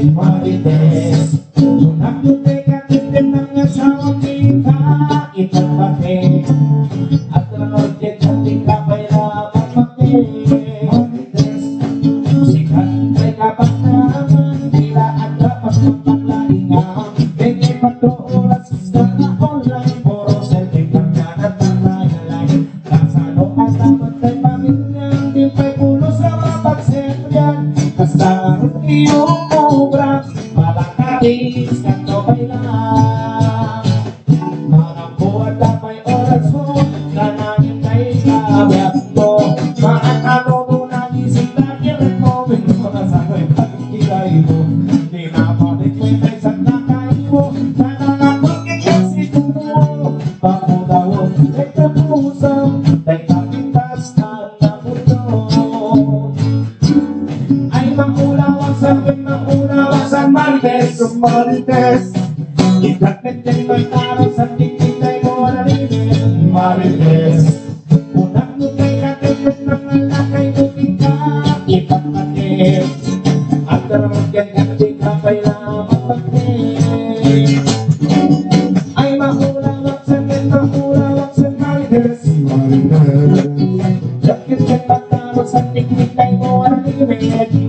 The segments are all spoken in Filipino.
Marites, nakuti ka titin ng asawang kita, ipagpate, at nanoodin sa tika pa'y napapate. Marites, sikat kay kapat naman, tila at lapas ng paglaingang, hindi pa to oras sa online, puro selfie lang yan at nanayalay. Kasano ka dapat kay pamilyang, di pa'y pulos na mapagsetyan, kasarap iyong obra, malakatis ka to kailang. Manampuan na may oras mo, kanangin kay kawat mo, maakano mo nagising na kirekomend mo na sa'yo'y pagkilay mo. Di na balik mo yung isang nakay mo, nananapag kaya siguro, pamudaw, ay kapusang, ay kapintas na namuto. Ay maulawa sa Marites, Marites, itakit din may taro sa tikitay mo na rin. Marites, unang nukay katikit ng lalakay muting ka, ipagkatid, at karamagyan ka di ka pa'y napagkatid. Ay maulawa sa Marites, Marites, itakit din may taro sa tikitay mo na rin.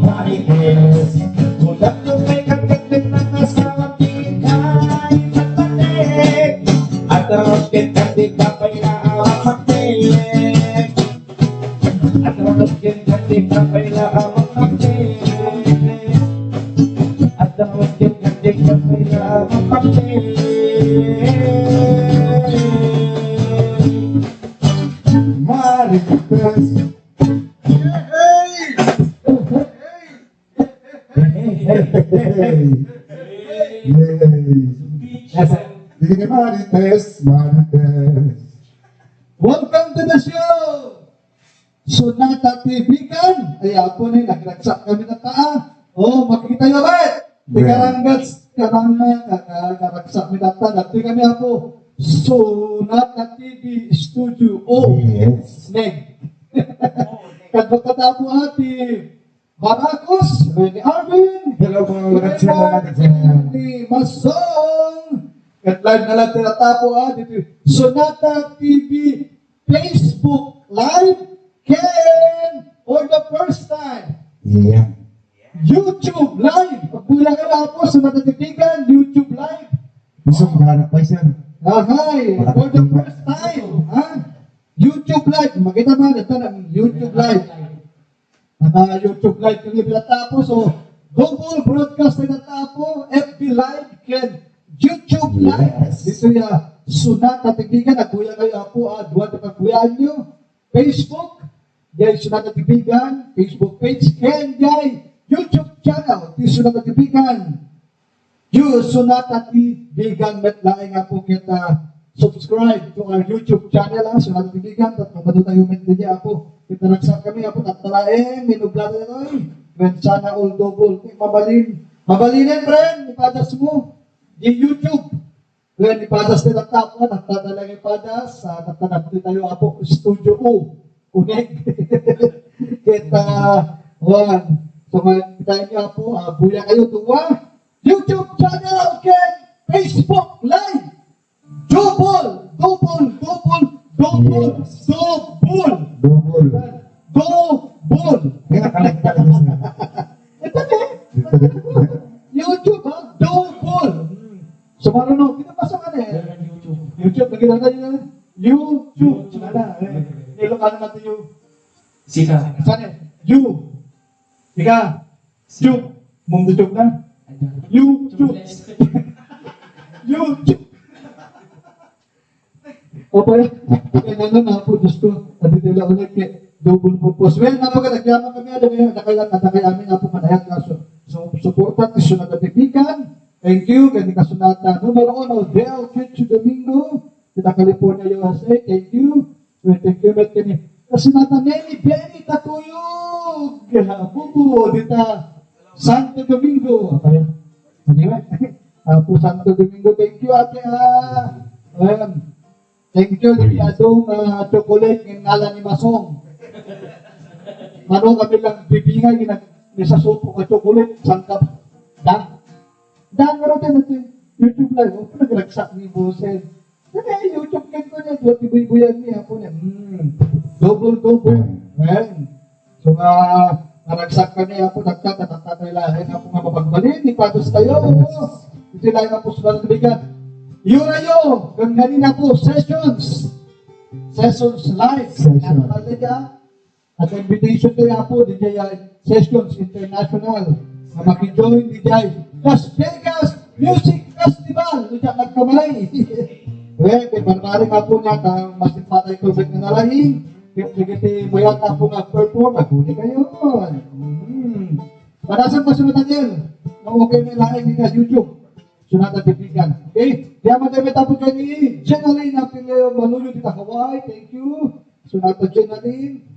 Marites, unang nukay katikit ng asawang tingkay pagpatik, at rosket ka di ka pa'y naapagpapik, at rosket ka di ka pa'y naapagpapik, at rosket ka di ka pa'y naapagpapik. Marites, Sige, Marites, Marites. Welcome to the show! Sonata TV kan? Ay, ako na nagragsak kami na taa. Oh, makikita nyo ba? Tigaranggas, karagsak mi na taa. Nagti kami ako. Sonata TV Studio. Oh, Yes. Neg. Kadbakata po ati. Maracos, Rene Arvin. Hello mga katsila natin. Ni Masong. At live na lang tinatapo dito. Sonata TV Facebook Live. Ken, for the first time. Yeah. YouTube Live. Pagpula ka na po, Sonata TV kan, YouTube Live. Gusto mo hanap pa siya? Hi, for the first time. Ha? YouTube Live. Makita mo, ito na, YouTube Live. YouTube Live kami pinatapo. So, double broadcast na natapo. FB Live, Ken, YouTube Live. Yes. Dito ya, Sonata Tibigan. Nagkuya kayo po, duwan na pagkuyaan nyo. Facebook, yay Sonata Tibigan. Facebook page, Ken, yay YouTube channel, di Sonata Tibigan. You, Sonata Tibigan, metlaing nga po kita subscribe to our YouTube channel, Sonata Tibigan. At kapag tayo din ako, kita nagsak kami, ako tatalaeng, minublado na ito when sana all double, mabalin. Mabalinin, friend, ipadas mo. Di YouTube. When ipadas nila tapa, nagtatalang ipadas, nagtanagti tayo ako, Studio U. Unig. Kita, one. So, kita niyo po, buya kayo tuwa. YouTube channel, okay? Facebook Live. Double. Kaya nakalagta ka na. Ito YouTube, ha? Double. So, marunong, pinapasa ka na YouTube, nagkita tayo na. YouTube. Sana, Ilocano natin yung Sika. sana, you. Ika, you. Mumdudog na. YouTube. YouTube. Opo, kaya na po, Diyos ko, natitila ulit kay double purpose. Well, napagkatagyaman kami, nakay amin na po manayat kaso. So, supportan kasi na natipikan. Thank you, kaya ni kasunata. Numero 1, Del Kitchu Domingo, kita California, USA. Thank you. Well, thank you, Matt Kenny. Kasunata, Nelly Benny Takuyog. Bubu, dita, Santo Domingo. Apa ya? Po Santo Domingo, thank you, ate. Thank you, Lili Adong chocolate ng ngalan ni Masong. Manong kami lang bibingay, may sa supo ka chocolate, sangkap. Dan nga rin natin YouTube live. O, nag-ragsak ni Bosen. Kasi YouTube kan ko niya. Tuwa tibuy-buyan niya po niya. Double. Ayan. So nga, naragsak ka niya po. Nagtatatay lahin ako nga mapagbalin. Ipatos tayo. Ito lang nga po sa bigan. Yurayo! Kung ganina po, sessions live. Session. At invitation tayo po, DJ Sessions International. Na makijoin DJ Las Vegas Music Festival. Ito siya nagkamay. Well, kay Barbari nga po niya, masin patay COVID na nalahin. Kaya mo yata po nga-perform, maguli kayo. Padasan pa sunod natin. Nung okay na lahat, hindi ka YouTube. Sunod na bibigan. Okay? Kaya madami tapo kayo ni Jenaline na Pileo Manuyo dito Hawaii. Thank you. Sunod na Jenaline.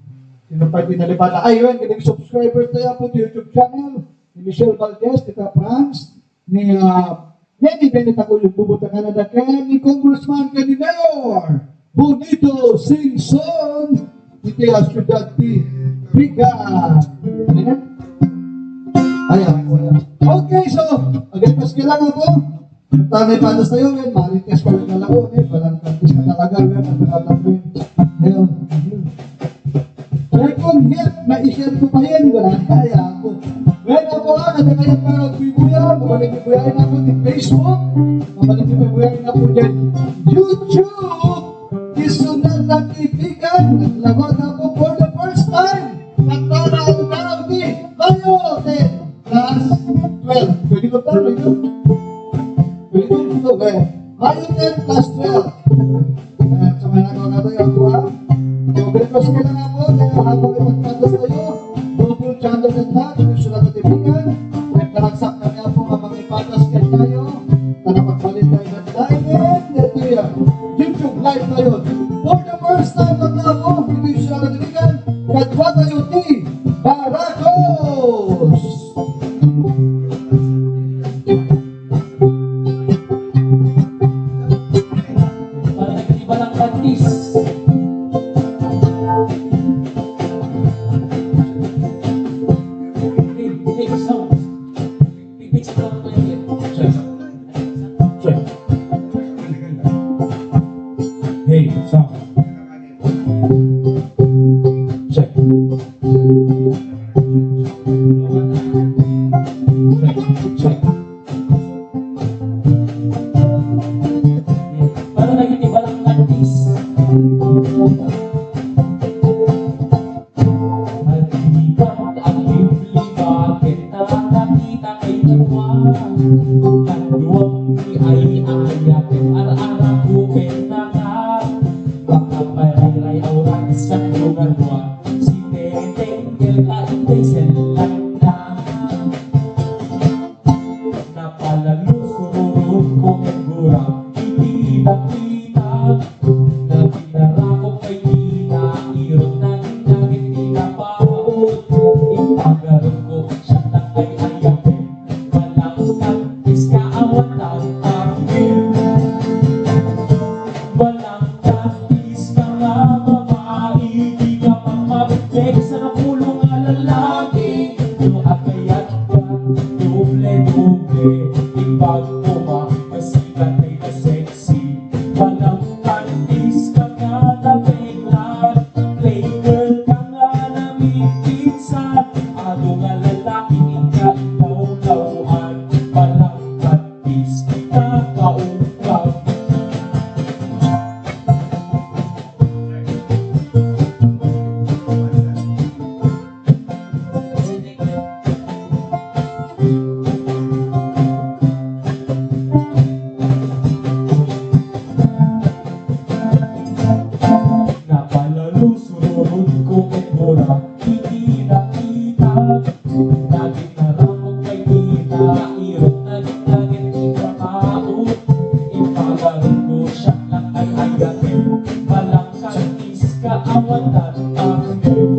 Sino pa pinalibata? Ayun, kinig subscribers tayo po sa YouTube channel. Ni Michelle Valdez, dito France. Ni Benny Bennett ako yung bubuta Canada. Kaya ni Congressman ni Mayor Bonito Singson. Dito yung Ciudad Bigan. Ano yan? Ayan. Okay, so, agapas ka lang ako. Tanay patas tayo, yan. Marites ka lang ako. Walang kantis ka talaga. Yan, ang pinatapin. Ayun. Second hit, na-share ko pa yan. Wala kaya ako. Well, ako kada kaya para kuya, mabalik-buyain ako ni Facebook. Mabalik-buyain ako dyan. YouTube! Isunod na tipikan. Naglawag ako for the first time. Nagtaraw-taraw ni Mayo 10 plus 12. Pwede ko tayo ito. Pwede ko ito. Mayo 10 plus 12. So may nagawa tayo ako ha. Yung request ka lang ako. Kaya habang ipagpatas tayo. Double channel na lahat. Isunod na tipikan. Nagtaragsak kami ako habang ipatas kayo tayo. Para magpalit tayo ng diamond. Ito yan. YouTube live tayo. For the first time na ako, hindi siya natiligan. Kadwa tayo ni Baracos! Para nag-iba ng kantis. Big sound. Big sound na yun. Check. Hey, sound. Check. Check. Para nag-iba ng kantis. Maliban ang bibli, bakit nakakita kay Nawa? Kaluwang ni ay ayatin, ar-ara bukin na nga. Baka pariray auran sa lugar mo. Si Teteng ay selang na. Napalalo sururot ko ng gurang, hindi nakita. Na pinarako kay Irot na ginagit pinapaot. Ipagaroon ko siya lang ay ayatin. Walang kantis kaawat ang akin. Walang kantis ka nga babae. Di ka mamabig sa napulong nga lalaki. Yung agayat ka, doble-doble. Ipag puma, masikat ay na sexy. Walang kantis ka nga nabiglan. Playgirl ka nga namipinsan. Ano nga lalaki ikaw law-lawan. Walang kantis ka kaugap. Napalalo sururot ko kay Gora, hindi nakita. Laging naramong kay Nina, irot na ginagin ipakaot. Ipagaroon ko siya lang ay ayatin. Walang kantis kaawatan akin.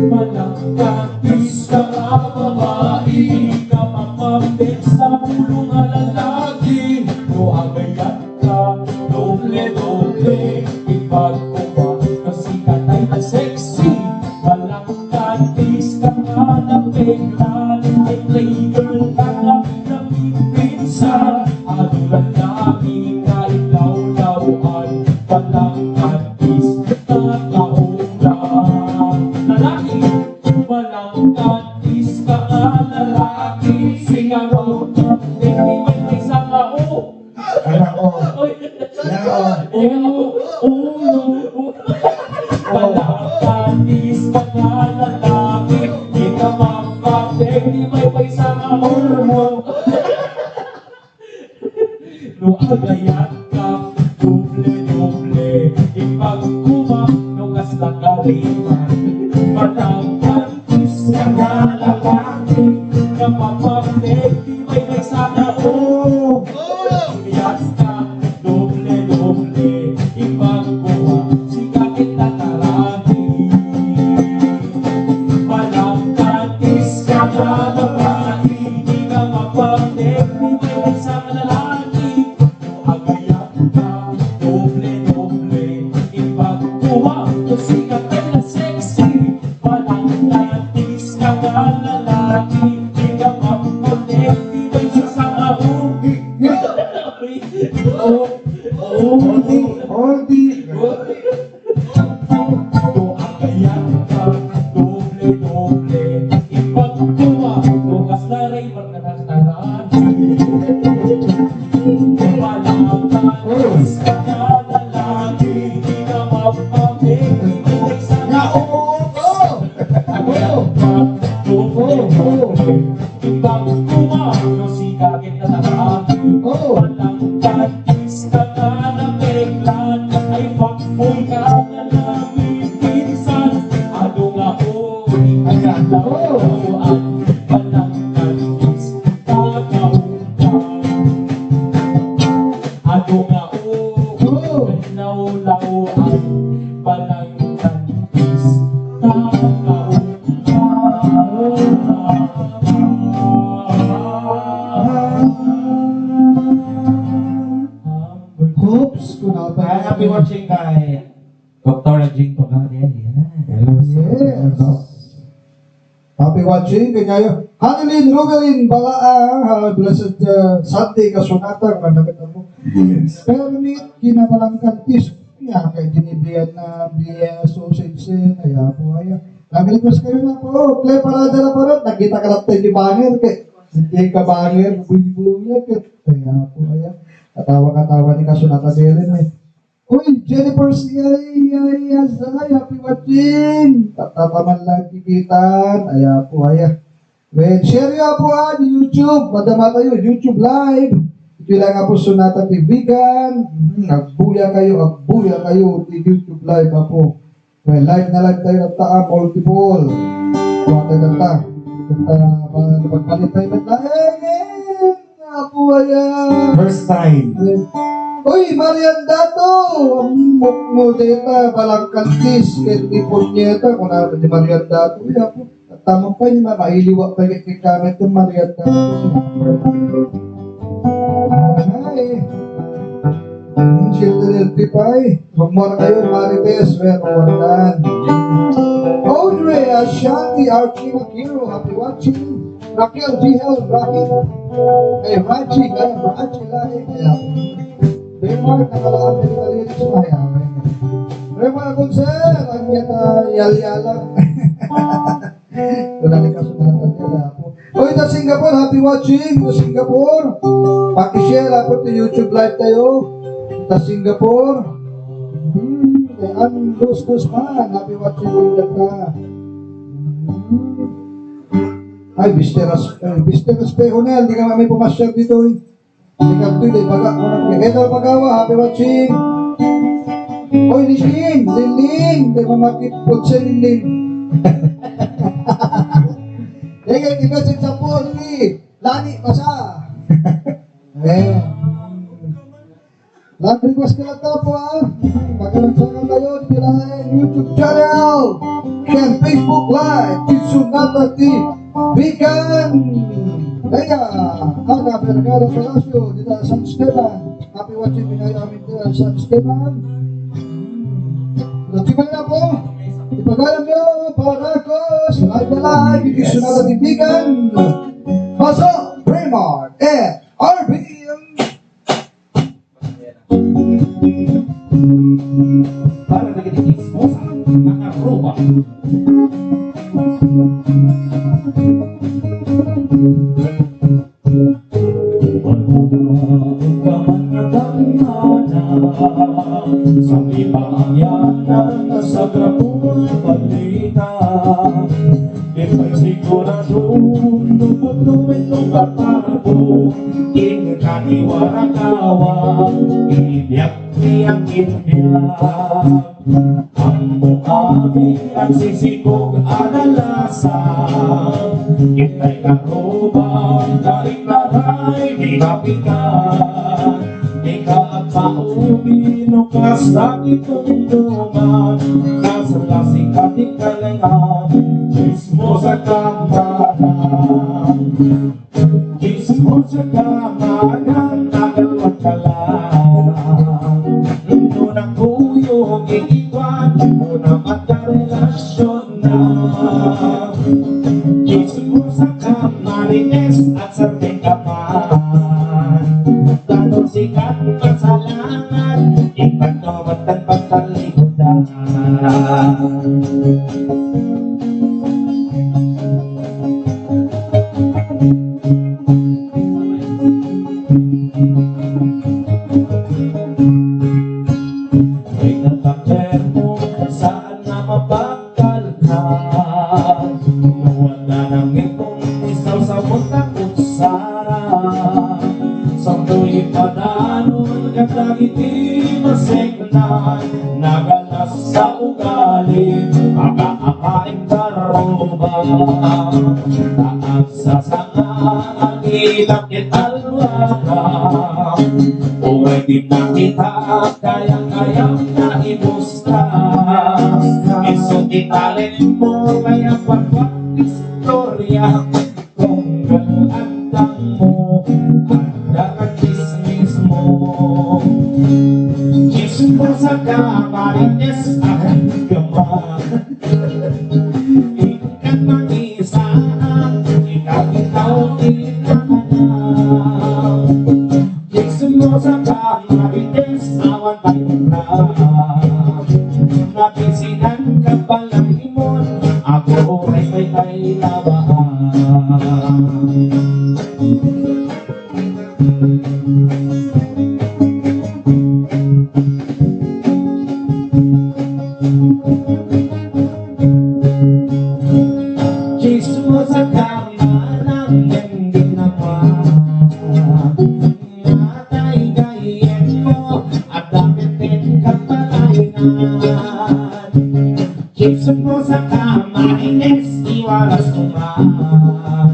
Walang kantis ka nga babae. Di ka mamabig sa pulong nga lalaki. No agayat ka, doble-doble. Ipag ko ba, kasi katay na sexy. Walang kantis ka nga nabiglan. Ay artista ka lalaki. Sigaro, hindi may isang ako. Palakatis ka nga lalaki, di ka mapapeg, di may paisa ka mo. Nung agayat ka, doble-doble, ipagkumap nung asla kaliman. Palakatis ka nga lalaki, di ka mapapeg, di may paisa ka mo. Agayat ka, doble-doble, ipagkumap, siya kita tarami. Palakatis ka nga lalaki, di ka mapapeg, di may paisa ka lalaki. Agayat ka, doble-doble, ipagkumap, siya kita sexy. Palakatis ka nga lalaki, di ka mapapeg, di may paisa ka mo. Oldie. Agayat ka, doble-doble, ipagkumap, bukas na rin magkanakaraan. Palakatis ka nga lalaki, di ka mapapeg, di may paisa ka mo. Agayat ka, doble-doble, ipagkumap, siya kita tarami. Palakatis ka nga na peglan, ay pakboy ka na namin pinsan. Ano nga o, ikalawaan, palakatis ka nga utang. Ano nga o, ikalawaan, palakatis ka nga Hopes ko na ba? Happy watching kay Dr. Jing Pagadian. Yes. Happy watching kay kayo. Hanilin, Rugelin, Balaang, blessed Sunday, kasunatan, manamit mo. Permit, kinabalangkan tis, nga kay dinibiyan na biya sausage, kaya po kaya. Nag-request kayo na po, Clay Parada na parot, nakita ka lang tayo ni Banger, kay hindi ka Banger, buy-buya, kaya po kaya. Katawa-katawa ni kasunatan din eh. Uy, Jennifer Siyay, happy watching! Tataman lang kikitan, aya po aya. Well, share nyo po di YouTube, madama tayo, YouTube live. Ito lang po Sunata Tibigan. Agbuya kayo, di YouTube live po. Well, live na lang tayo ng taa, multiple. Kuha tayo ng taa. Pagpalit tayo ng taa. Apo aya. First time. Uy, Marian Dato! Ang mo deta, balang kantis, kaya di po niyeta, kung naman ni Marian Dato. Uy, apo, tamang pa niya, mailiwak pa kay kamit ng Marian Dato. Ay, children LP5, huwag mo na kayo, Marites, meron dan. Audrey, Ashanti, Archie Makiro, happy watching. Raquel G.L. Rakit. Kay Raji, kaya Raji lahi. Kaya Raymar, nakalaan din ka rin sa kaya. Raymar Gonzal, ang yata yal-yalang. Wala rin kasunatan nila po. Uy, na Singapore, happy watching. To Singapore. Pakishare po to YouTube live tayo. Ta Singapore. Kay Ann Luz Guzman, happy watching din ka. Ay, Bisteras Pehonel, hindi ka may pumasyal dito eh. Hindi ka tuloy, baga, Edel Pagawa, happy watching. Oy, Liling, hindi mamakit po sa Liling. Hindi, tigasin sa puli, lani, masa. Eh, lahat request ka lang po ah. Magkalansakan tayo, nilahin YouTube channel. Yan, Facebook Live, Sunata TV. Vegan! Kaya, Ana Vergara Palacio, dito sa San Esteban. Happy watching binaya amin dito sa San Esteban. Natiman na po. Ipagalang nyo, Barakos, live na live, ikisunod at ibigan. Paso, Raymar, and RBM. Para naging ismosa, mga roba. sa ibayanan sa grabong balita. Ika'y siguradong tupot-tupit ng katarbo, ingkaniwarakawa, ibiyak-biyak inbiyak. Ang mukhamin nagsisikog alalasan, ika'y karubang tarik-laray, di kapikan. Ika at pauwi no kasta itungtungan, kasalasing kating kalingan, mismo sa kamaran. Mismo sa kamaran, nagawat ka lang. Nung nakuyong iiwan, muna magkarelasyon na. Mismo sa kamarines at sa tekaman, tanong sikat masalamat, ipagtawad at pagtalikudan. May nagkaper mo, saan na mabakal ka? Wala nang itong isaw sa mutak utsara. Santo'y padanon, katang iti masignan, nagalas sa ugali, makaakain karoba. Taas sa sanga, ang ilap italwaka, umay di nakita, kayang-kayang na imusta. Isot italin mo, kaya pagwag istorya, kung galatang mo, handa ka chismis mo. Chismo sa kamarines, akan gama. Ikat mag-isa, ikaw itaw inakanang. Chismo sa kamarines, awan tayo na. Napisinan ka palang imon, ako ay may tayo labaan. Chismo sa kama ng hindi naman, matay-gayin mo at dapitin ka palahingan. Chismo sa kama, ines iwalas mo man,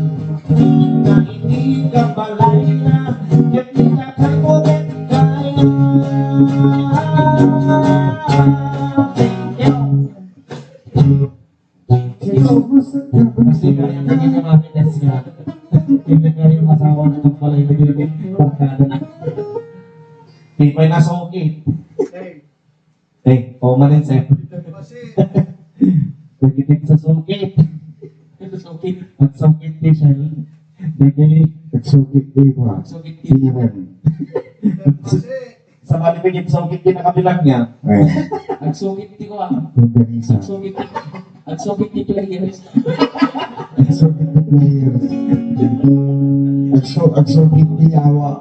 na hindi ka balay na, at hindi ka kakulit kaya. Kasi kaya naging kamaminas nga. Hindi nga yung asawa na pagpalay na gilipin. Pagkada na. Di pa yung nasa okay. O manin sa'yo. Pagkitik sa sukit. At sukit di siya. Nagsukit di ko ha. Sukit di. Siren. Sa malipigit sukit di nakabilang niya. Ang sukit di ko Organisa. ang sukit di players. Nagsukit di players. Nagsukit di yawa.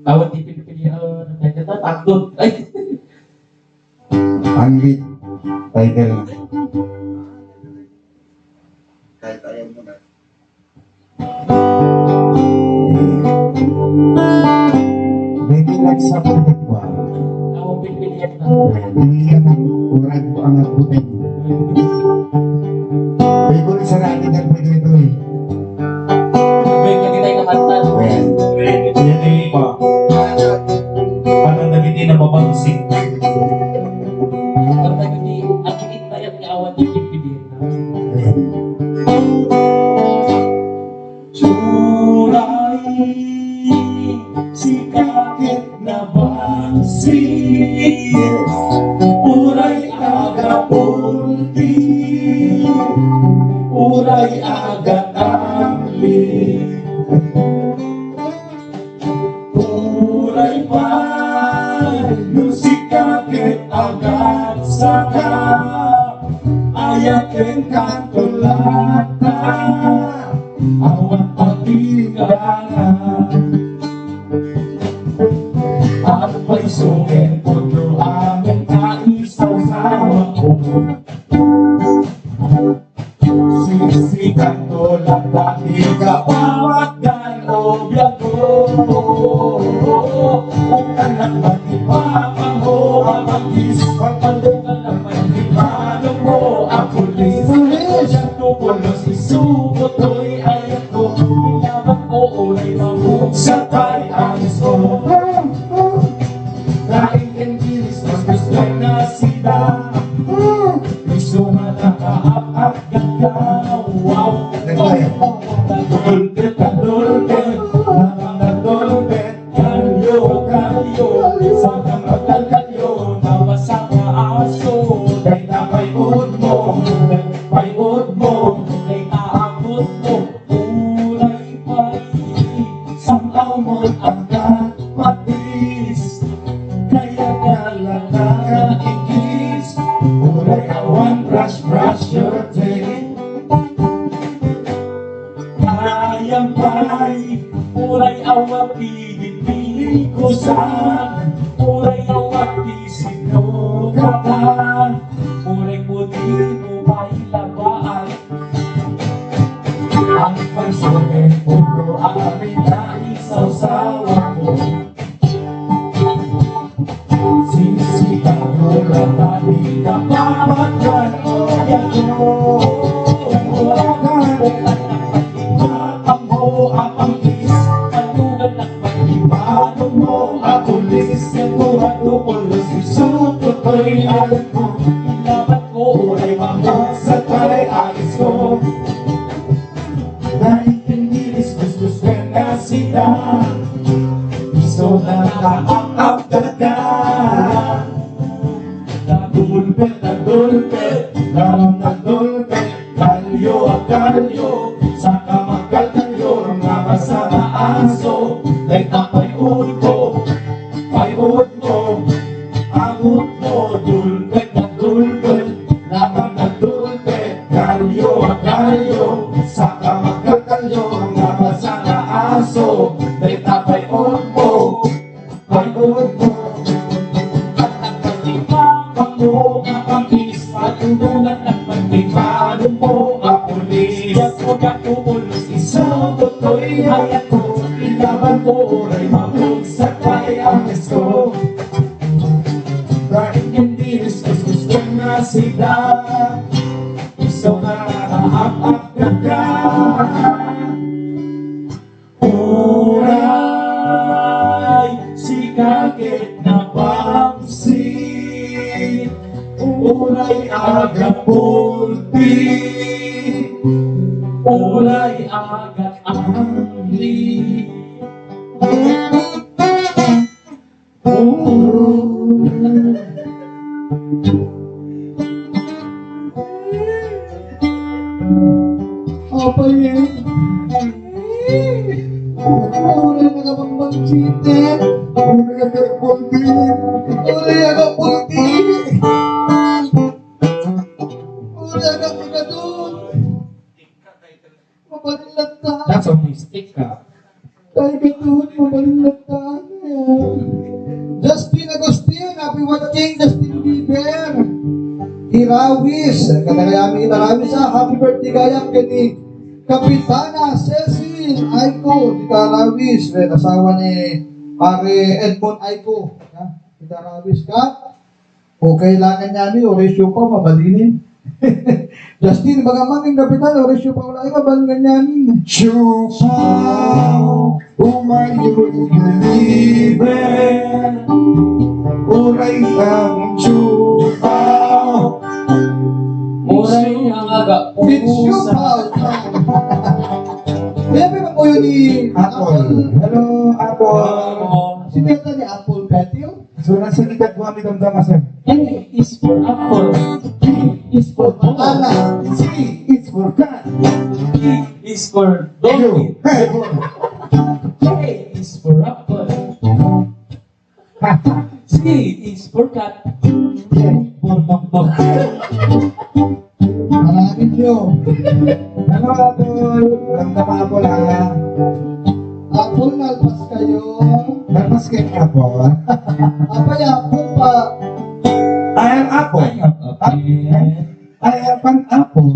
Tawad di pinipilihan. Takot. Ay! Ang lead title. Kahit ayaw mo na. May bilag sa pagkakwa. Ako pinipilihan na. Nangiyan ang urad ko ang abutin. May kulit sa natin ang pwede ito eh. May hindi tayo nakantan. Yan ay iba. Parang nagiti na mabangsik. Karena hindi, ang kinitayan ni awan niya pinipilihan na. Turay, si kakit na bangsi, uray aga ulti, uray aga tangli. ayakin katulata, awat patiganan. At may sungin po to aming kaisaw-sawa ko. Sisikan ko lang dati kapawagan o biyago. Kung anak matipapang mo amagis, pagpalungan ang matipapang mo ang pulis. Siyang tupulos isuko to'y ayat ko, inabat ko ulay mamuksa tayo ang iso. Dahil engilis mas gusto na sila, iso nga nakaap-ap gagaw. Wow! Nadulbet, nadulbet, nadulbet, kalyo, kalyo, sa kamagal kalyo, nawasang aso. Day napayod mo, day payod mo, day naabot mo, ulay pay, samaw mo ang matis. Kaya lang nakaigis, ulay awan, brush, brush your teeth. Ayang pay, ulay awat pinipili ko sa, ulay awat pisino katan, ulay puti mo may labaan. Ang pagsunin puro amin na isaw-sawa ko. Sisikan ko lang tali na pamatyan o yago. Kung anak mo ang kis, palugan ng pag-ibano mo ang tulis. Nakuha tupulos, isuko to'y alam ko. Ilabat ko, ulay mamang sa tayo alis ko. Dahil pinilis, gustos ka na sila, iso na nakaap ka. Nadulpet, nadulpet, nadulpet, kalyo ang kalyo, sa kamagal kalyo, nga masama aso. Day napayod mo, payod mo, angot mo, dulpet, nadulpet, namang nadulpet, kalyo ang kalyo, sa kamagal kalyo, nga masama aso. Day napayod mo, payod mo, at nagpatipapang mo ang pangis, patulungan ng pagpipalo mo ang pulis. Huwag ang tumulos, isang to'y hayat ko, ilaban ko, oray mabog sa kaya ang esko. Dahil hindi gusto na sila, iso na nakaap-ap ka. Uray, sikakit na pangsit, uray agad pulpi, uray agad angli. Apa yan? Uri na ka bang chitin? Uri na ka pulti. Uri na ka pulti. Uri na ka pagkadun. Mabalilat ka. That's a mistake ka. Tayo katun, mabalilat ka. Justin Agustin, happy watching Justin Bieber. Irawis, katagayami Irawis happy birthday kayang kini Kapitana Cecil Aiko, Tita Rawis, asawa ni Pare Edmond Aiko. Tita Rawis ka, o kailangan niya ni Oresyo pa, mabalinin. Justin, bagaman yung kapitan, Oresyo pa wala ka, balingan niya ni. Chupaw, umayo'y libre, uray ang chupaw, Uray ang aga Bitsyo pusa. pa. Kaya may mamuyo ni Apple. Hello, Apple. Si Teta ni Apple Petil. So, nasa likat mo kami ng damasan. A is for apple. B is for ball. Ala. C is for cat. D is for donkey. J is for apple. C is for cat. For dog. Marangin nyo. Ano Apple? Ramdama Apple ha? Apple, nalpas kayo. Nalpas kayo Apple? Apay, apple pa. I am Apple. I have an apple.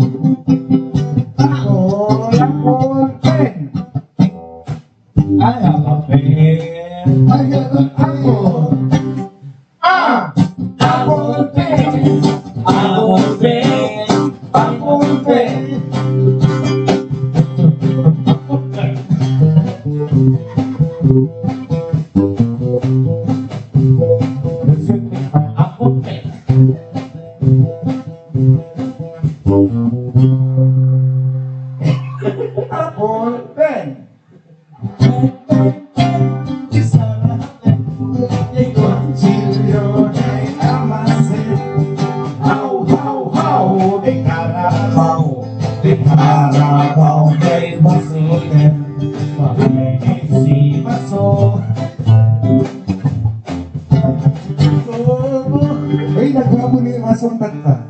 Apple pen. I have a pen. I have an apple. Apple pen. Apple pen. Apple pen. Apple pen. Apple pen. Uy, nagwabo ni Masong Tata.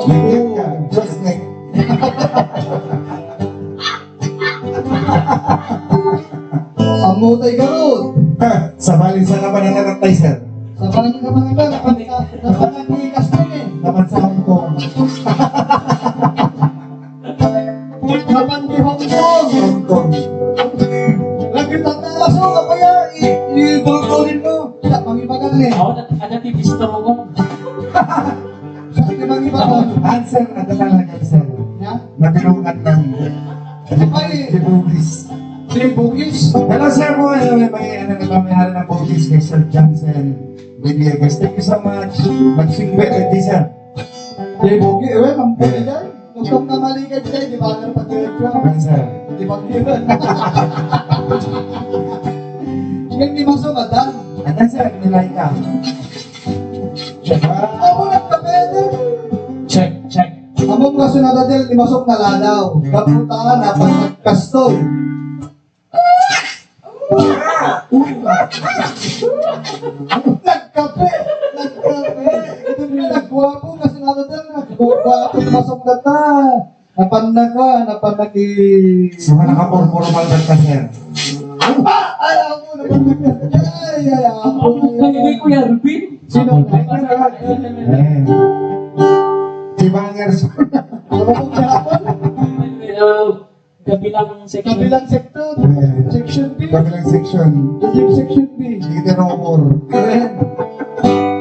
Bigyan ka, just like. Amutay ka ron. Sabalin sa naman ang natay, sir. Sa parang ka mga ba, napanag-ikas din eh. Naman sa Hong Kong. Napan di Hong Kong. Hong Kong. Nagkitang na aso, kaya i-dultulin mo. Sa mangibagan eh. Ako ada tipis terowong. Sa mangibagan. Answer na talaga, sir. Ya? Nabirungan ng Ay, Bugis. si Bugis. Hello, sir po. May nagmamayari ng Bugis kay Sir Johnson Villegas. Thank you so much. Mag-singwet ready, sir. Si Bugis, eh, mampuli dyan. Nung namaligad siya, di ba nga pag-diretso? Well, sir. Di ba given? Sige, di masok adan. Ano, sir? Nilay ka. Amo na kapete. Check, check. Among kaso na dadil, di masok na lalaw. Kaputaan na pag nagkastol. Nagkape! Nagkape! Ito rin nagwapo kasi na dadil. Nagwapo, di masok na ta. Napanda ka, napanda ki... So, nakapurmal ba ka, sir? Ay, ako napanda ka. Ay, ako. Kaya ko yan, Rubin. Sino? Eh. Si Bangers. Ano kong kahapon? Kabilang section. Kabilang sektor. Section B. Kabilang section. Yung section B. Hindi ka nomor. Kaya,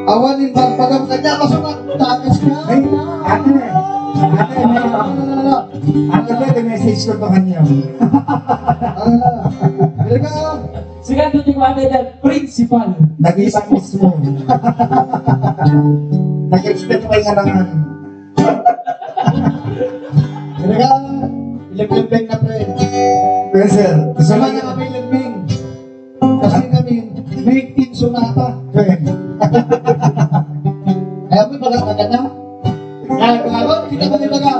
awan yung pagpagam ka niya, masok na, takas ka. Ay, ate. Ate, ate, message ko to kanya. Sige, tuting ko ate dyan, principal. Nag-isa mismo. Nag-extend pa yung arangan. Talaga, ilaglagbeng na pre. Pero sir, gusto Sama lang na kami ilaglagbeng. Kasi kami, may team sonata. Kaya mo baga ka na? Kaya baga, kita mo yung baga.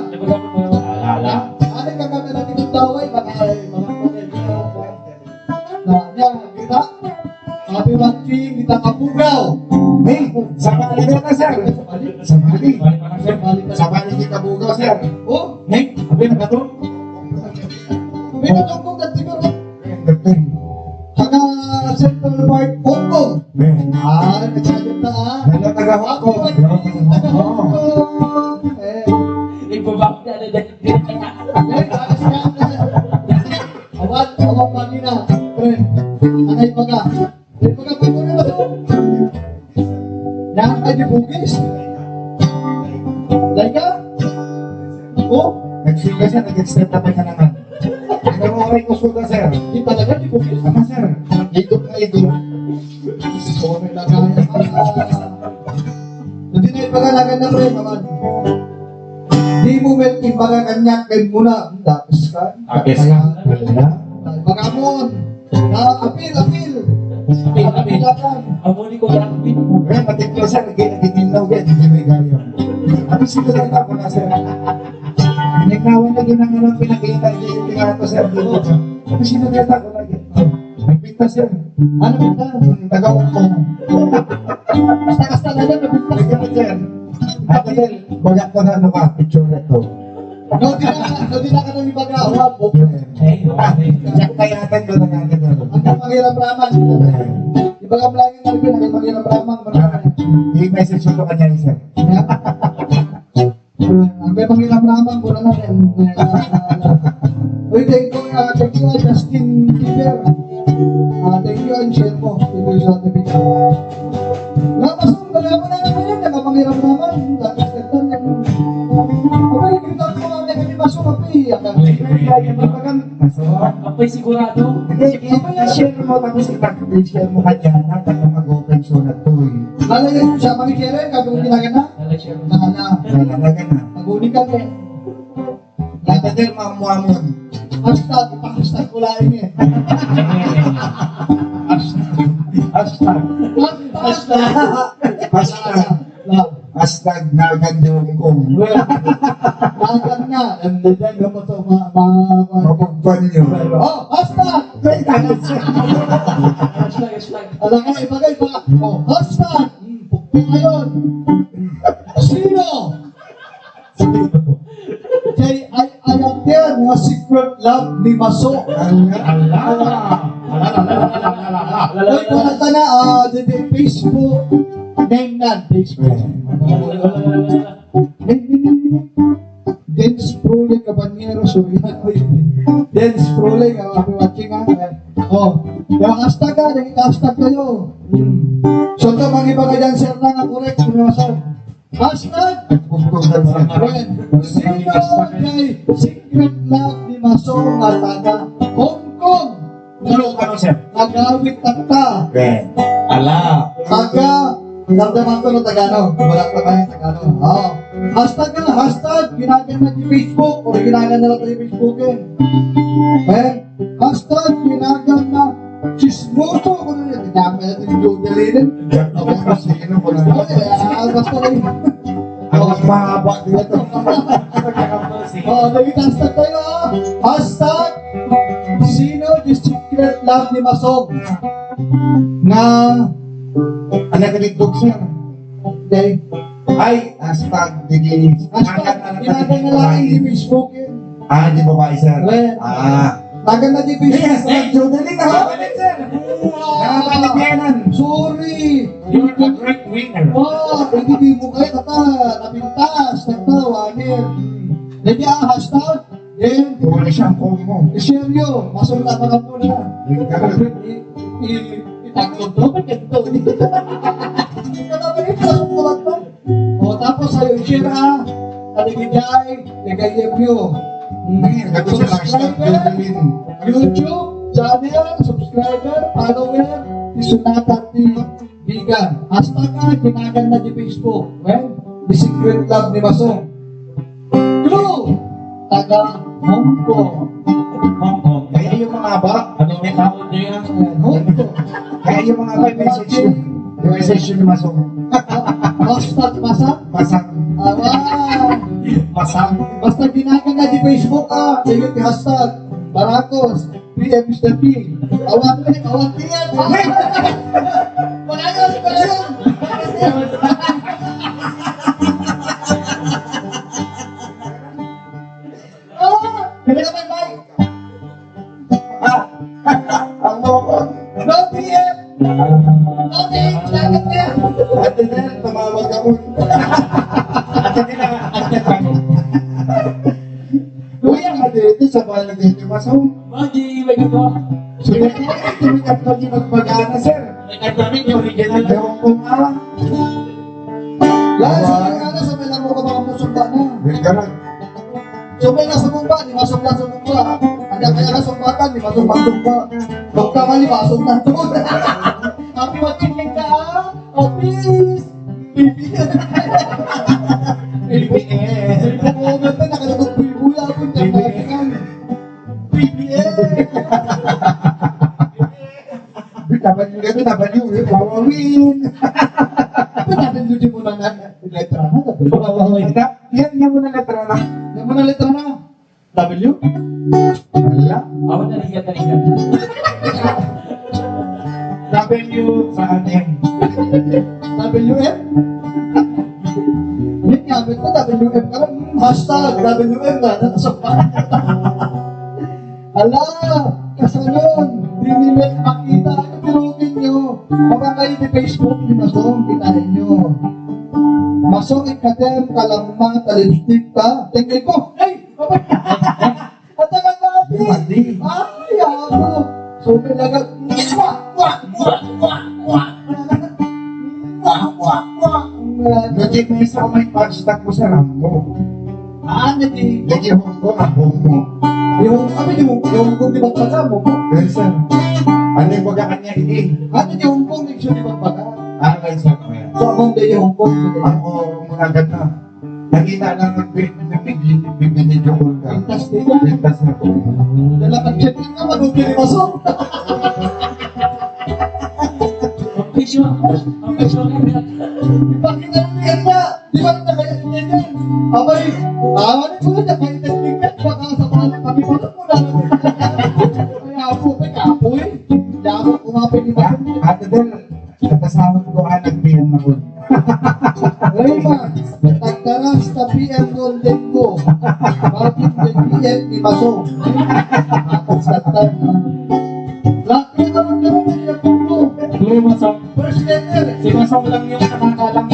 Alala. Ano ka kami natin yung taway, baka ay mga panel. Na, kita. Sabi matching, kita kapugaw. Hey, sabali na na, sir. Sabali. Sabali kita bugaw, sir. Oh, Hey, abi na ka to? may natungkong na siguro. Dating. Saka Central Park, Hong Kong. Ah, Nagsagot na hello, taga Hong Kong. Ibabak na na dyan. Awat pagina. Pre, anay paga. Pre, paga pa ko nila. Yang ay di Bugis. Laika? Oh, Nagsiga siya, nag-extend na pa siya naman. Pinamuray ko suga, sir. di talaga di Bugis. Tama, sir. Idol na idol. So, may lagaya pa. Hindi na ipagalagan na pre, naman. Di mo men ipagaganyak kay muna. Dapas ka. Apis. Wala. Magamon. Apil. Apil. Amuli ko yan, Rubin. Kaya matiklo, sir. Nagiginaw yan. Hindi may gayo. Ano sila lang ako na, sir? Pinagnawan na din ang pinakita. Hindi nga ito, sir. Ano sila lang ako na yan? Nagpinta sir. Ano kita? Taga-ukong. Basta na yan, nabigtas Lagyan mo sir. Ate Del, baga ko na ano ka, picture na to. No, di na ka nang ibagawa. Check kayatan ko na natin ano. Ang panghirap-raman. Ibagam lang yung nalipin, ang panghirap-raman. I-message ko kanya sir. Ang panghirap-raman, muna natin. Uy, thank you, Justin Tiber. Thank you, and share mo. Ito yung sa TV. Lapas mo, wala mo na naman yan. Nakapanghirap-raman. Nakapanghirap-raman. Abay, kita ko mga kami masok kapi. Apoy sigurado. I-share mo tapos i-share mo kanya na tapos mag-open show na to eh. Lalagay siya, makikere, kagawin ginagan na. Nalashare mo. Lalalaga na. Magunikan eh. Ate Del, mamuamon. Hashtag, ipahashtag ko lang eh. Hashtag. Hashtag nagandong kong. Lagan na. And then, yung ito, Mapagpan nyo. oh, hashtag! Hashtag. Alam ka, ibagay pa. Oh, hashtag! Pukpi ngayon. Sino? Kay I am there nga secret love ni Maso. Uy, panata na, the Facebook. Name na, Facebook. Dennis Prole Cabanyero Soriano. Dennis Prole, ako watching ha. Oh, yung hashtag ha, yung hashtag kayo. So ito, mga iba ka dyan, sir na nga, correct, sinasaw. Hashtag! Sino kay secret love ni Maso nga taga Hong Kong? Ano ka no, sir? Nagawit takta. Ala. Taga, damdaman ko ng Tagano. Wala pa kayong Tagano. Oo. Hashtag na, hashtag. Ginagan na di Facebook. O ginagan na lang di Facebookin. Hashtag, ginagan na chismoso. Kung ano yun, ginagan natin yung jodelinin. Ako na sino ko na. Basta rin. Ang mas mahaba dito. Naging hashtag tayo ha. Hashtag, sino the secret love ni Masog? Na, Ano ka dito, sir? okay. Ay, hashtag digin. Hashtag, ginagan na lang di Facebookin. Di babae, sir. Well, tagan na di Yes, Facebook. jodelin na ako. Nakabalik Sorry! You're the great winner. Oh, hindi mo kayo kata, napintas, nagtawanin. Hindi ang hashtag, then, Wala siyang phone mo. i-share nyo, masok na ka po na. Itaklog to, ba't ganito? Kanabalit sa sukulat to. O, tapos sa'yo, i-share ha, taligidjay, nagayem nyo. YouTube channel, subscriber, follower, isunatan ni Bigan. Hashtag ka, ginagan na di Facebook. Well, the secret love ni Masong. Clue! Taga Hong Kong. Hong Kong. Kaya yung mga ba, Ano may tawag niya yan? Hong Kong. kaya yung mga ba, message yun. Yung message yun ni Masong. Hashtag Masang. Masang. Masang. Basta ginagan na di Facebook Sige, hashtag Baracos. PM Mr. P. Awag yan. Pagayos ko yun. Hindi ka may mic. Ang mokon. No PM. Okay, salamat niya. Ate Del, tumawag ako. Ate Del, Kuya nga dito sa balag dito, Masong. Magi, may gato. Tumikat na di magpagana, sir. May namin yung original. Ewan ko nga. Yan, sa may lang mo ka mga musumba na. Ganun. Sumay na sumumba, di masok na sumumba. Kaya ka sumbatan, di masok na sumba. Huwag ka mali, masok na to. Happy watching lang ka, ha? Oh, peace! BBS! Comment na, nakalagod buya ako dyan. BBS! W, wawawin. Pinatindutin mo na letra na. Yan mo na letra na. Yan mo na letra na. W? Wala. Ako na ligat. W sa atin. WM? Yung gamit ko, WM ka lang. Hashtag WM na. Ala, kasanon. Dinimet makita. Ano tinugin nyo? Baka kayo di Facebook ni Masong, kitain nyo. Masong ikatem, kalama, talintik pa. Tingin ko, ay! At naman natin! Ay, ako! So, pinagag... Gajit mo isa may hashtag mo sa Rambo. Naging... Gajit mo ang buong mo. Yung kung di ba pala mo? Kasi, ano yung baga kanya hindi? Yung kung di siya di ba pala? Kaysa ko yan. So, among day yung kung Ako, mga ganda. Nakita lang nagbibinidyo ko ka. Fantastic. Pintas na ko. Dala pag-check in ka, manuti ni Masong. Ang picture niya. Bakit na niya? Di ba na kaya niya yan? Abay, tawanin ko na kaya nagtingkat. Baka sa mga kami mo lang muna. Kaya ako, apoy. Kaya ako kumapit ni Masong. Ate Del, nakasama ko nagbihan na ko. Raymond, nagtaras na PM Golden ko. Bakit yung PM ni Masong? Atas katan. Laki naman naman yung puno. Tuloy mo sa First letter. si Masong lang yung nakakalang.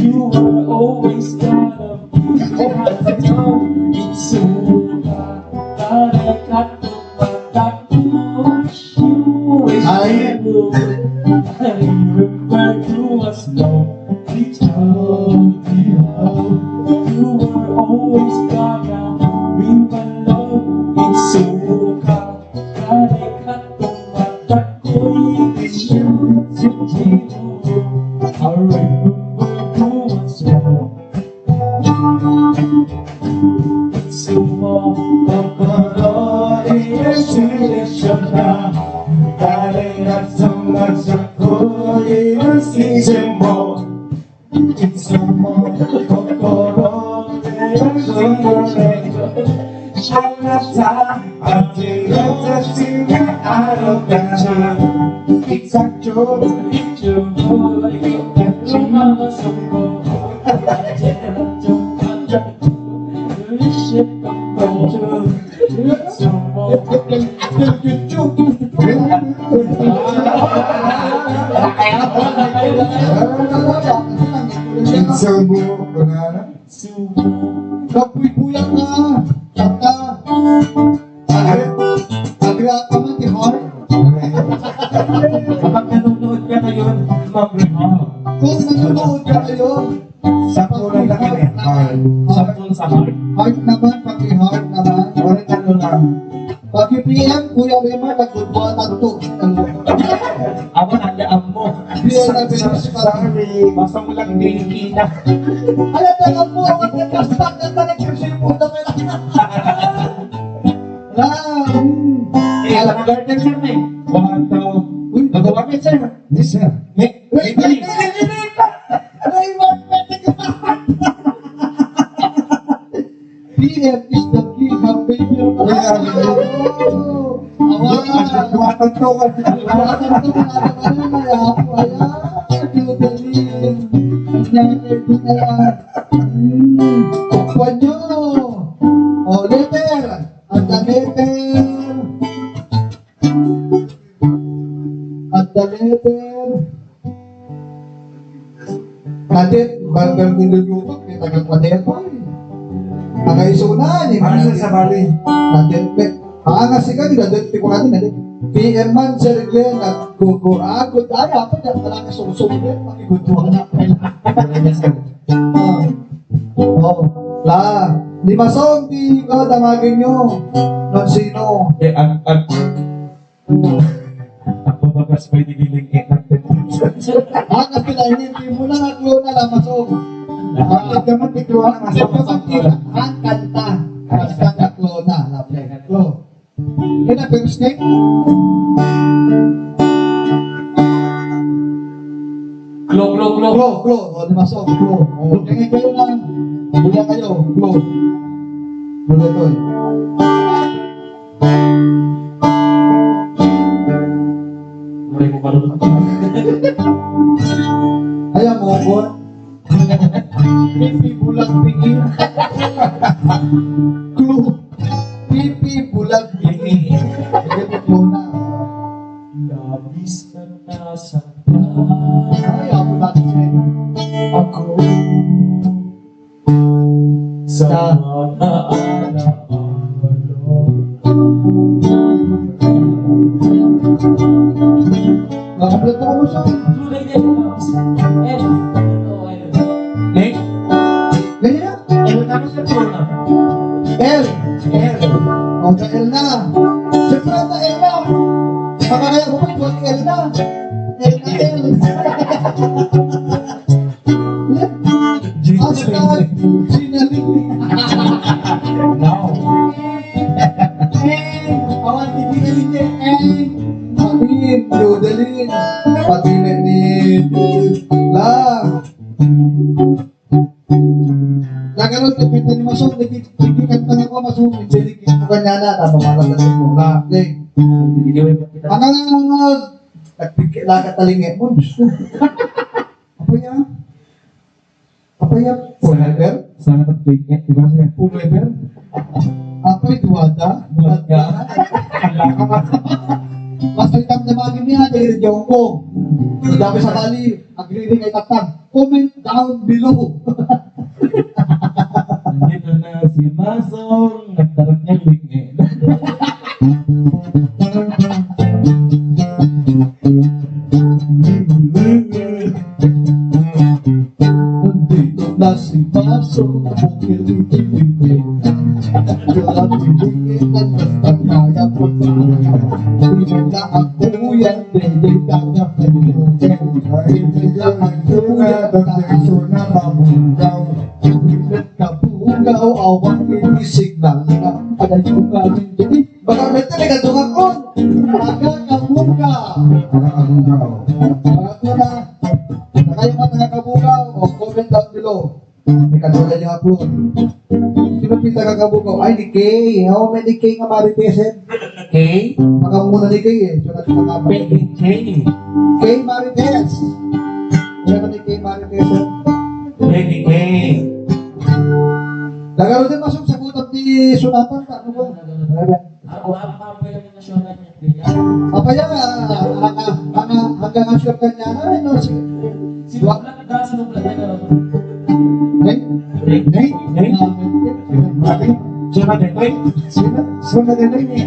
You are always gonna be Itsuka Tarekat Matakush You is Ay. I remember you was no told you You were always gonna be my love Itsuka Tarekat Matakush You I remember you was no Sumo kokoro iushirishou na Dare ga sonasaku iushirishou mo Itsumo kokoro iushirishou Anata atirata shiga aru kana Itsacho ichumo ikachuma sumo Insabu ko na. Kapuy-puyan ka. Kata. Agra ka man, ti Heart. Kapag nanonood ka ngayon, mag-remark. Kung nanonood ka ngayon, Sa kulang lang yun eh. Saktong sa heart. Heart naman, paki-Heart naman. Orin ano lang. Paki-PM, Kuya Rema, nagbubuhatan to. Ako nandaam mo. PM na bilis ka. Sorry. Masong lang din kita. Alam na lang po, ang nagkastak na talagang mo na may Alam mo garden sir na eh. One, two. Uy, nagawa ka sir. Yes, sir. PM is the king of baby. Duwatan to ka. Oh, letter. At the letter. At the letter. Kadit, bagang nilulutot, may tagang-padet pa eh. Nakaisunan eh. Ano sa bali? Nadit, si ka, nadit, ko natin, nadit. PM man, Sir Glenn, nagkukuragod. Ay, apa niya, wala ka sumusubit, makigutuhan na pala. Oh, di Masong, di ko damagin nyo. Non sino? Ako bagas may digiling natin. Kasi hindi mo na naglo na lang, Masong. Bakit ka man tituwa na Masong kapatid, ang kanta. Basta naglo na, lapay naglo. Kaya first name? Glow, glow, glow. Klo. O, di Masong, Klo. O, tingin kayo na. Buya kayo, Klo. Buya ko eh. mo kalulong. Ayaw mo ko. Pipi bulag tingin. Clue. Pipi bulag tingin. Ganit mo na. Labis na nasaktan Ayaw mo natin siya. ako sa mga alaala. Kompleto ko mo siya. Tulay din, labis. Next. Ganyan na. Tapos na po na. L. O, sa L na. Siyempre na L na. Makakaya ko pa yung L na. L na L. Hashtag sinaling. Awan tibigilin niya. Amin. Dudalin. Patilit ni lang. Nagaroon ka pinta ni Masong, nagkikikan pa ako Masong, nagkikikan ko kanya na, tapos makakasin mo na. Nagpikilaka talingi mo, gusto. Apa yan? Apa yan? Forever? Sana pag-tweet di ba siya? Forever? Apa yung duwada? Duwada? Mas itam na bagay niya, dahil rin yung ko. Sabi sa bali, agree kay Tatang, comment down below. Nandito na si Masong, nagtarap niya lingin. Nandito na si Masong, bukil-bukil-bukil. Grabe-bukil at basta kaya po sa kanya. Hindi na ako yan, dahil kanya kayo. Hindi na ako yan, dahil na mabugaw. Hindi kabugaw, awang signal na. Ada juga jadi bakal betul ka tunga kon. Aga kabuga. Bakal na. Kayo mga taga-kabugaw, o comment down below. May kadula niyo upload. Sino pinta kakabugaw? Ay, ni Kay. How many Kay nga maritesin? Okay? Baka muna ni Kay eh. So, natin Okay. Kay Marites. Yan ni Kay Maritesin. Okay. Nagaro din masuk sa gutom ni Sunatan. Ano ba? Apa ya? Hanggang asyur kanya na. No? Sunod na rin ni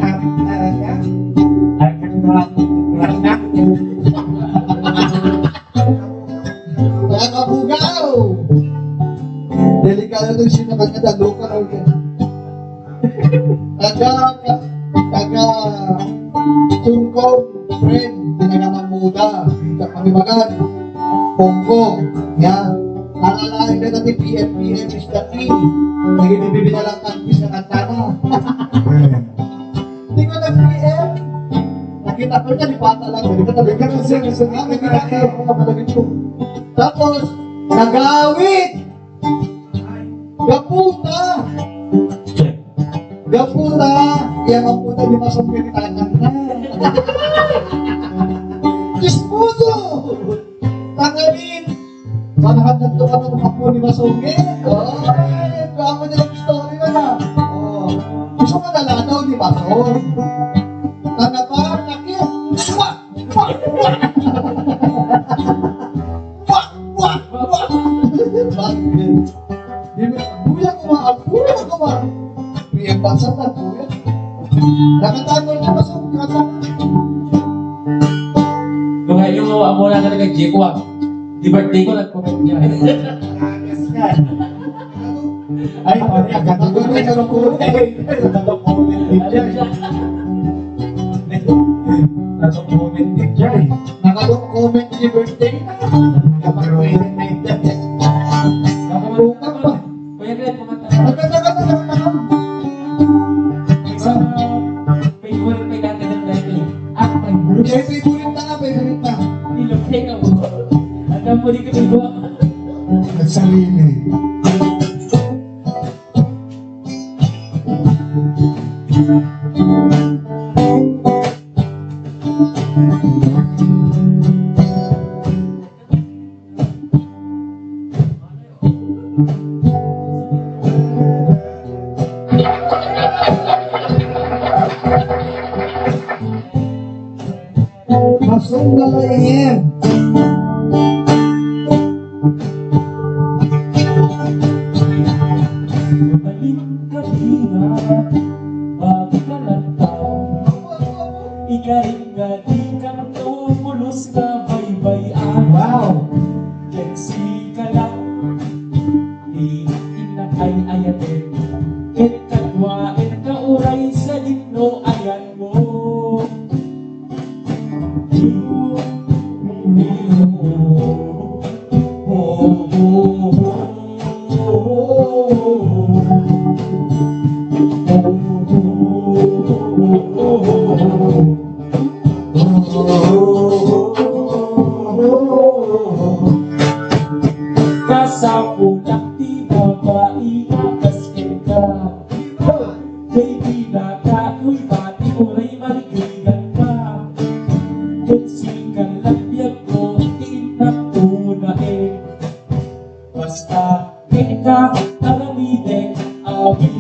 Nakabugaw! Delikado ito yung sinakanya na local organ. Taga Tungkong, friend, tinagaman muda, pamimagan, Pongkong, yan. Alalain ka natin PM is the key. Nagibibibin na lang kantis na kanta na. Hindi ko nag-PM. Nakita ko niya, lipata lang. Hindi ko talaga kasi may kinakaya ko kapalagin ko. Tapos, nagawit! Gaputa! Gaputa! Yan ang puta di masong pinitanan na. Chismoso! Tangalin! Manahan ng tuka ng mga po ni Masonge. Ay, kama nilang story na na. Gusto ka nalanaw ni Masong. Tanga pa, nakit. Wah! Wah! Wah! Wah! Wah! Wah! Bakit? Buya ko ma, buya ko ma. Buya basa na, buya. Nakatangol ni Masong, nakatangol. Kung yung amo na talaga J-Kwak, di birthday ko nag-comment niya. Ay, pare, agad ko na yung kulit. Nag-comment din dyan. Nakadong-comment ni birthday na. Nakabukan pa. Kuya Glenn, kumanta. Nagkatagal. Isang favorite kay dati ng dati. At my Bruce. Favorite na. Ilokay ka mo. Hanggang muli ka bigo. Nagsalini. Pasong Galaim. Balik ka dina, bago ka lantaw. Ikaringali kang tumulos na baybayan. Wow! Kensi ka lang, di inakay ayatin. Ket kadwain ka uray sa linno ayan mo. Kasapulang di babae nakaskin ka. Baby na kakoy pati uray marigigan ka. Kensi ka labiyag ko tinapunain. Basta ika alamide abig.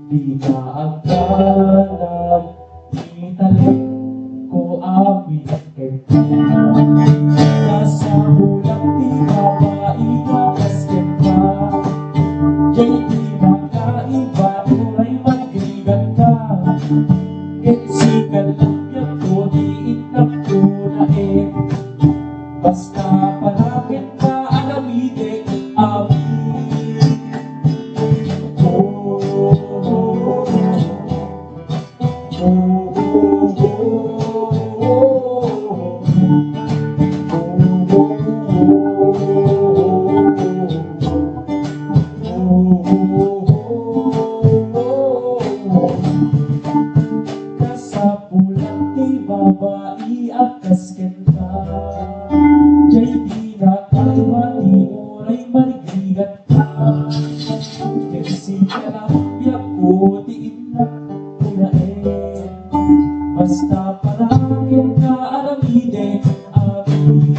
Di ka agdanan, italik ko amin kay nasa ulang di babae nakaskin ka. Jay di makaiba, uray magrigan ka. Kensi ka labiyag ko, di inapunain. Basta palapit ka alamide amin. Kasapulang di babae at kasken ka. Jay di na kaiwa di oray marigigan ka. Kensi ka lang biyak ko di inapunain. Basta palagin ka alamide amin.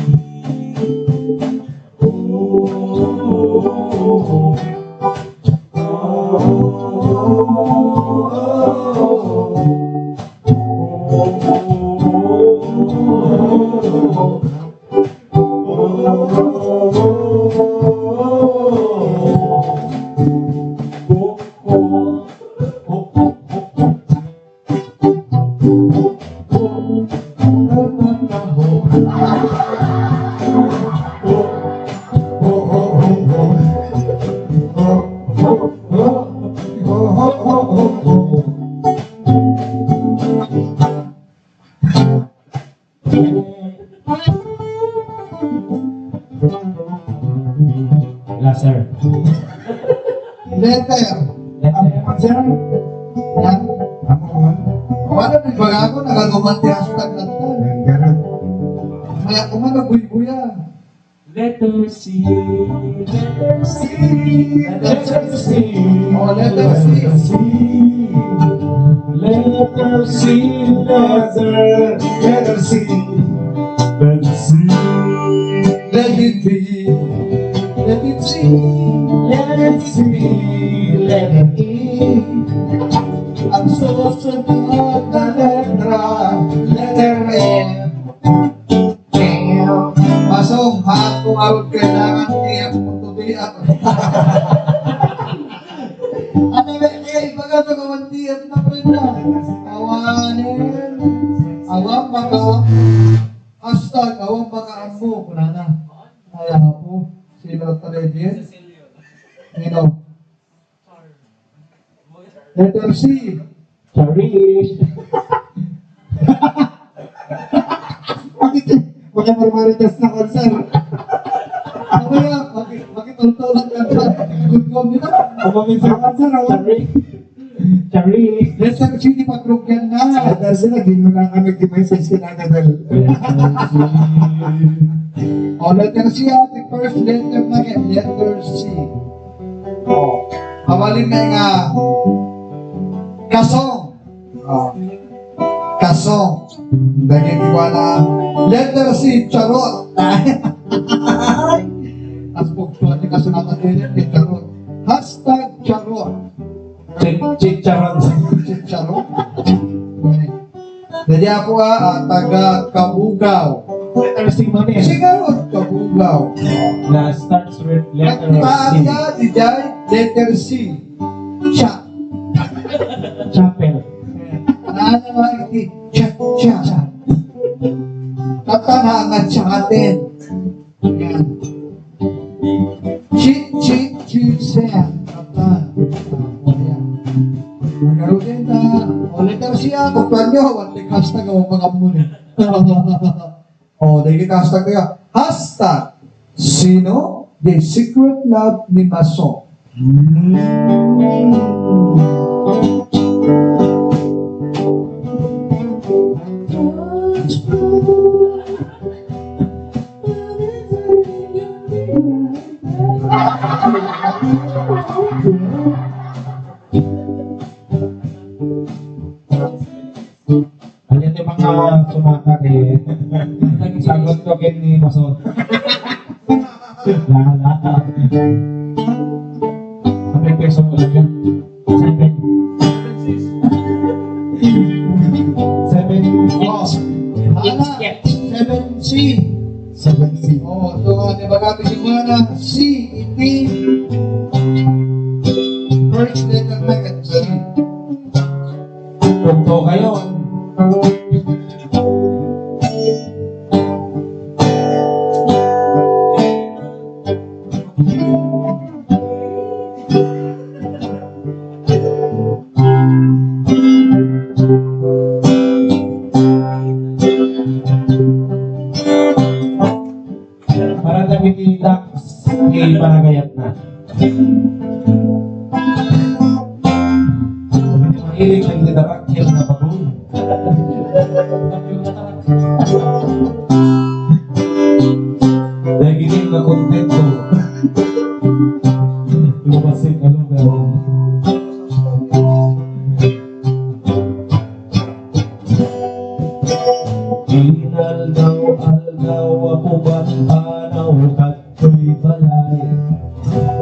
Last, sir. Letter. Ang sir, Yan. ako man. Wala may baga ako, nagagumanti ang taglatan. Ang ganun. Maya ko man nagbuy-buya. Letter C, letter C, Letter C. Oh, letter C. Letter C, letter C. Letter C. Let it be. Let it see. Let it be, let it be. Ang susunod na letra, letter M. Pasong hako ang kailangan tiyak mo tubiak. Ano ba ibaga ito kawan tiyak na prenda? Awanin. Awang baka. Hashtag awang baka ambo. Kuna na. Kaya po. Sino taledin? Sino? Letter C. Charish. Bakit? Baka marmaritas na konser. Mamaya, makitultulan ka dyan. Good call nila. Kumaminsakan sir, oh. Chari. Letter C, di pagrugyan na. Letter C, naging mo na kami message kinakadal. O, letter C, ate, first letter na yan, letter C. O, awalin na nga, kasong. O, kasong. Dahil di wala. Letter C, charot. As pagtuan niya kasunatan din, charot. Hashtag charot. Chicharon. Charot. Jadi ako taga Kabugaw. Letter C mo niya. Sigarot Kabugaw. Na starts with letter Nagtaan C. ka, dijay, letter C. Cha. Chapel. Ano naman iti? Cha. Cha. Tatanangan sa atin. Yan. Sen. Tatan. Yan. Nagkaroon din na. O, letter C buktan nyo. Wanting hashtag ang mga muna. O, dahil hashtag nyo. Hashtag. Sino? The secret love ni Maso. Ayan yung mga sumakar eh. Sagot ko again ni Mason. Lala. 100 peso mo lang yan. 7. 7. Oh, Ana, 7C. 7C. Oh, so ano ba kami si Mana? C, iti. First letter na ka, C. Punto kayo. Para nagtitidak, ipanagayat na. Mahilig lang nadarak yan na baboy. Dahil giling na kontento. Lumasin ka lang pero. Inaldaw ako ba't panaw kato'y balay.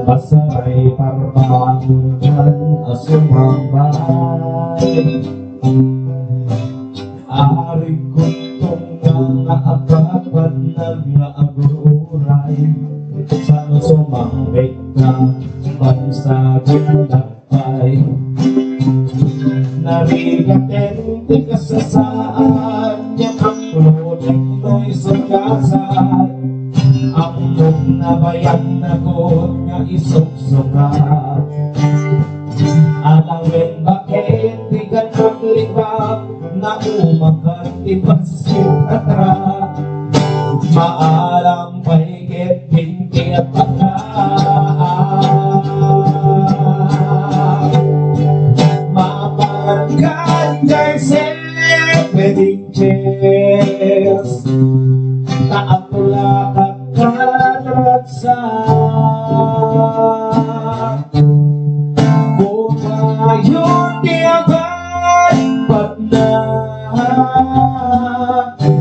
Masaray parbangan asumambay. Ari ko itong mga akapan nag-aaguray. Sana sumambit na pansagin lakay. Narigaten di kasasaan niya ang lulit no'y sugasan. Ang mong nabayan na ko nga isuksukat. Alawin bakit di ka naglibak na umakat ipagsikatra. Maalam paigit binti at mapangan kay wedding chairs. Taatulak karatsa kung ngayon di agad ba't na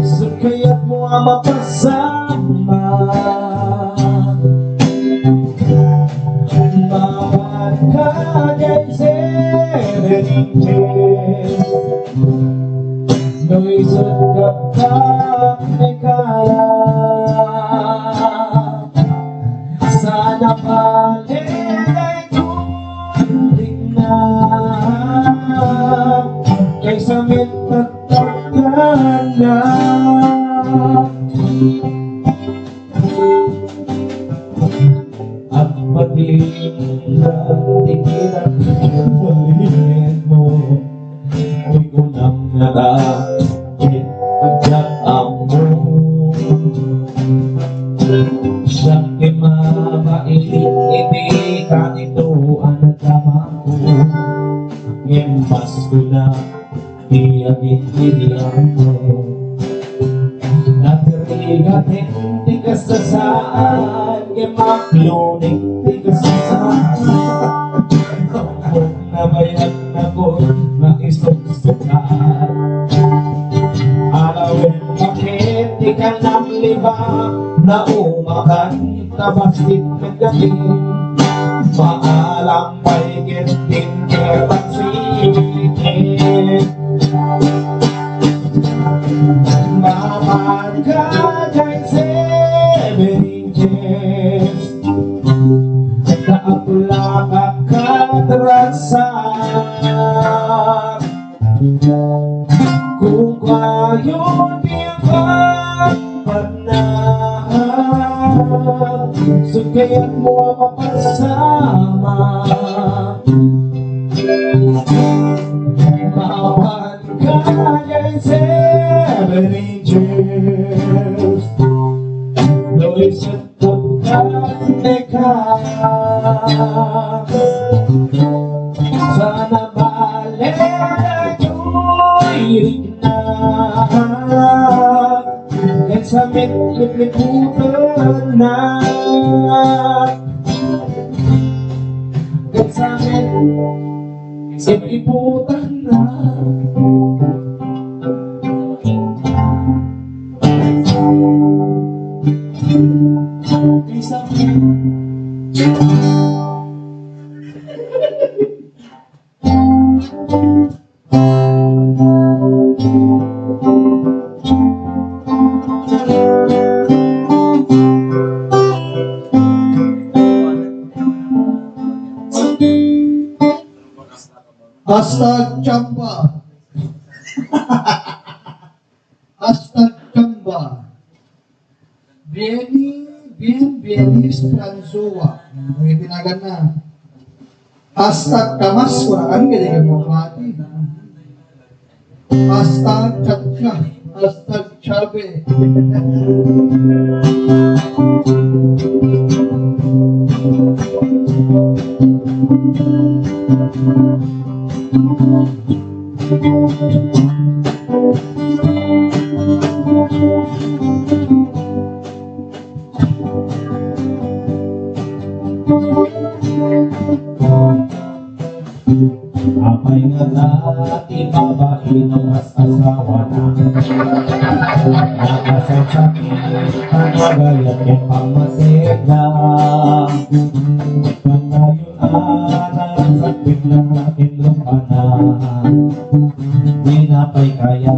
sa kaya't mo ang mapasama. Bawat kanyang serenity no'y sugap ka may kaya. Sana palit ay kunting na kaysa may tatagyan na. At maging natigilan paligid mo, huwag ko nang nakakit ang mo. Siyang Imas ko na iagin-iriyan mo. Natirigatin di ka sa saan, Imakluning di ka sa saan. Kung nabayan na ko na isuksukan, alawin bakit di ka naglibak, na umakan tabasit ng gabi. Maalam may ginting kepansikin, mapagkagay 7 inches, kaapula kakatrasan. Kung kayo di panahan, sukayan mo mapasama. Mawan kagay 7 inches, Luis at pagkateka. Sana balik na tuwing na, kahit sa liputan na, kahit sa liputan na. Hashtag Chamba. Hashtag Chamba. Bienis Francoa. May tinagan na. Hashtag Kamas. Kuraan ka din mo mati. Hashtag Chatka. Hashtag Chabe. Amay nga natin babae ng mas asawa na, nakasasakit pangagayat yung pamaseda. Pagkayon anak sakit na inlong ka na, di na pa'y kaya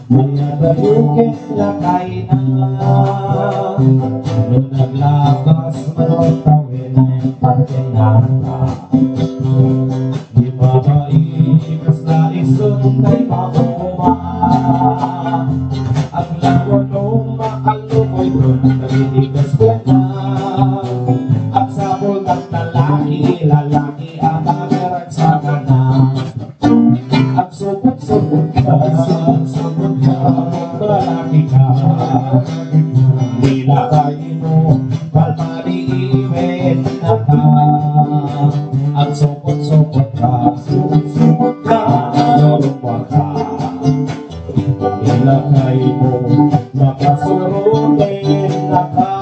maya gayukit lakay na. Nung naglakas manotawin na yung partenata, di mabaikas na isuntay makukuma. Ang lawa nung makalukoy doon nagitigas ko na. At sa bulat na lalaki ang magarag sa kanan. At subot-subot ka, malaki ka. Nilakay mo, palmaliiwin na ka. At sopot-sopot ka, lumpa ka. Ilakay mo, makasurutin na ka.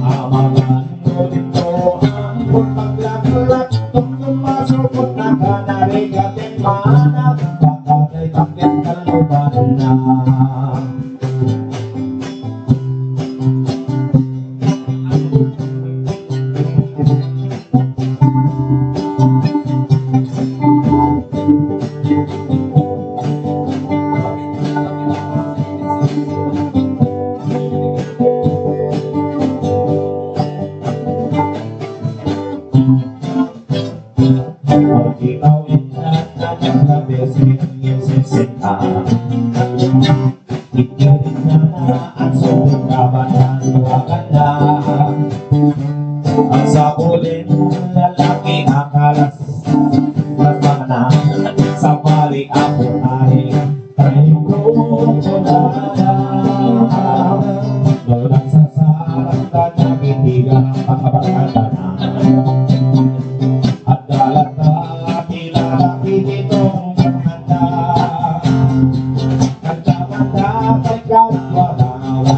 Amangan mo dito ang paglaklak. Kung tumasupot na ka, narigatin manap. Bakatay takit kaluban na. Pag-ibawin na ng labesin yung sisita. Ikirin na at sulit ka ba na maganda. Ang sabulin lalaki akalas lasang na sa mali ako ay trying ko na. Walang sasarang ka na hindi ka makabakata na. At dalat na lalaki nitong handa. Nagkamanda kay Kalwala,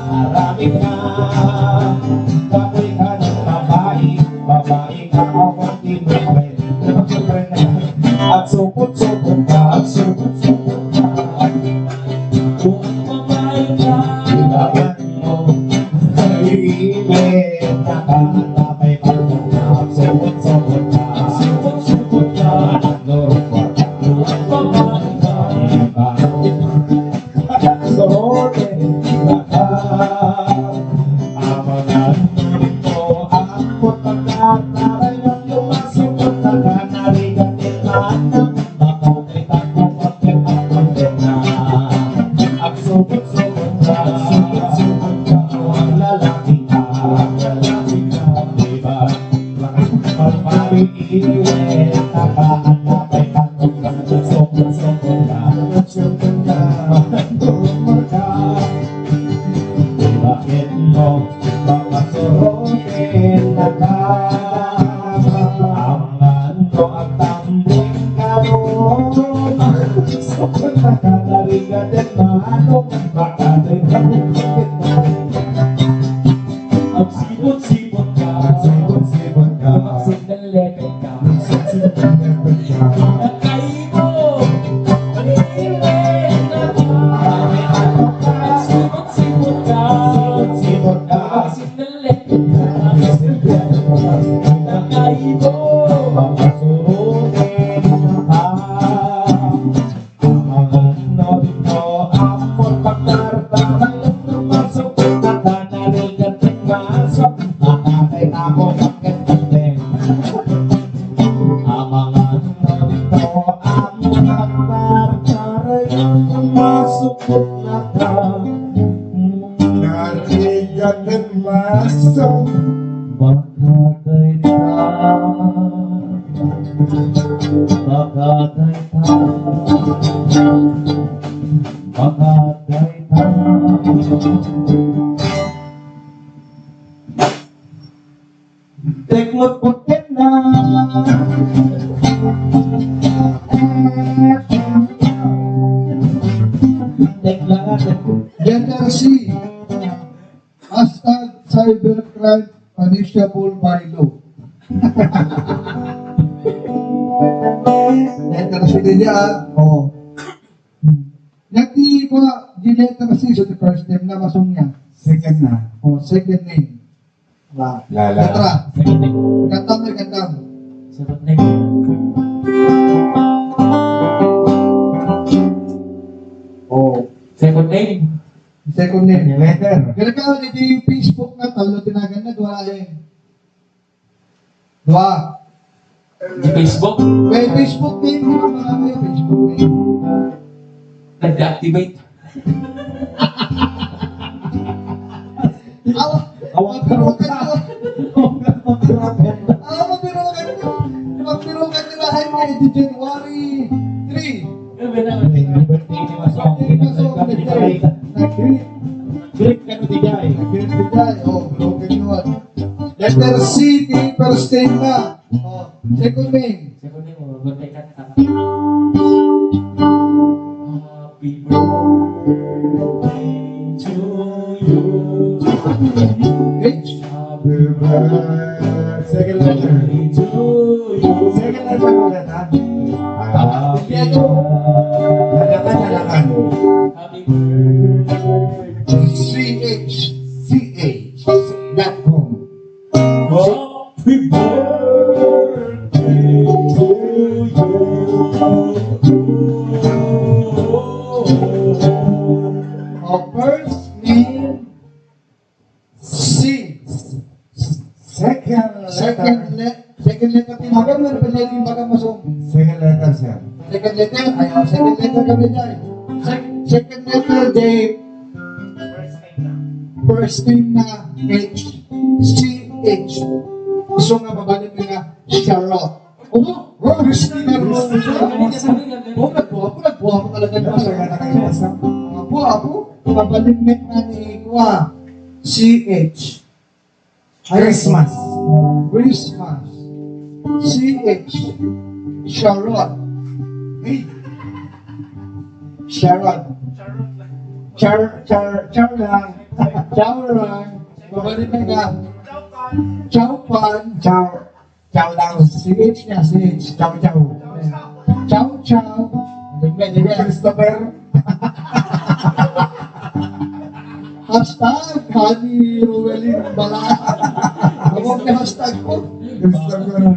marami ka. Kapoy ka ng babae, babae ka akong tinipin. At supot-supot ka, at supot-supot ka. Kung ang babae ka, Ilaban mo, naiinit, nakahanapay pa mo na. At supot-supot ka, sipot-sipot ka. nurukot ka. Kung ang babae ka, Sorte naka amangan mo ako pagkataray ng lumasipot na kanarigatin manang makakita ko pagkakapagin na ang subot-subot ka ang lalaki ka diba pagpariiwin nakahanapay ka kung subot-subot ka bakit mo papasurutin na ka? Amangan ko at tambling karoon. Sukot na ka narigat at manok, baka rin ang sipot-sipot ka. sipot-sipot ka. Lumaksik ng level ka. Sipot-sipot ka. Nagkaibo, pag-iiwin na ka. Ang sipot-sipot ka. Sipot ka. Lumaksik ng level ka. Nagkaibo, Papasurutin na ka. Amangan mo amor pagkartahan ng lumasukot na ka narigat at masok. Nakakay ako pagkatatin. Amangan mo amor pagkartahan ng lumasukot na ka. Narigat at masok. Bakatay ka. Bakatay ka. Bakatay ka. Tekmot putin na. Teklangan. Letter C. Hashtag cybercrime punishable by law. Letter C din niya. Oh. Nagdi ko di letter C so the first name na masong niya. Second na. Oh, second name. Lah. Lala. Letra. second name. Kantang may kantang. Second name. Oh. Second name. Second name. Letter. Kaya ka di Facebook na talo tinagan na dua eh. Dua. Di Facebook, May Facebook name mo mga may Facebook name. nag-activate. Mapirukan ko. Mapirukan ko. Mapirukan nila niya di January 3. Ano ba na? Birthday ni Masong. Grip ka no di jay. Letter C, di first name na. Oh, second name. Second name mo, birthday ka na. Happy birthday to you. H. Happy birthday Second letter. to you. Second letter ulit ha. Happy Lalakan. Happy birthday. CH. CH.com. Happy birthday to you. First name C. Second letter. Second letter tinagan mo na pala yung baga masong. Second letter sir. Second letter, ayaw, second letter kami dyan. Second letter, Dave. First name na H. C-H. Gusto nga babalik mo nga Charlotte. Oh, Christina Rose. Oh, nagbuha ko talaga Ano na. sir? Nakakaiwasan. Apo, babalik na ni Kwa. C-H. Christmas. Christmas. C-H. Charlotte. Sharon. Char lang. Chowran. Babalik na nga. Chowpan. Chow lang. Si H niya, si H. Chow. Chow chow. Christopher. Hashtag Honey Ruelin Balaan. Huwag na hashtag ko. Christopher.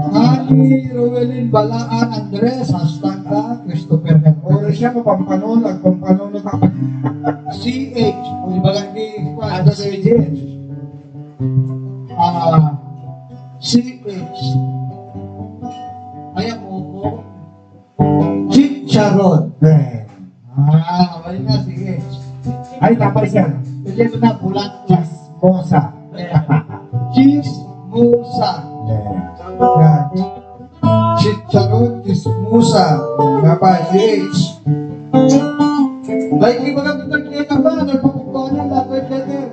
Honey Ruelin Balaan Andres. Hashtag ka Christopher Oro Gagpo. siya mapampanon. Nagpampanon na kapag. CH. O iba lang di. Ano sa agent? CH. Ayan mo ko. Chicharon. Wala nga CH. Ay, tapos yan. Hindi ko na bulat. Mosa. Chismusa. Yan. Chicharon, chismusa. Kapag CH. Baik ni mga third ba? Nagpapukuhan na third letter.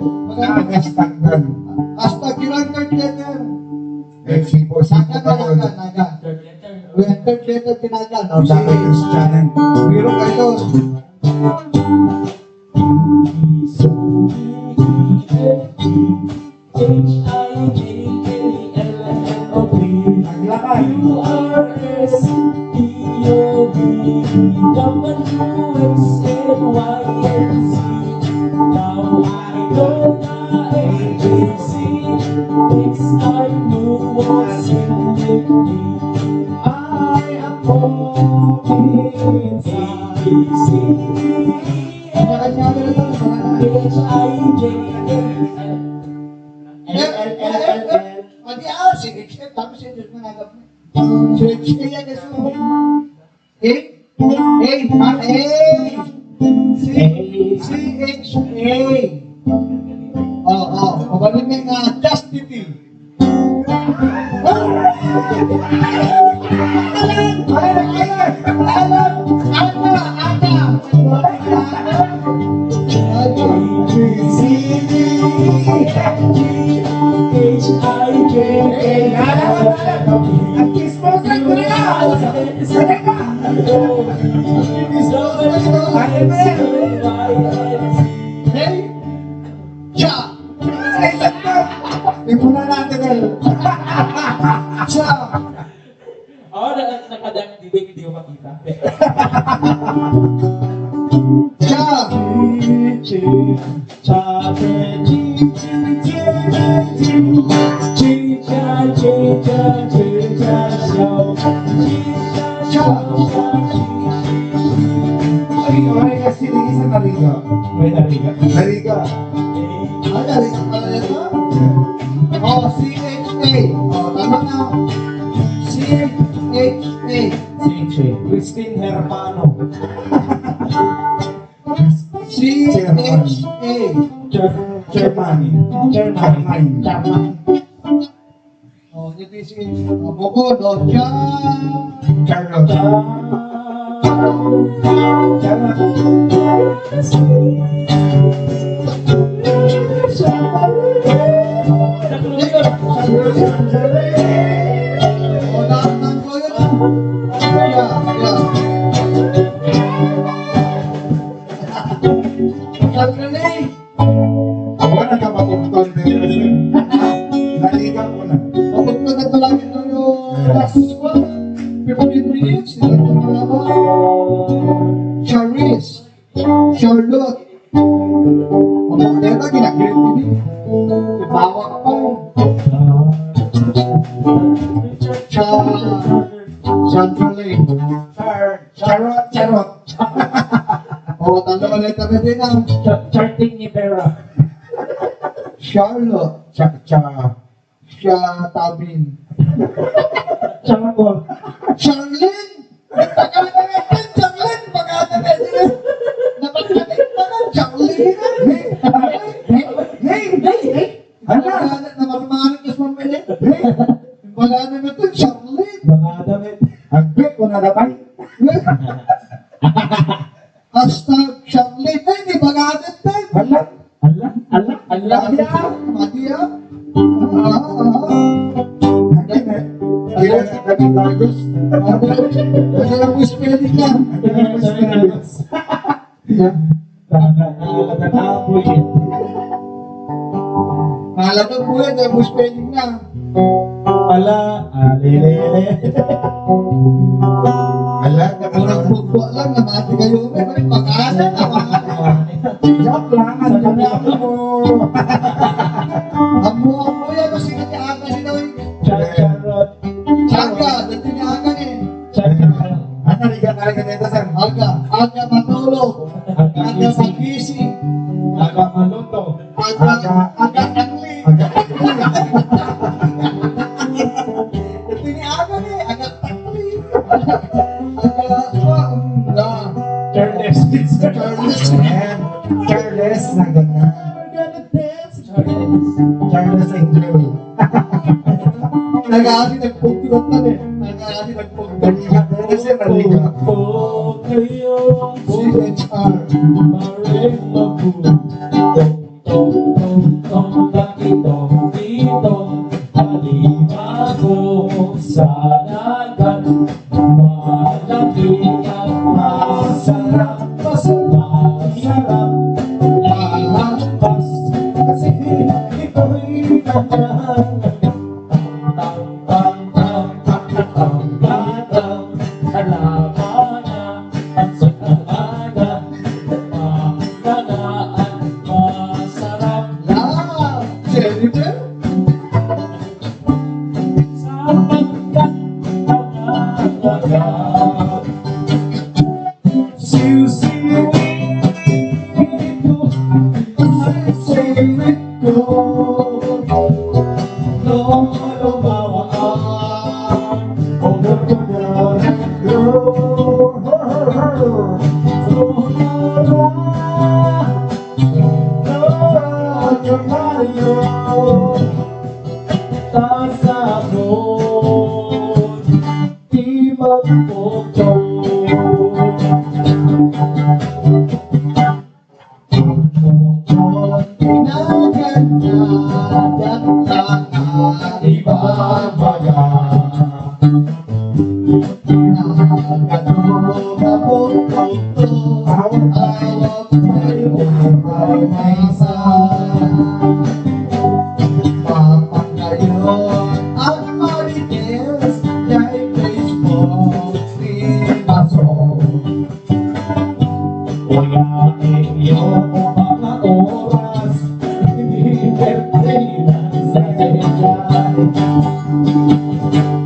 Hashtag gan. Hashtag kirang third letter. Sipo. Naga. Yung third letter tinaga. No? Sabi Christianen. Biro kayo. Ipunan natin eh. Oo, nakadak, hindi ko makita. Ay, kasi sa Nariga. May nariga. Nariga. CHA. Tama na. CHA. Christine Hermano. CHA. Germany. Hindi si Bukod o Carlos. Wala ka mapupton din. Naliga ko na. Charis. Charlotte. Ang mga ginagrit ini. Ibawa ka pa Sandra Lane. Charot. O, tanda ka na ito din ang Charting ni Vera. Charlotte. Tabin. Changabol. Charlene! Nagtakalagamitin, Charlene! Pagkakamitin! Napagkakamitin na lang, Charlene! Pagkakanat na marmahanap na sa mamili. Pagkakanat na ito, Charlene! Mga Agbe ko na dapat. Hashtag Charlene! Ay, di pagkakanat na! Allah. Matiya! Kaya Lagos. Kasi ang spelling na. Malaman po yan, ang spelling na. Ala, alilele. Ala, Walang pugpo lang, namati kayo. May makasa na. Joke lang, ano kami mo? Amo yan, kasi katiaga sila. Chacharot. Aga, dati ni Aga eh. Chacharot. ano liga talaga nito, sir? Aga matulog. Aga magising. Aga maluto. Aga tangli. Dati ni Aga eh, aga tangli. Aga, Careless. Charles. Ayan. Charles na ganyan. We're gonna dance. Careless. Charles Angel. Nag-aari nagpugpilot na eh. Nag-aari nagpugpilot. Naliga. Ano siya naliga? Oh, kayo. CHR. Maring mabu. Tong, tong, tong, tong, daki, tong, ditong. Alimago sa dagat. Malaki at masarap. Masarap. Lampas. Kasi ito'y kanyang. Tang, tang, tang, tang, tang, tang, tang. Alaman na ang sagalaga. Magagaan, masarap. La! Jennifer? Sapagkat pangalaga. Siw-siwin ko ang siwit ko. Noong lumawaan, umurumura ko.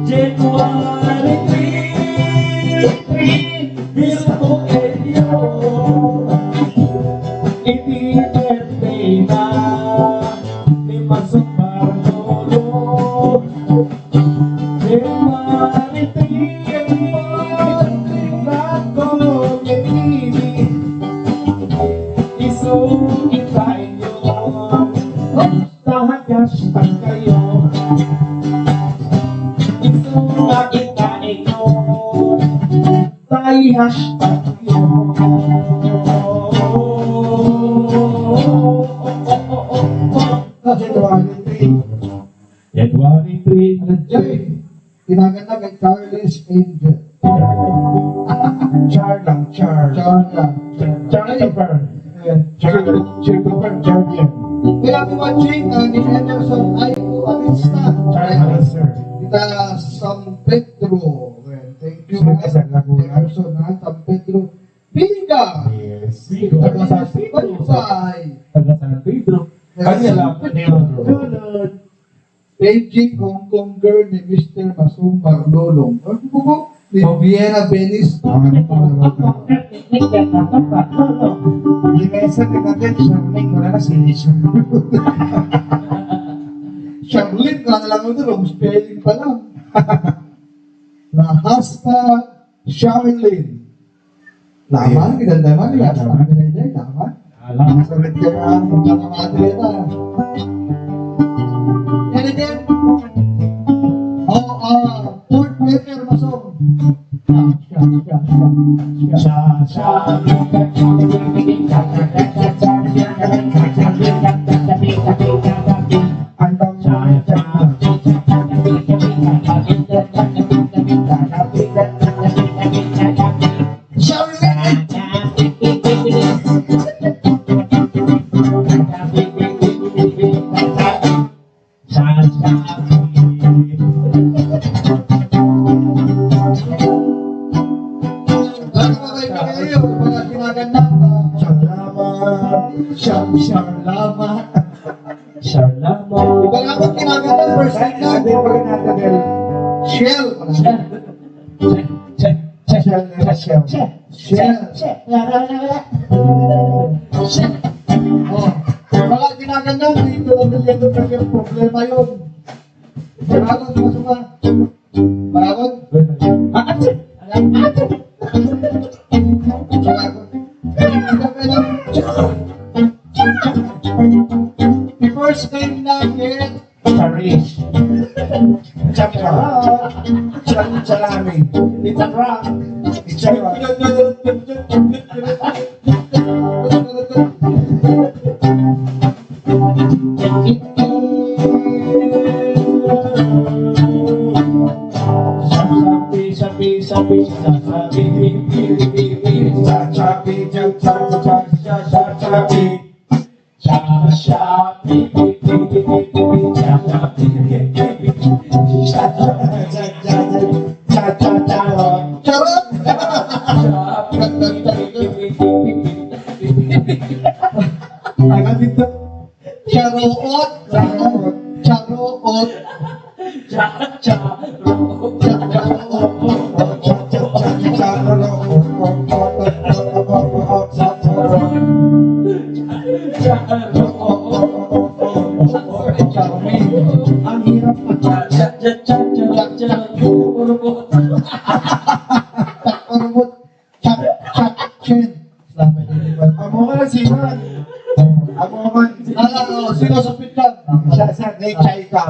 January 3, Virgo Elio, iti-birthday na ni Masong Bartolo. January 3, nako kini, isugin tayo, tahagastan kayo. Hashtag yun. January 3. Jay, tinaganda kay Charles Angel. Char lang, char. Charles. Christopher. Christopher Jardian. Kaya kami watching ni Anderson Aiko Arista. Charles, sir. Kita San Pedro. Thank you. Sino ka sa Laguna? Anderson ha, San Pedro. Biga! Yes. Taga San Pedro. Bye-bye. Taga San Pedro. Kanya lang po ni Lord. Beijing Hong Kong girl ni Mr. Masong Marlolong. Ano po? Ni Vienna Venice. Ano pa? Limesa din natin, Charming, wala na si Charlene, ka na lang ito, long spelling pa lang. Na hashtag Charlene. Laman, ganda naman yan. Laman, laman. Alam. Salit ka na. Mga madre na. And again, Fort Letter Masong. Salamat. Salamat. Iba nga akong kinaganda first time na. Sabi pa rin natin, Del. Shell. Shell na shell. Oh. Baka ginaganda, dito lang nila doon kasi ang problema yun. Baragon, masok ka. Baragon. Baragon. The first time namin, Paris. Salami. It's a rock. It's a rock. charot! Charoot! Charoot! Ang hirap Charoot! Chin! Amo ka na sino? Amo ka. Sino sa pitag? Sa Nechay ka.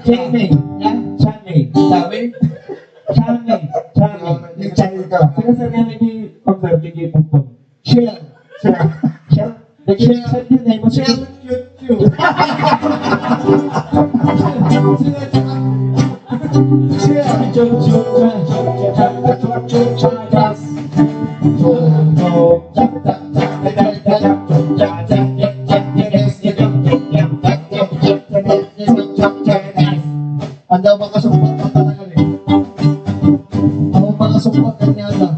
Chanming. Yan, Chanming. Sabi? Chanming. Chanming. Nechay ka. Sino sa kanya ni pag-birthday pagpag? Chill! Shell. Nag-shell yun eh. Chill! Cute! Anda makasumpat ka talaga eh. Ako makasumpat ka niya lang.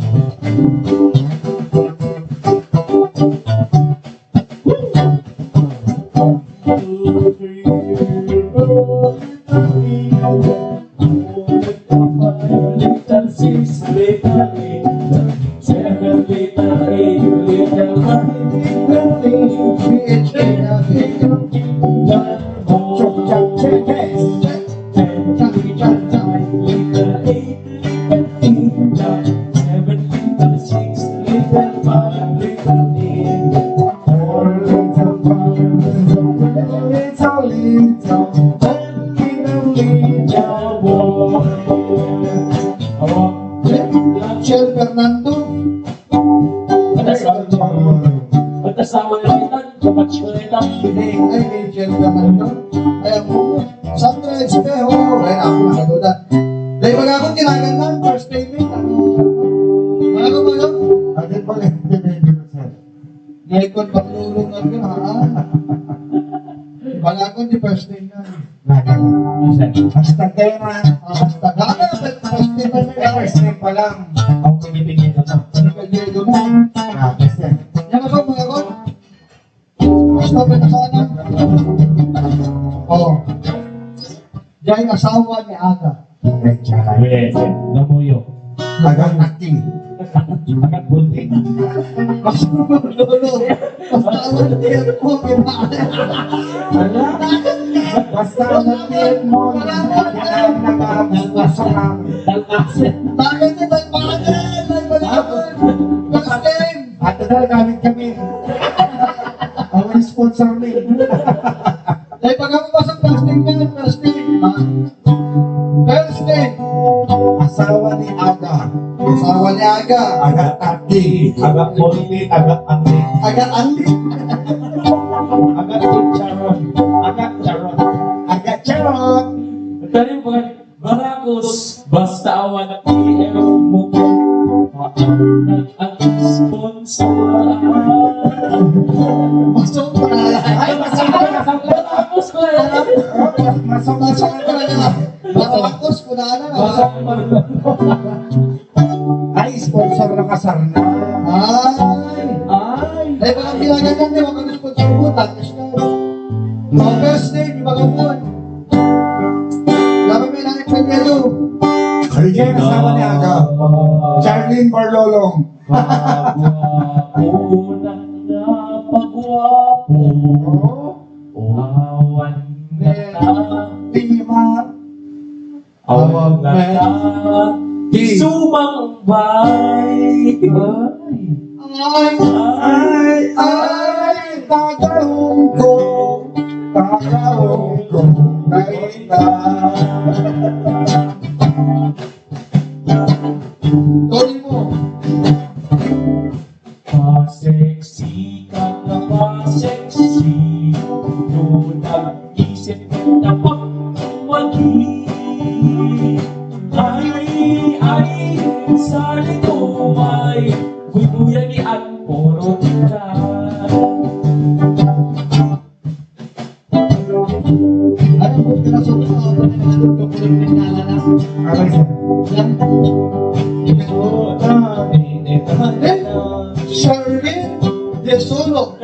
PHA natin. Michelle Fernando. Ay, Michelle Fernando. Ay, ako. Sandra Espejo. Ay, ako nakaduda. Dahil wala akong kinaganda. First time eh. Ano ba yun? Agad pa rin. Dahil kung paglulong na yun, ha? Wala akong di first time na. Basta tema. Basta gana, first time na yun. First name pa lang. Ako pinipigil ko to. Pagdiyo mo. Basta. Yan ako mga kon. Basta ba na sana? Oo. Diyan asawa ni Aga. Nechay. Namuyo. Agad naki. Agad bunting. Basta lolo. Basta awan niya po. Basta natin mo. Kailangan nagkakasa namin. Bakit ni Balbagan? Balbagan. First time. At dahil gamit kami. Ang sponsor name. Dahil pag ako pasang first time na, first time. Ha? First time. Asawa ni Aga. Asawa ni Aga. Agad naki. Agad bunting. Agad angling. Aga Andy. Agad chicharon. Agad charon. Agad charot. Tadi bukan Barakos, basta awan at i-ewan mo ko. Ang sponsor. Masok pa na. Ay, masang Barakos ko eh. masang Masok pa na. Barakos ko na na. Ay, sponsor na kasar na. Ay. Ay. Ay, baka kailangan niya, wag ka sponsor mo, tapos na. August din, yung mga buwan. Labi may langit sa yelo. Ayun, kasama niya aga. Charlene Barlolong. Pagwapo ng napagwapo. Awan na Tima. awan na sumambay. Ay, Ay, tagahong ko. Tagahong ko. Naita. Tony mo. Pa-sexy ka na pa-sexy. Doon nag-isip na pag-magi. Ay, sa lito ay guyguyagian puro tira. Ano po pinasok ko ako ng mga dokulang pinala na? Aray sa. Yan. Charlene De Solo.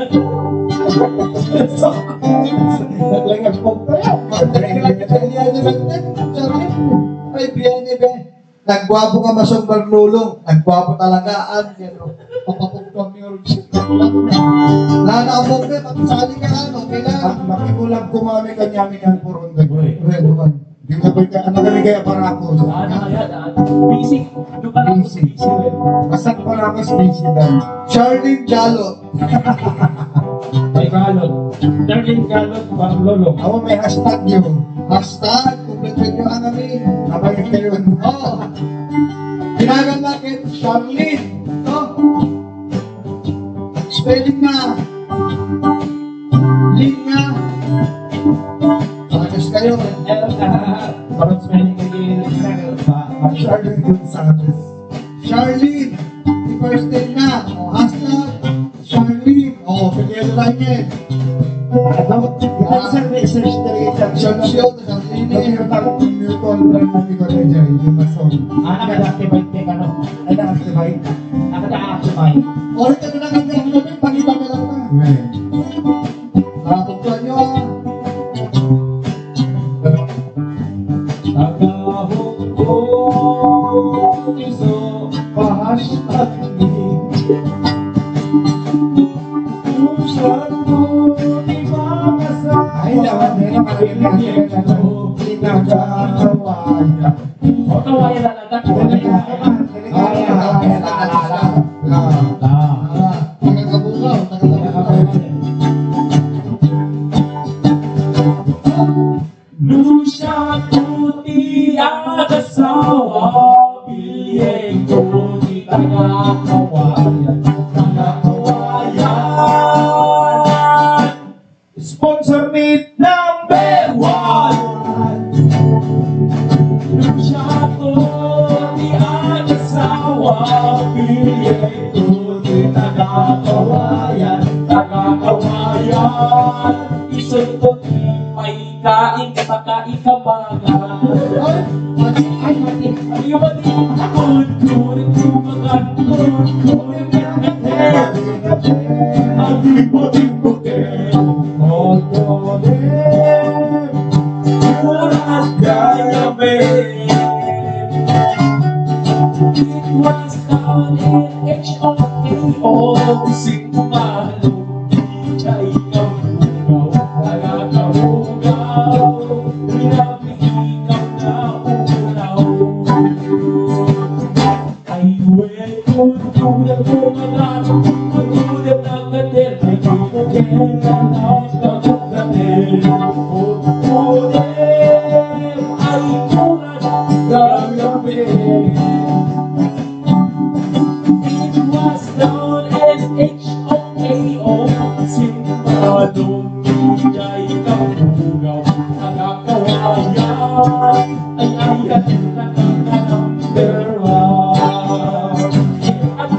Naglagay po tayo. Ay, biyane be. Nagwapo ka masong barlulong. Nagwapo talagaan. Papapog kami yung Nanamog be, patisali ka ano. Kailangan. Makikulang kumami kanyami ng puron dagway. Redoan. Di ka pa ano kami kaya para ako. Daan na kaya, daan. Busy. Doon pa lang ako sa busy. Basta para ako species dahil. Charlene Jalot. Ay, Galon. Darling Galon, bang lolo. Ako may hashtag yun. Hashtag, kumpleto nyo ang amin. Kapag kayo. Oo. Tinagan natin, Charlene. No? Spelling na. Link na. Pagas kayo. Parang smelling kayo Charlene Gonzalez. Charlene. Di first name na. O, hashtag, Charlene. O, bigyan na lang yan. Search talaga siya. Search yun, Charlene. Nagkakatang Newton lang namin ko na dyan. Yung masong. Naka-activate ka ka no? Ay, na-activate. Naka-activate. O, ito na lang ang namin. Pakita ka lang na. Right. Nakapagpuan nyo ah. Tagahong ko iso pa-hashtag ni Pusan mo di makasal. Ay, naman din ang kailangan na pinagkakawayan. O, tawayan na lang. Tagakabukaw, tagakabukaw. Lucia puti agasawa, bilyeng puti tagakawayan, tagakawayan. Sponsor meet number 1. Lucia puti agasawa, bilyeng puti tagakawayan, tagakawayan. Isuntok may kain baka ikabaga. Ay, mati. Ayaw ba di kun kumagan kun Abi mo di puti Oras kaya be. It was done in H.O.K.O. Singmalo Kaya ikaw nagkakahugaw, grabe ikaw na ulaw. Ay, tulad mo magat, tulad ng gatel, ay kumugin na laos na gatel. Tulad ay tulad ng gabi. It was known as H.O.K.O. Simbalong Ijay Kapugaw Nagkakawayan ay yan ang number one. At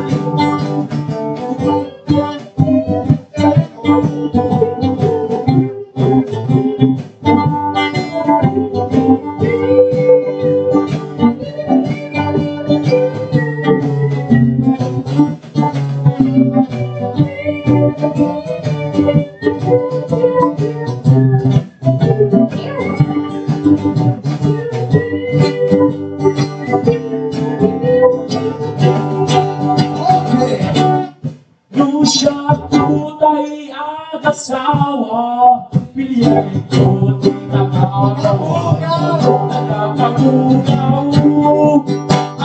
nung siya tunay ang asawa, pilyan ko di nakakabugaw.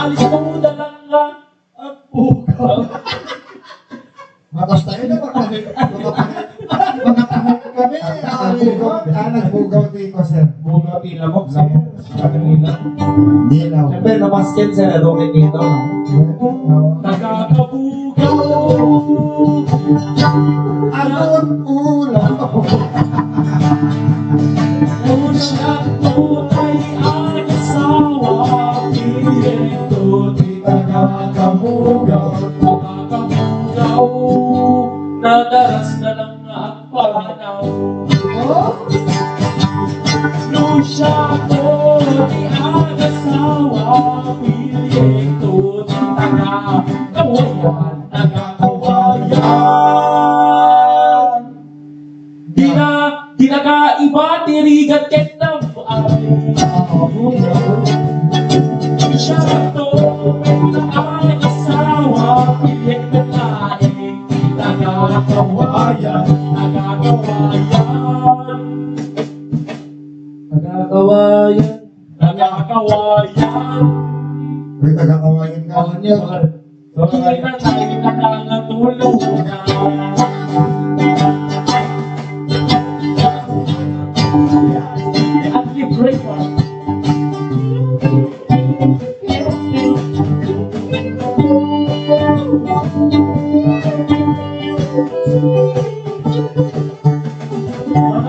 Alis mo na lang ang bugaw. Matas tayo na kami. Mga kami. Nagbugaw dito, sir. Bunga pilamok sa kanina. Dilaw. Siyempre, namaskin sa nadokin dito. Nakakabugaw. Anong ulam? Nung siya tunay ang asawa, pilyan ko di nakakabugaw. Nakakabugaw. Nadaras na lang ang panaw. Nung siya tunay ang asawa, pilyan ko di nakakawayan. Nakakawayan. Di nakaiba, tirigat ket na ay. Siya tunay na ang asawa, pilyan ko laing. Nakakawayan, nakakawayan. Nagkakawayan. Nakakawayan. May taga-kawayan ka. Ako niya. Hindi na tayo nakakatulungan. At libre pa.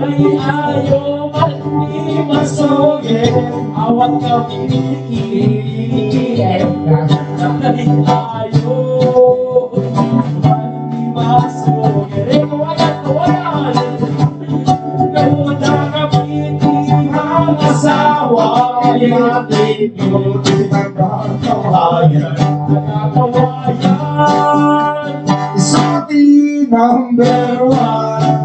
May ayaw at di masugin, awat kami iiyak. May ayaw at di masugin, kawayan, kawayan. Kauna kami di ang asawa, yatin ko di nagkakawayan. Nagkakawayan. Isati number one.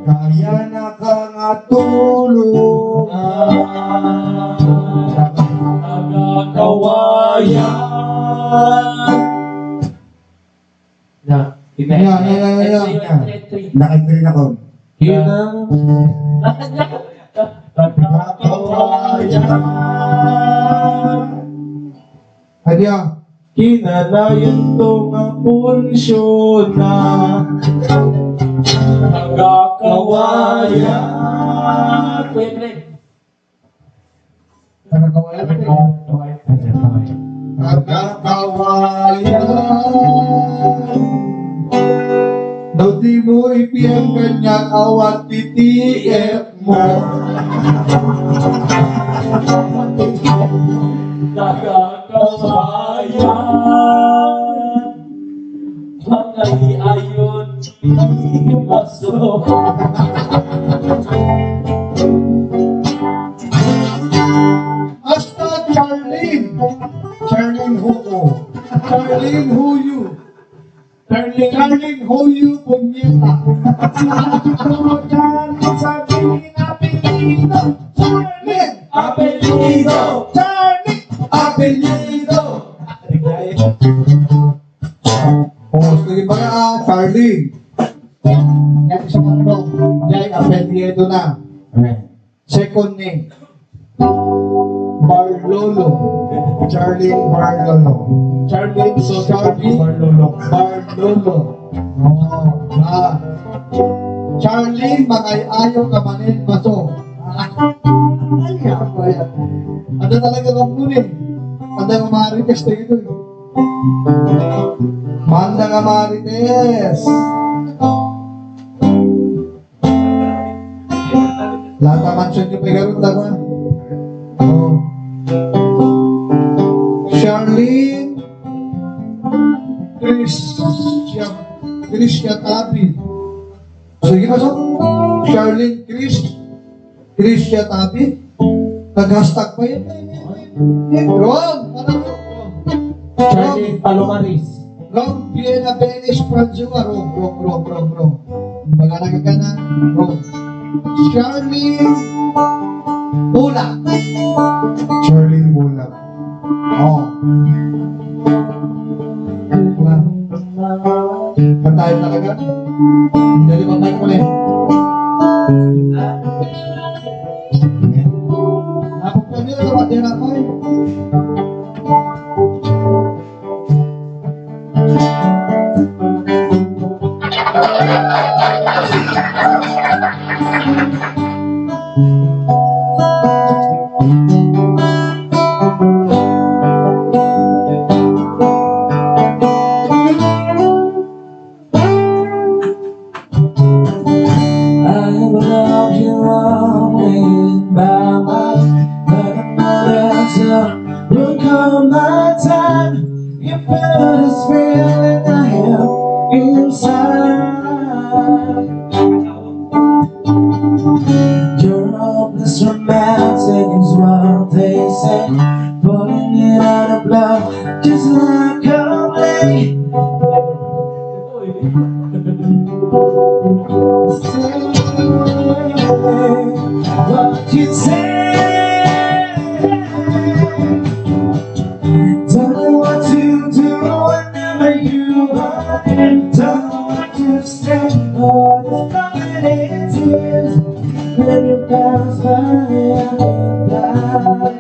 Kaya nakakatulungan. Nakag-train ako. Yun ang Adya. kinalayan to nga punsyon na Nagkakawayan. Kuya Greg. Nagkakawayan. Nagkakawayan. Daw di mo ipiyang kanyang awat titiip mo. Nagkakawayan. Pangay ayon maso. Hasta Charlene. Charlene Hugo. Charlene Huyu. Charlene Huyu Punyeta. Sabihin apelido. Charlene. Apelido. Charlene. Apelido. Oh, sige ba nga, Charlie? Yan sa mga Jay, apelyedo na. Second name, Barlolo. Charlie Barlolo. Charlie Marlulok. Barlolo. Oh, Charlie, ayaw ka manin maso. Ay, ako yan. Ano talaga kang munin? Ano nga marites na ito? Manda nga marites. Lahat naman siya niyo pagaroon daw. Oh. Charlene Christian Tabi. Sige ba so? Charlene Christian Tabi? Nag-hashtag pa yun. Wrong! Ano wrong? Charlie Palomaris. Wrong. Vienna Venice Franzua. Wrong. Maganaga ka na. Wrong. Charlene Bula. Charlie Bulak. Oh. Kantahin talaga. Hindi ba tayo ulit? Napok ka nila na matira ko eh. Just like a blade. What you say? Tell me what to do whenever you are in. Tell me what to say. Oh, it's coming in tears when you pass by and die.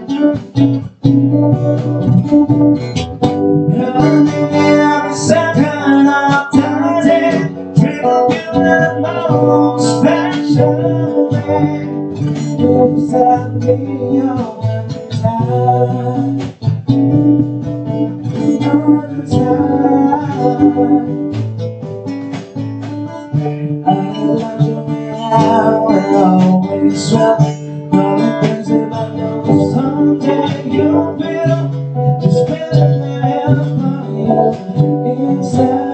Every second of the day, dream of you in the most special way. Inside me all the time, all the time. I love you and I will always love. All the things that I know someday you will just spend my head inside.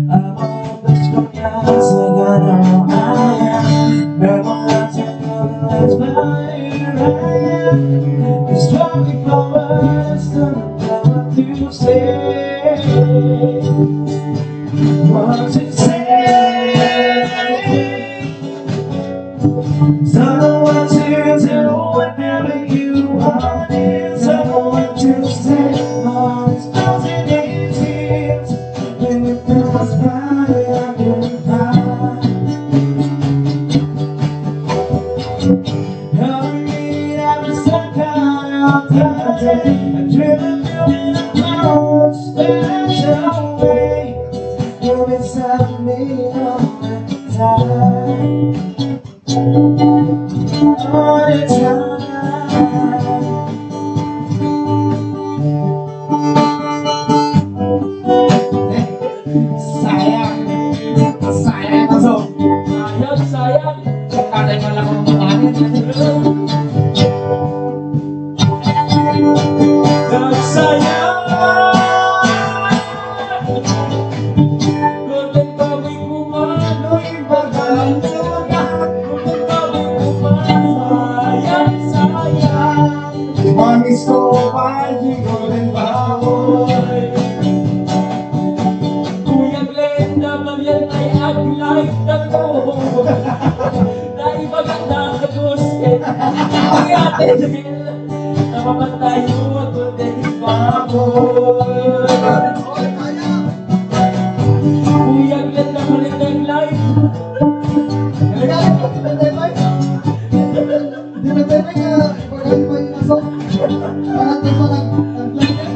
I'm all this confiance, like I know I am. Never let you go, that's why I am. It's 24 hours till the time to say what you say. So what you do whenever you want it. So what you say, all these thousand days, when you feel what's right, I can find. Every minute, every second of the day, I dream of you in a most special way. You're inside me all the time, all the time. Sayang masuk. Sayang. Ada yang malah ngomongin. Manis ko pagi golden baboy. Kuya Glenda, Marian ay aglay na ko. Naibagat na kagusin. Ang ate Jamil, namamatayo at ulit pa. Oy, kaya! Uyag lang na kulit ng life. Nagalit ka, di na tayo ba? Di na tayo ba nga, ipagalit ba yung aso? Parating pa lang, ang blanket.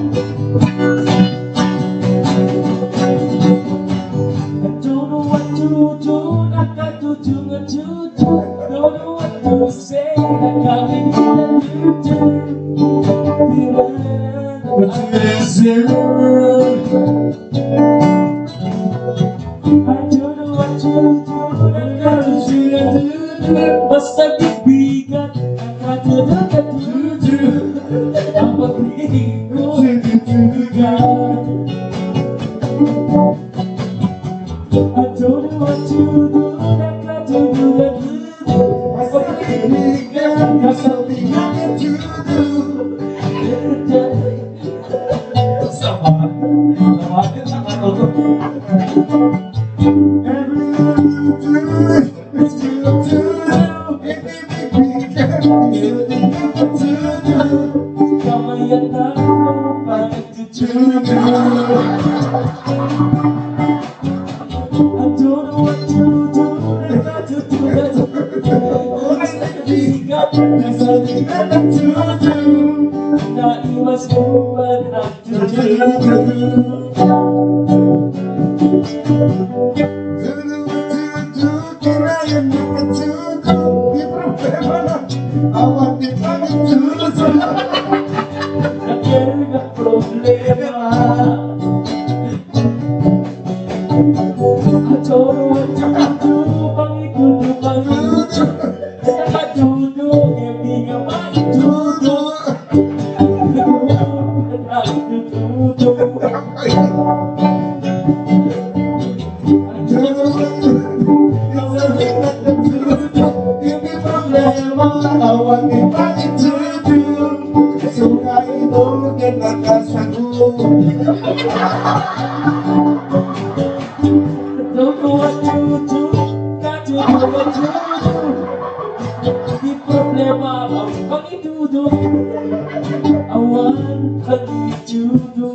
I don't know what to do, nakatutu nga tutu. Don't know what to say, nakakikita What is it? I don't know what to do, nakatutu. Basta bibigat, nakatutu. Ang pag-ibig ko, bibigat. I don't know what to do, nakatutu. Ang pag-ibig ko, kamayan na ako, pag-tutu. I don't know what to do, nakatutu. Basta bibigat, naiwas ko ba nakatutu. Nakarga problema. I don't know what to do, pangitudu, pangitudu. Nakatudu, hindi nga makitudu. Nakatudu. Don't know what to do, got to do what to do. Di problema ang pangitudu. I want pangitudu.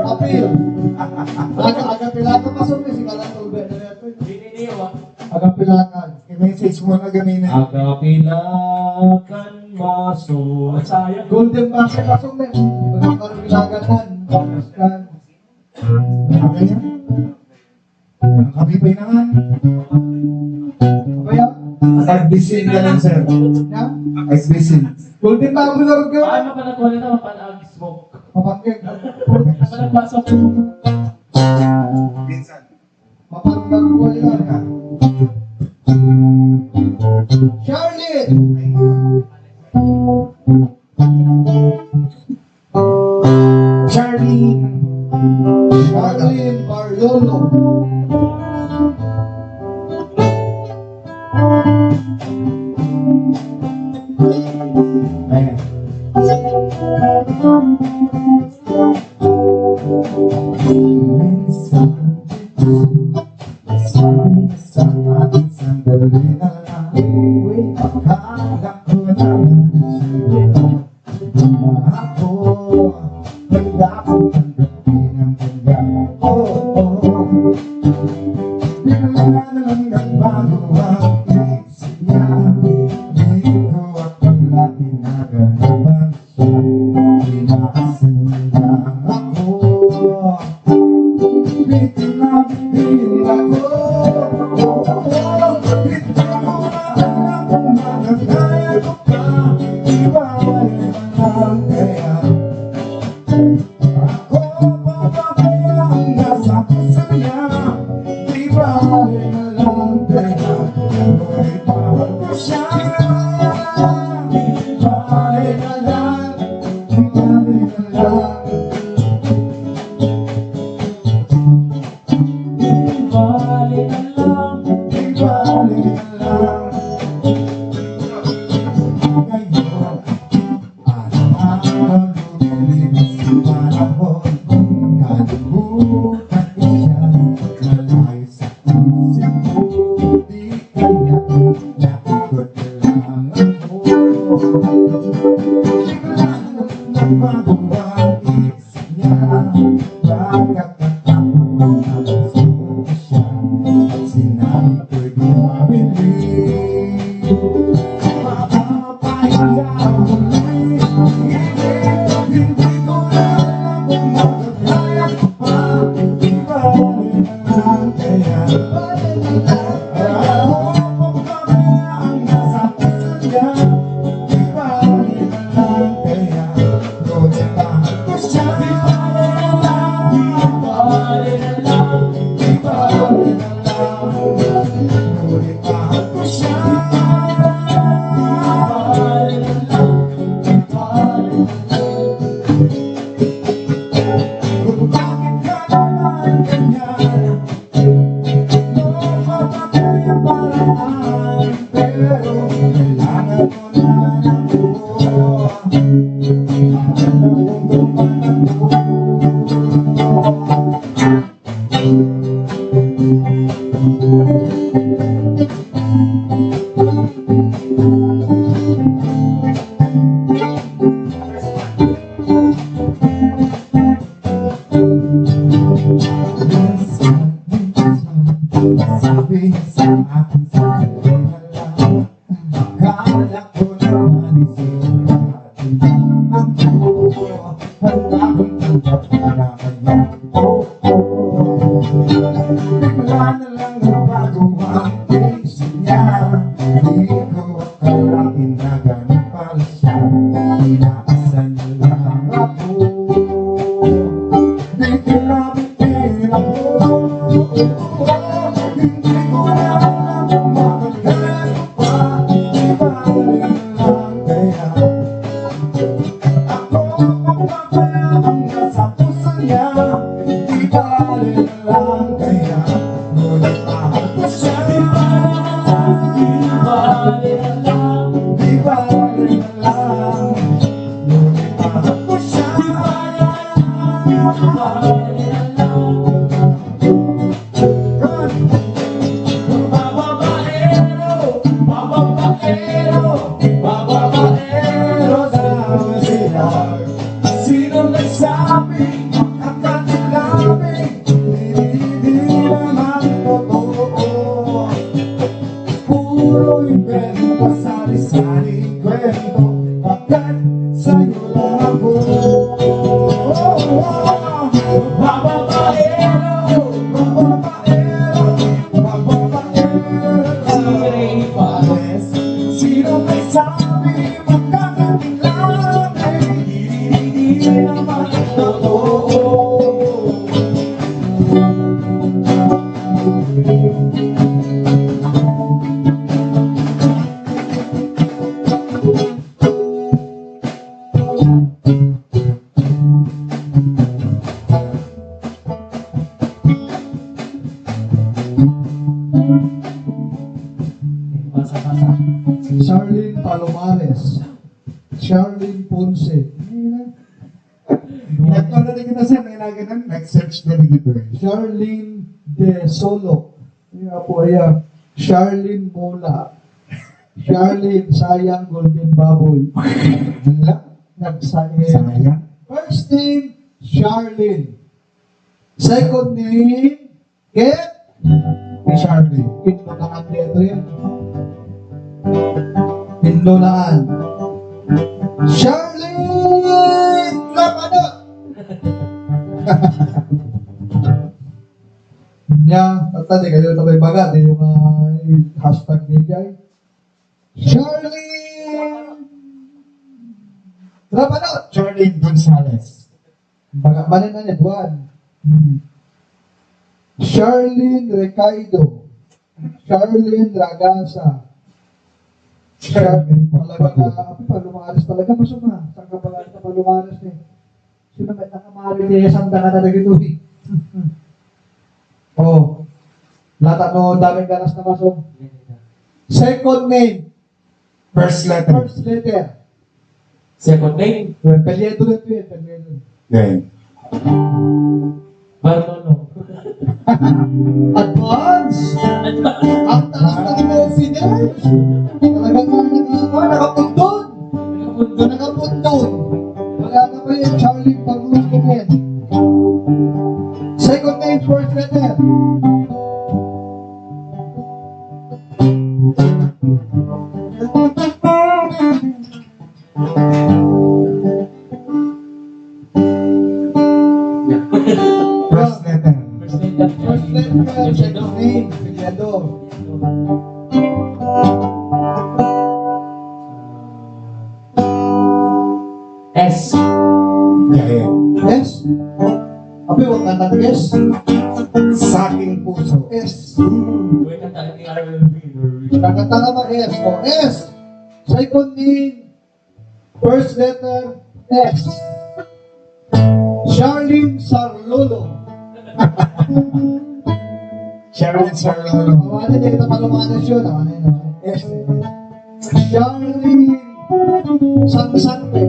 Apil. Aga pilakan pasok na si Kalang Tubet. Aga pilakan. I-message mo na ganina. Agapilakan maso. Sayang. Golden Bucket pasok na. Pagkakaroon pilagatan. Kan. Aga yan? Ang kabibay na nga. Apa ya? Agbisin ka lang, sir. Ya? Agbisin. Golden Bucket na rin ka. Paano pa nakuha na mapanag-smoke? Mapakik. Panagpasok. Minsan. Mapagkakuha nila ka. Charlie! Charlie. Charlene Barlolo. Ayan. Sandali na lang, akala ko naman ako, handa ko tanggapin ang ganda. Bigla na lang nagbago ang isip niya. Di ko akala ginaganapan siya. Inaasin lang ako. Bitin na bitin ako. panahon, kalimutan ko siya, malayo sa isip ko, di kaya nakikot lang ako. Bigla nagbago ang isip niya, pagkakataon nagustuhan ko siya, at sinabi ko'y di mabili. Mapapahinga muli, hindi ko na alam kung magkakaya ko pa, di ba rin lang kaya. Alam mo kung bakit ang nasa puso niya, di ba rin lang kaya. Ngunit mahal ko siya, di ba rin lang, di ba rin lang, di ba rin lang. Ngunit mahal ko siya, kung bakit ka naman ganyan, lumabagay ang paraan, pero kailangan mo naman ako. Alam mo naman ako. Sabi niya sa akin sa kanila lang, akala ko naman isinarating ako. Handa kong tanggap na kaya bigla na lang nabago ang isip niya. Di ko akalain na ganun pala siya, inaasan niya lang ako. Di kinabitin ako. Hindi ko na alam kung makakaya ko pa, di ba rin lang kaya. Ako kung bakit ang nasa puso niya, di ba rin lang kaya. Ngunit mahal ko siya, di ba rin lang, di ba rin lang. Ngunit mahal ko siya, di ba rin lang. Babaero sa sila. Sino nagsabi at naglabi, hindi naman totoo. Puro invento, sari-sari kwento, bakit sa'yo lang ako. Babaero, babaero, babaero. Sino may sabi magkakatinglabi, hindi naman totoo. Charlene Palomares, Charlene Ponce, Nagturo na kita sa mga ganun, nag-search na rin ito eh. Charlene De Solo, Charlene Mola, Charlene Sayang Golden Baboy, Wala, nagsayang. sayang. First name, Charlene. Second name, Ket. Ni Charlie. Pinlolaan dito yan. Pinlolaan. Charlene Lamanot. Nya, tadi kayo na may baga, di yung hashtag ni Jai. Charlene Lamanot. Charlie Gonzalez. Baga, manin na niya, Duan. Charlene Recaido, Charlene Ragasa, Charlene talaga na, palumaras talaga, masama. Saan ka pala ito palumaras eh? Sino may nakamari niya, sanda ka talaga ito eh. Oh, lata no, daming ganas na masok. Second name, First letter. first letter. Second name, Pelyeto na ito eh, pelyeto. Then, N. Second name, first letter. First letter. First letter, second name, Filiado. S. Yeah. S. Abi, huwag ka nag-S. Sa aking puso. S. Wait na tayo ni R&B. Nakata ka ba S? O, S. Second name, first letter, S. Charlene Sarlolo. Sharon Sarlolo. Awanan niya kita palumanas yun. Awanan yun. S. Charlene Sansante.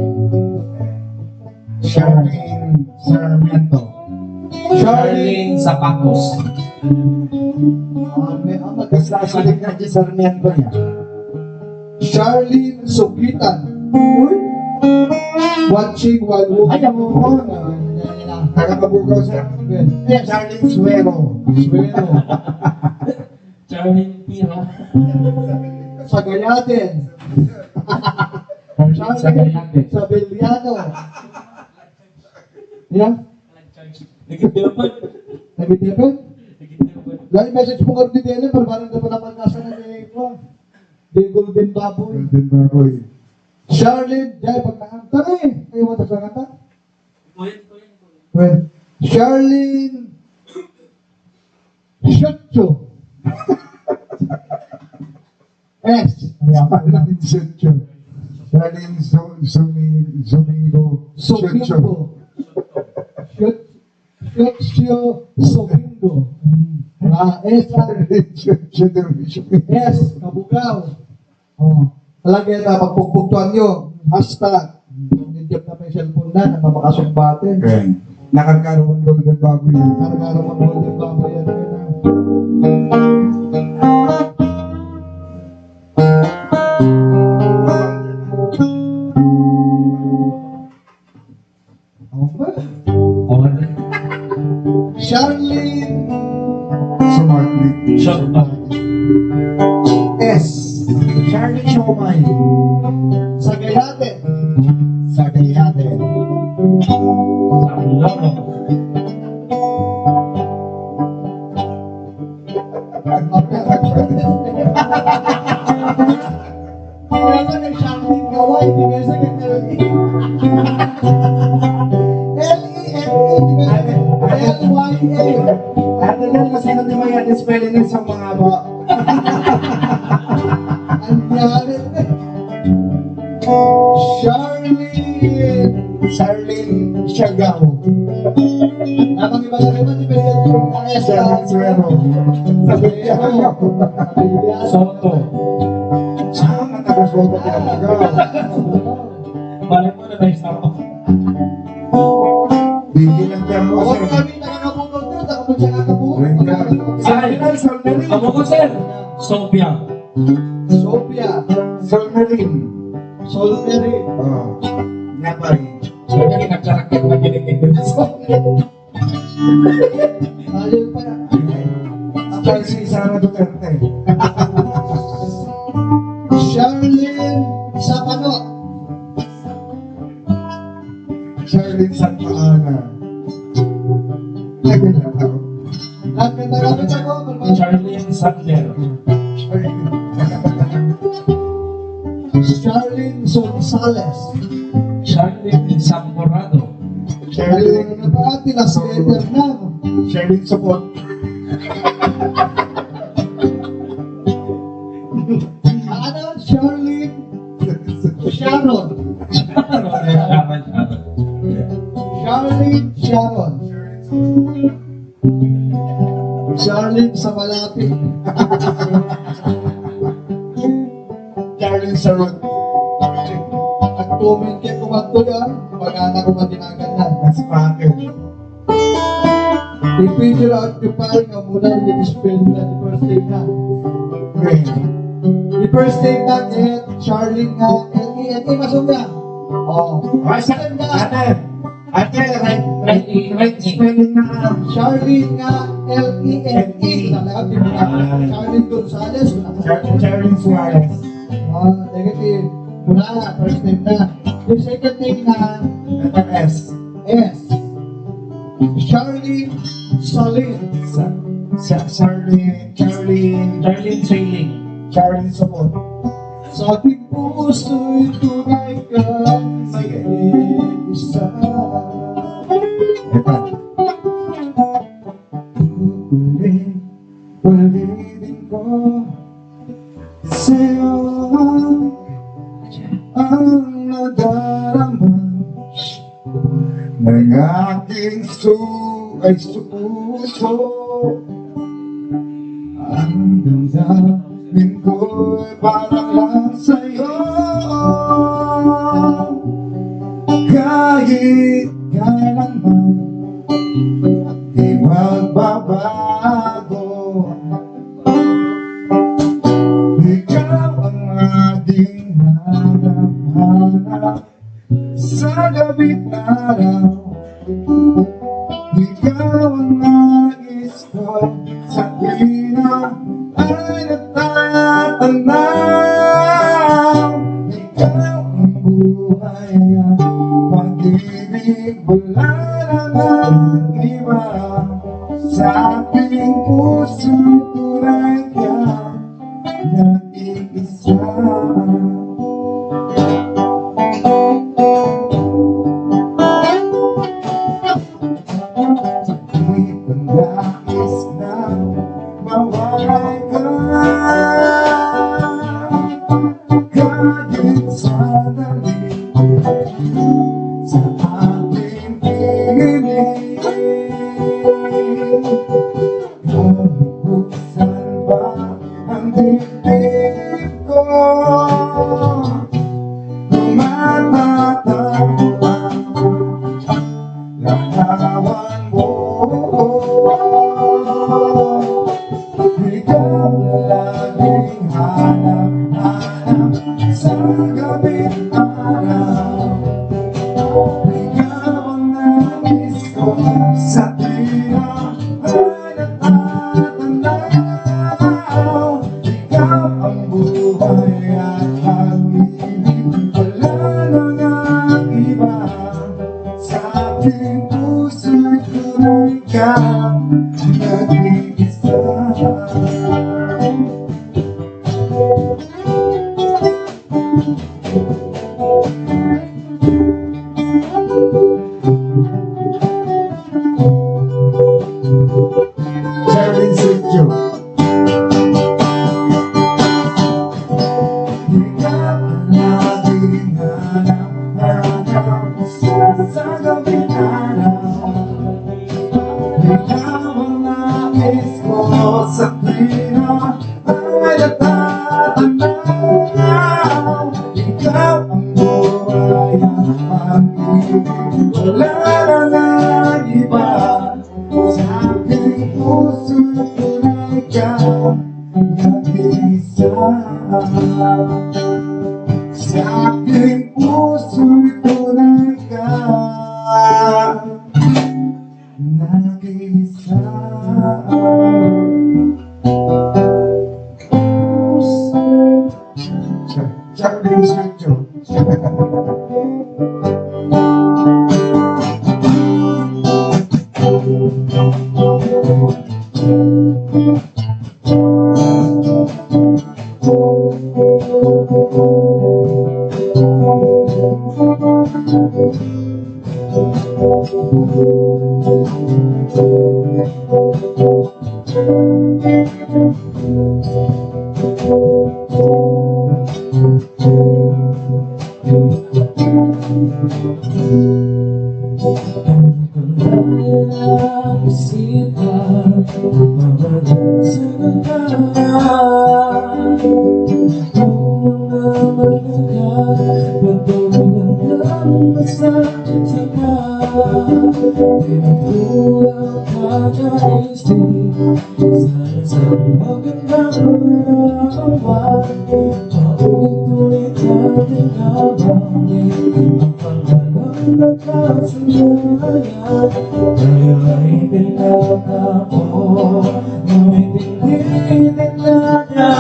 Charlene Sarmiento. Charlene Zapatos. Mas nasulit na si Sarmiento niya. Charlene Sugitan. Watching while walking. Ay, ako po. Taga-Kabugaw sir. Charlene Suero. Suero. Charlene Pira. Sagayatin. Charlene Sabeliano. Yan. Nagitipan. Nagitipan? Nagitipan. Dahil message mo nga rin din pero parang na pala pagkasa na ni Eko. Di Golden Baboy. Golden Baboy. Charlene, dahil pagkakanta na eh. Ayaw mo na pagkakanta? Kulit. Well, Charlene Shotcho. S. Charlene Sucho. Charlene Zomingo. Sobingo. Shotcho Sobingo. S. S. Kabugaw. Oh. Talaga na pagpupuktuan nyo. Hashtag. Nindiyap na may cellphone na. Napapakasumbate. Okay. Nakakaroon Golden Baboy. Karagaro mga golden baboy yan. Ako ba? Okay. Charlene Sumartly. Shot up. S. Charlene Siomay. Sagayate. Sagayate. Sarlolo. Kaya kay Charlene Gaway, di ba sa L.E. L-E-M-E, Ano yan? Kasi hindi mo yan spelling ng sa mga ba? ang yalit. Charlene Siagao. Namang iba na naman, di ba yung S. Charlene Suero. Sabi niya ako. Soto. Saan ang taga-soto ka Siagao? Balik mo na tayo sa ako. Bigilan niya mo Huwag kasi. kami nakakabukol doon, takapag siya kakabukol. Salmerin, Salmerin. Amo ko, sir. Sophia. Sophia, Salmerin. Solteri, Oh. Nga pa rin. So, yan nagkarakit na ginigit. ayun pa na. At si Sara Duterte. Charlene Sapanot, Charlene Santa Ana. Lagi na ako. nagkatagapit ako, pero Charlene Sandler. Charlene Sonsales, Charlene Zamorado. Charlene. ano ba, tilas letter na. Charlene Support. Ano, Charlene Sharon, Charlene Sharon, Charlene sa malapit, Charlene Sarot. nag-comment kay kumanto yan, pag-anak ko matinagan na. That's packet. I-figure out yung file nga muna yung spell na the first name na. Okay. The first name na Charlene nga, L-E-N-E, masok na. Oh. Okay, Second na, ate. Ate, right spelling na. Charlene nga, L-E-N-E. Charlene Gonzalez. Charlene Suarez. Negative. Mula, first name na. Yung second name na, Letter S. S. Charlene Salin. Charlene Sailing. Charlene Sopot. Sa ating puso'y tunay ka. Sige. Isa. Ulitin ko sa'yo ang nadarama ng aking puso. Ang damdamin ko'y parang lang sa'yo. Kahit kailanman di magbabago. Ikaw ang ating hanap-hanap sa gabi't araw. Ikaw ang nais ko sa tuwina ay natatanaw. Ikaw ang buhay at pag-ibig, wala namang iba. Sa aking puso tunay ka, nag-iisa. Nais na mawalay ka, kahit sandali sa aking piling. Buksan ba ang dibdib ko? Tumatatawa larawan mo. Ikaw laging hanap-hanap sa gabi't araw. Ikaw ang nais ko sa tuwina ay natatanaw. Ikaw ang buhay at pag-ibig, wala nang iba. Sa aking puso'y tunay ka, nag-iisa. Charlene Sergio. Ikaw ang laging hanap-hanap sa gabi't araw. Ikaw ang nais ko sa tuwina ay natatanaw. Ikaw ang buhay at pag-ibig, wala nang iba. Sa aking puso tunay ka, nag-iisa. Sa aking puso tunay ka, nag-iisa. Charlene Sergio. Paulit-ulit natin habang di ang pangalan nagkasayang tayo ay pinagkako. Ngunit hindi dinadana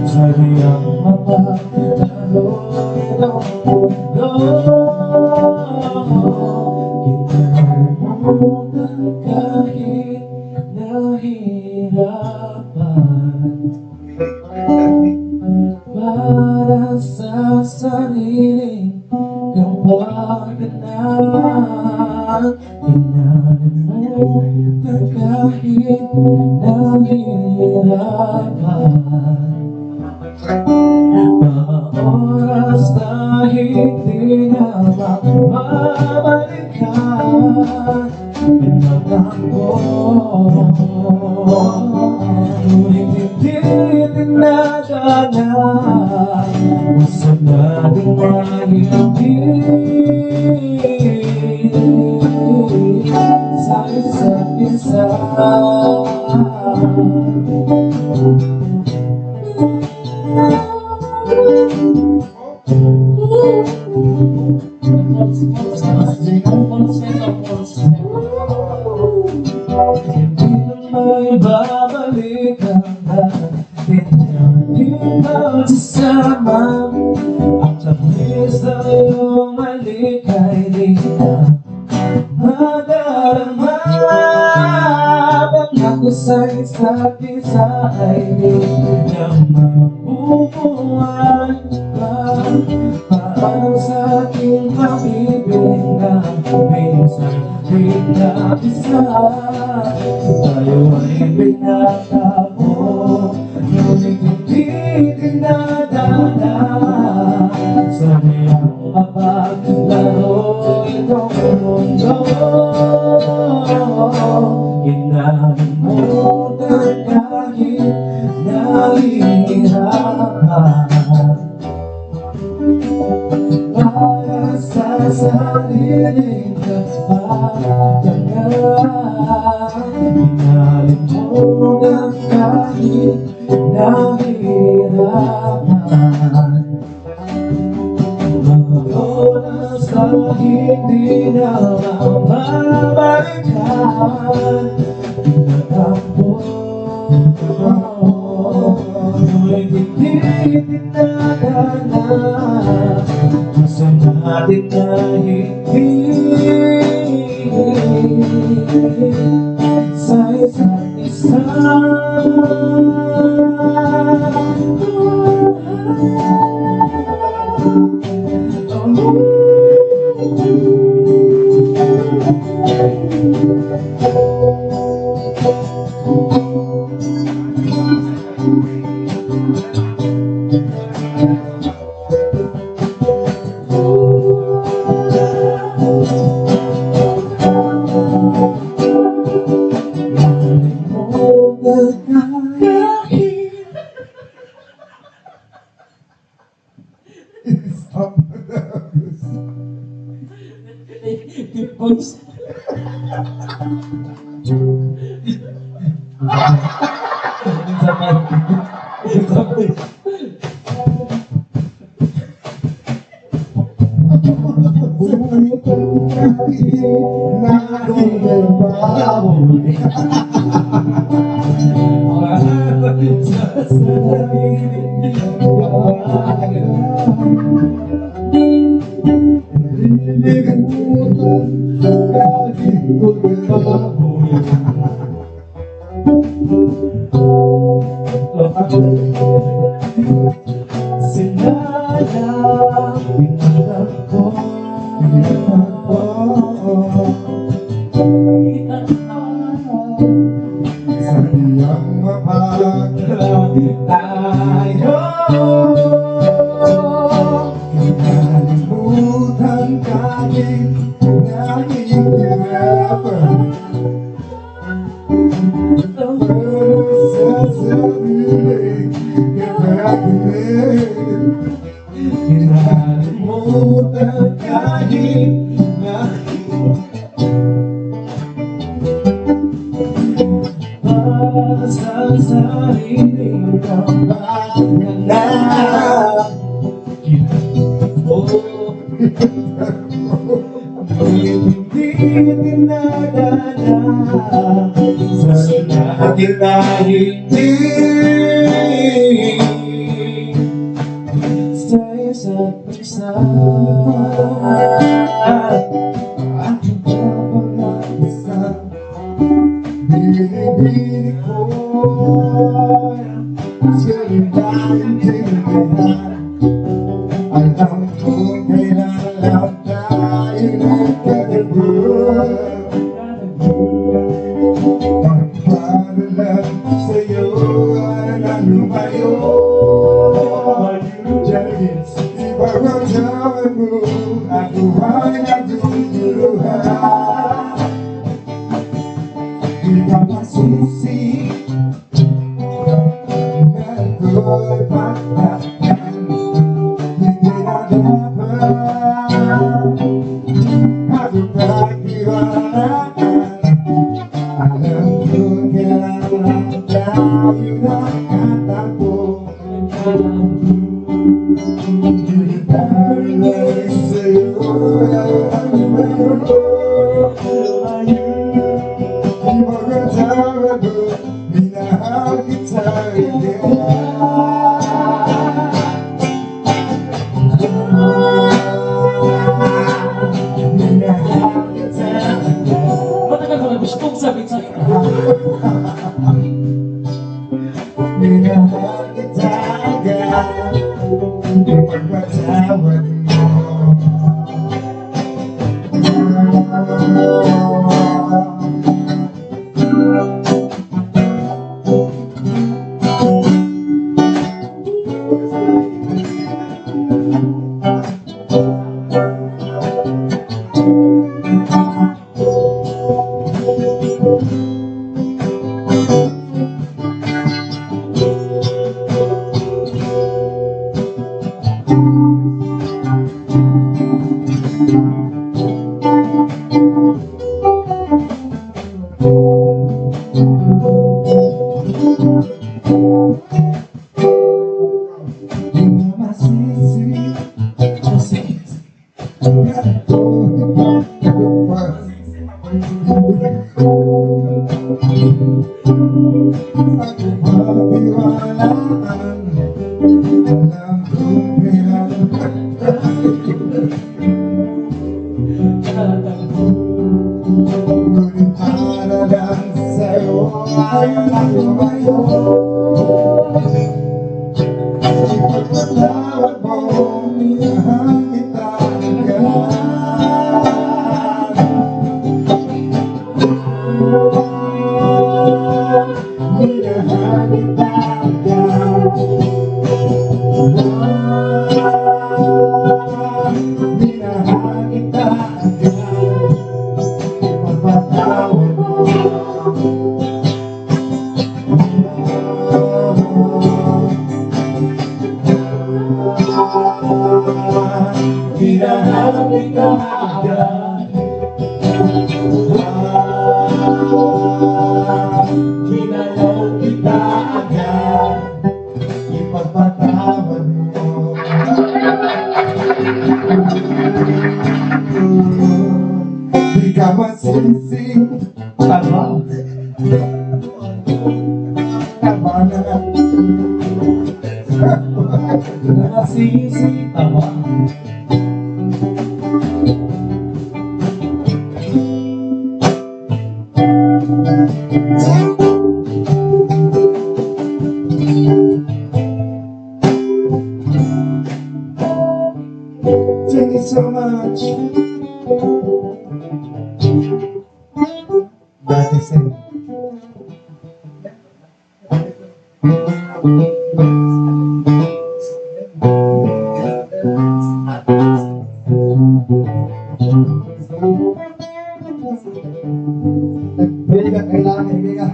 sadyang mapaglalaro itong mundo. Kinalimutan kahit nahihirapan para sa sariling kapakanan. Kinalimutan kahit nahihirapan. Mga oras na hindi na mababalikan, pinagtakbo. Ngunit hindi dinadana, gusto natin mahigit sa isa't isa. Hindi na may babalikan natin, hindi magsasama. Ang tamis na iyong malikay di na madarama. Pangako sa isa't isa ay di na mabubuhay pa. Paano sa aking pag-ibig na minsan pinag-isa? Tayo ay pinagtako, ngunit hindi dinadana sadyang mapaglaro itong mundo. Kinalimutan kahit nahihirapan para sa sariling kapakanan. Kinalimutan kahit nahihirapan. Mga oras na hindi na mababalikan, pinagtakbo. Ngunit hindi dinadana, gusto natin na hindi sa isa't isa. Deep voice. Kinalimutan kahit para sa sariling kapakanan. dinadala sa kita hindi sa isa't isa. Aking kapag-isa, binibili ko sa'yo naintindihan. Alam kong kailan lang tayo nagkatagpuan. Ang para lang sa'yo ay nalumayo. Dahil sa iparamdaman mo, ako ay nagduduhan. Di ka masusi na ako'y pagkakyan. Hindi na dapat ako pag-iwanan. Alam ko kailangan tayo nakatagpo. Hindi tayo lang sa'yo ay mayroon. Di magkasama ko, minahal kita hindi. Matagal ko na gusto kong sabihin sa'yo. Minahal kita agad, di pagpatawad mo. Ginalaw kita agad, ipagpatawad mo. Di ka masisi, tama. Tama na. Nasisi, tama. Thank you so much. That is it. Nag-pray ka, kailangan hindi ka.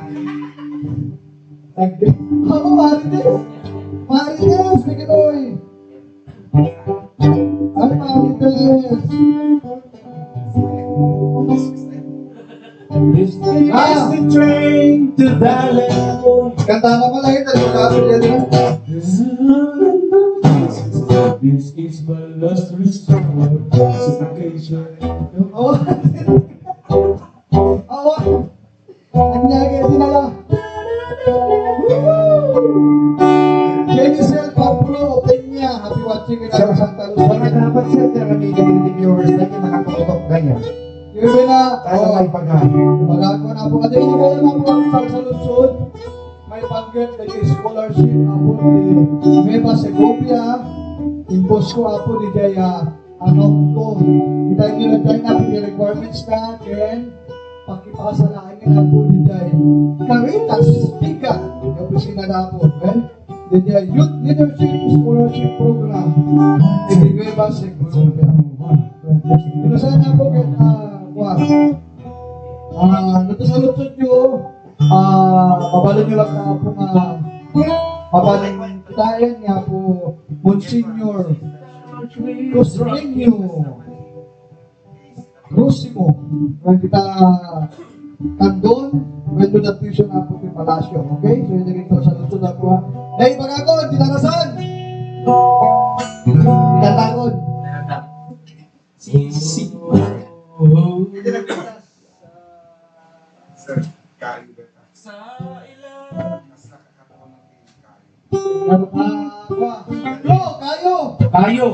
Nag-pray. Ako, Marites! Marites! Biganoy! Ay, Marites! This is the train to Dallas. Kanta ka pala ito, di ba? This is my last resort. Suffocation. Oh, Kaya na, Tayo oh, may pagano. magago na po. At hindi kayo mga sa lusod. May pag-get na yung scholarship ako ni Nueva Segovia. Impose ko ako ni Jaya. Ano ko. Kita nyo na dyan na yung requirements na. Then, pakipakasalain ako ni Jaya. Caritas Speaker. Yung opisina na ako. Well, the Jaya Youth Leadership Scholarship Program. Ni Nueva Segovia. Pinasahan ako kahit natasalutod nyo, pabalon nyo lang na po pabalon tayo niya po Monsignor Rosimo when kita kandon when do the tuition na po yung palasyo, okay? So yun naging salutud ako ha. Dahil pagkakon, dinarasan! Dinatagod! Si. Sir, kayo ba? Sa ilang. Mas nakakatawa ng kayo. Kayo! Tayo.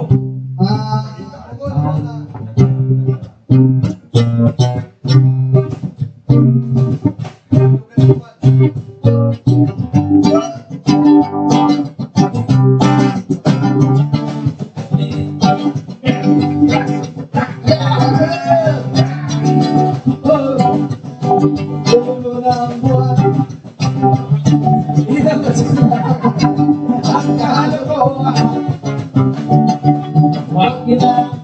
Wag kita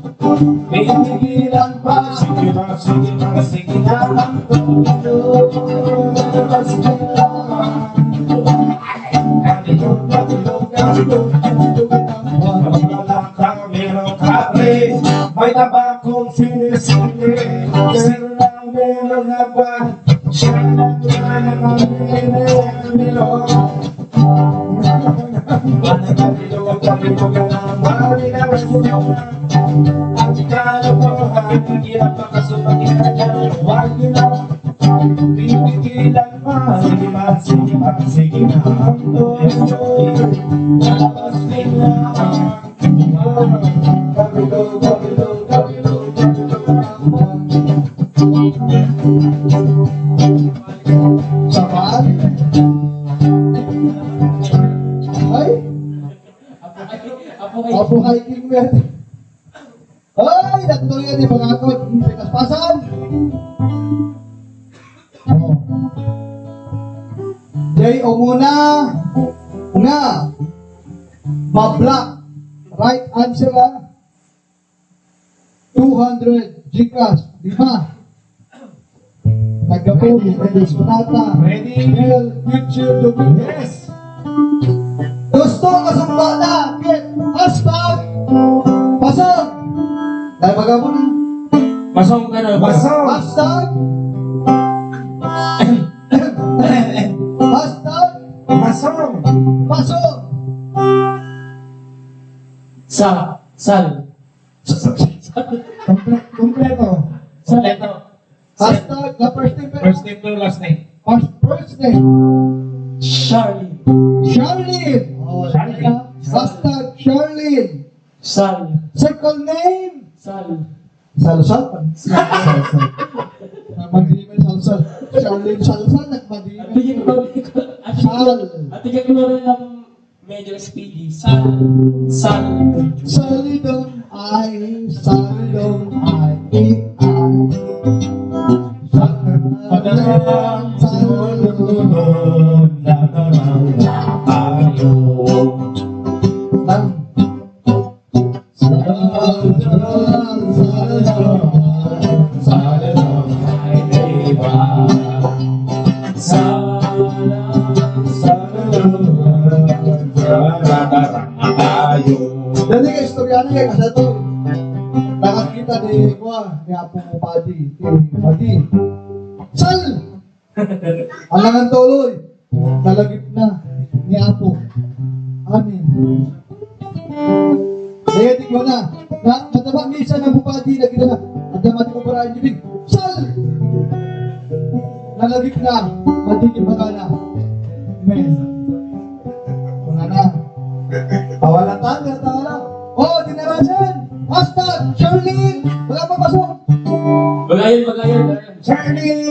pipigilan pa. Sige na, sige na lang to. Merong kape, may tabakong sinisili. Pero lang merong haba, siya lang ang nilong. Ang kalokohan, hirap pa kasupagin ka. Huwag nyo na pipigilan pa. Sige na ang tuloy. Lalabas nila Sapat? Ay? Apo hiking men. Ay, natuloy yan yung mga ako. Paspasan. Oh. Jay, o muna. Nga. Babla. Right answer ha. 200 Gcash. 5. Nagkapuli. Ready. Sonata. Ready? Mel, future to be. Yes. Gusto kasumba na. Get. Hashtag. Pasok. Dahil magawa na. Masong ka na ba? Basong. Hashtag. Hashtag. Basong. Pasok. Sal. Kompleto. Ito. Hashtag. The first name. First name to last name. First name. Charlie. Charlene. Oh, Charlene. Hashtag Charlene. Sal. Second name. Sal. Salsal. Salsal. Mag-email Salsal. Charlene Salsal. Nag-email. Atigyan ko Sal. Atigyan ko rin ng medyo speedy. Sal. Salidong ay. Salidong ay. Padalang sunod na naman tayo. Salang ay diba? Tayo. Dali ka istorya na kay kasi ito. Nakakita ni Apo mo Padi. Padi. Sal! Alangan tuloy. Talagip na ni Apo. Amin. Kaya di ko na. Mataba misa na bupati na kita na. At mati ko para yung Sal! Nalagip na. Matigil pa ka na. Amen. Kuna na. Pawalatan, natala. Oh, dinarasan. Hashtag Charlene. Wala pa pasok. Wala Magayon, magayon. Charlie!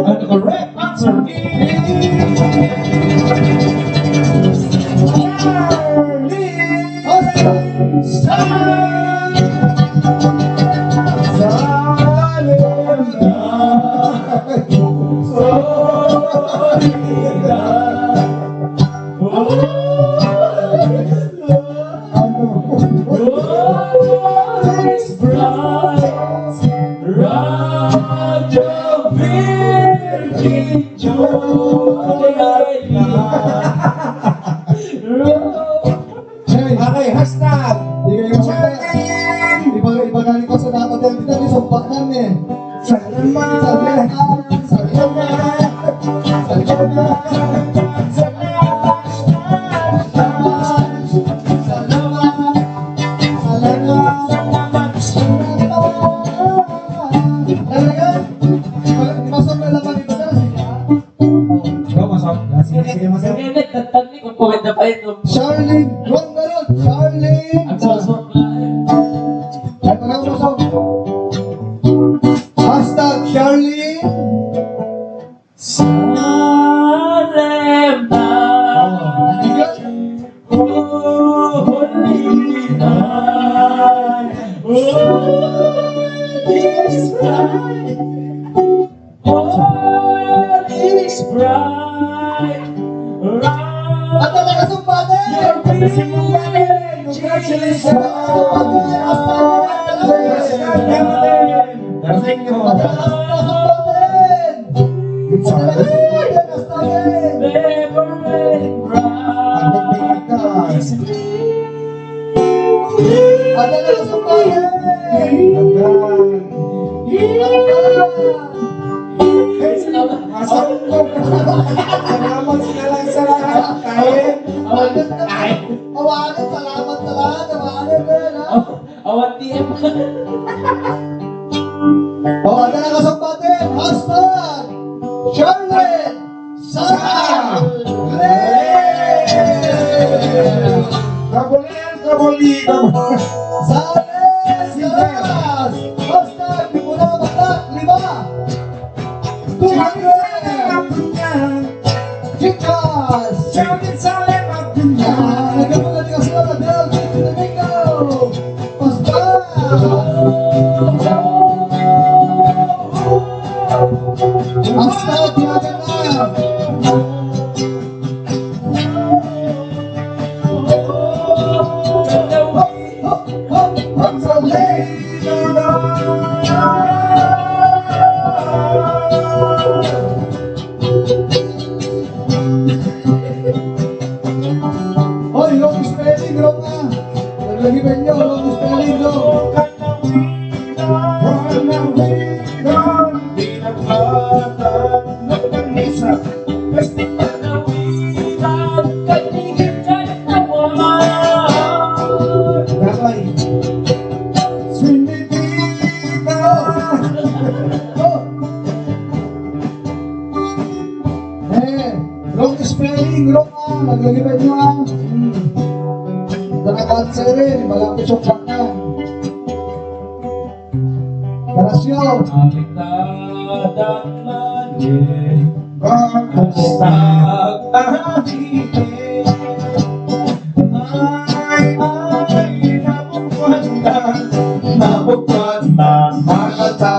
And the correct answer Okay, hashtag. Ibagaling ko sa dapat yan. Kita may sumpak namin. Salamat. Charlene, wrong na ron. Charlene. Ay, pag-usap. Hashtag Charlene. At ang nakasumpatin! Congratulations! Salamat sila lang sa lahat. Kahit Awanan, salamat sa lahat. Awanan ko yan, ha? Awan TM. At ang nakasumpatin, hashtag Charlene Sarah! Kabulian, Molina mo. Sales! Yes! Basta, di mo na basta, 5! 200! Chicas! Nagkapunta ka sila na Del Gito Domingo! Basta! Basta, tiyaga na! Hoy, long spelling, wrong na! Naglagi ba nyo, long spelling, wrong! Gabay! Wrong spelling, wrong na! Naglagi ba nyo, ah? Naka-cancel rin, malapit yung kaka. Tarasyo! Nabukwan na makata.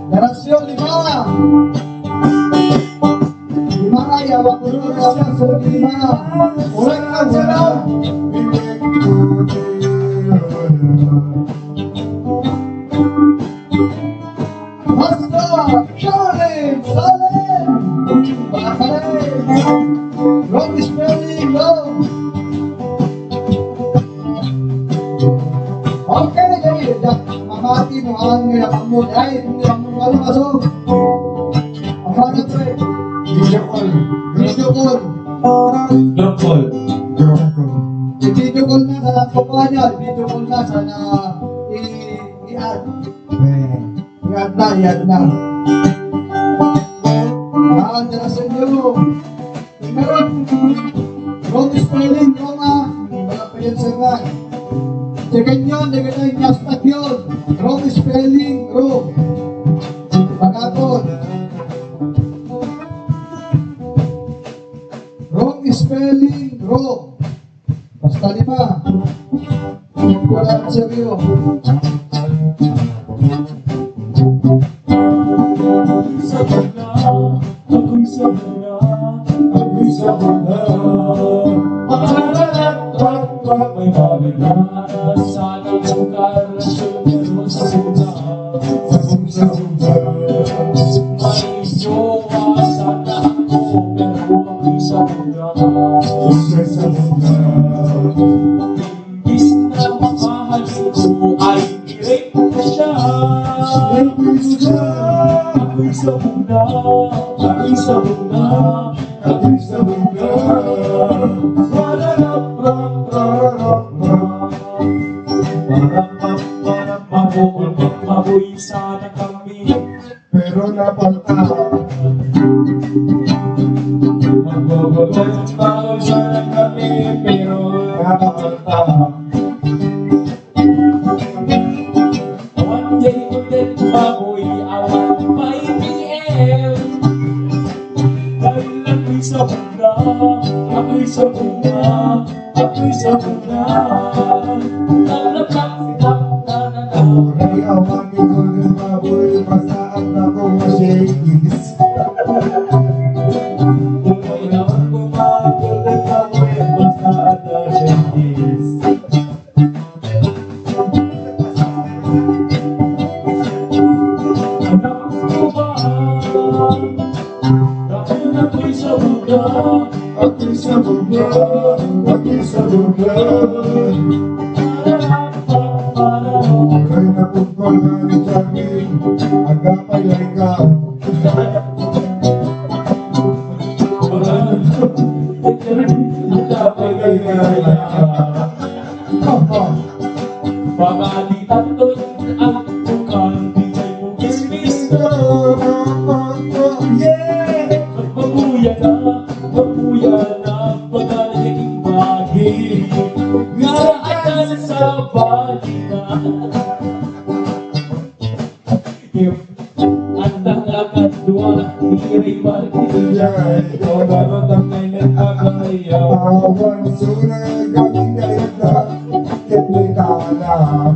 Tarasyo, 5! 5 ay awak dulu siya, sunod 5. Ulang ka sila! Basta! Shaolin! Salim! Bakarin! Wrong spelling, wrong! Okay, jadi mamati mo ang nilapamod. Ay, nilapamod ka lang aso. Ang hanap ko eh. Video call. Video call. Drop call. I-video call na sa laptop ka niya. Video call na sana i-add. I-add na. Nakandara sa inyo. Meron. Wrong spelling, wrong ah. Wala pa yan sa nga. Second yun, nagana yung hashtag yun. Wrong spelling, wrong. Pagkakot. Wrong spelling, wrong. Basta 5. Wala ang seryo. Ako'y sa bunda. May mabigara sana ang karasyon pero sa bunda. May jowa sana ako pero ako'y sa bunda. Imbis na makahalin ko ay direct ko siya. Ako'y sa bunda, ako'y sa bunda, ako'y sa bunda. Maboy sana kami. Pero napanta. Maboy sana kami. Pero Napanta. one day ulit baboy awan 5 PM. Dahil ako'y sa bunda, ako'y sa bunda, ako'y sa bunda. Uray awan ni Golden Baboy. Masaan na kong masyikis. Umay naman bumagol ng baboy at masaan na siyangkis. Anak ko ba? Dahil ako'y sa bunda. Ako'y sa bunda. Ako'y sa bunda. Uray na pugpag na ni Jackie. Agapay lang ikaw. Agapay Pagalitan doon ang tukang di kay bugis-bis na. Magbuya na, pagaliting bagi. Ngaraan sa bagi na. Andang lakad dua, iray martilya. Ikaw naratang ay nagkakaya. Awan sunay galing gayda, hindi ka alam.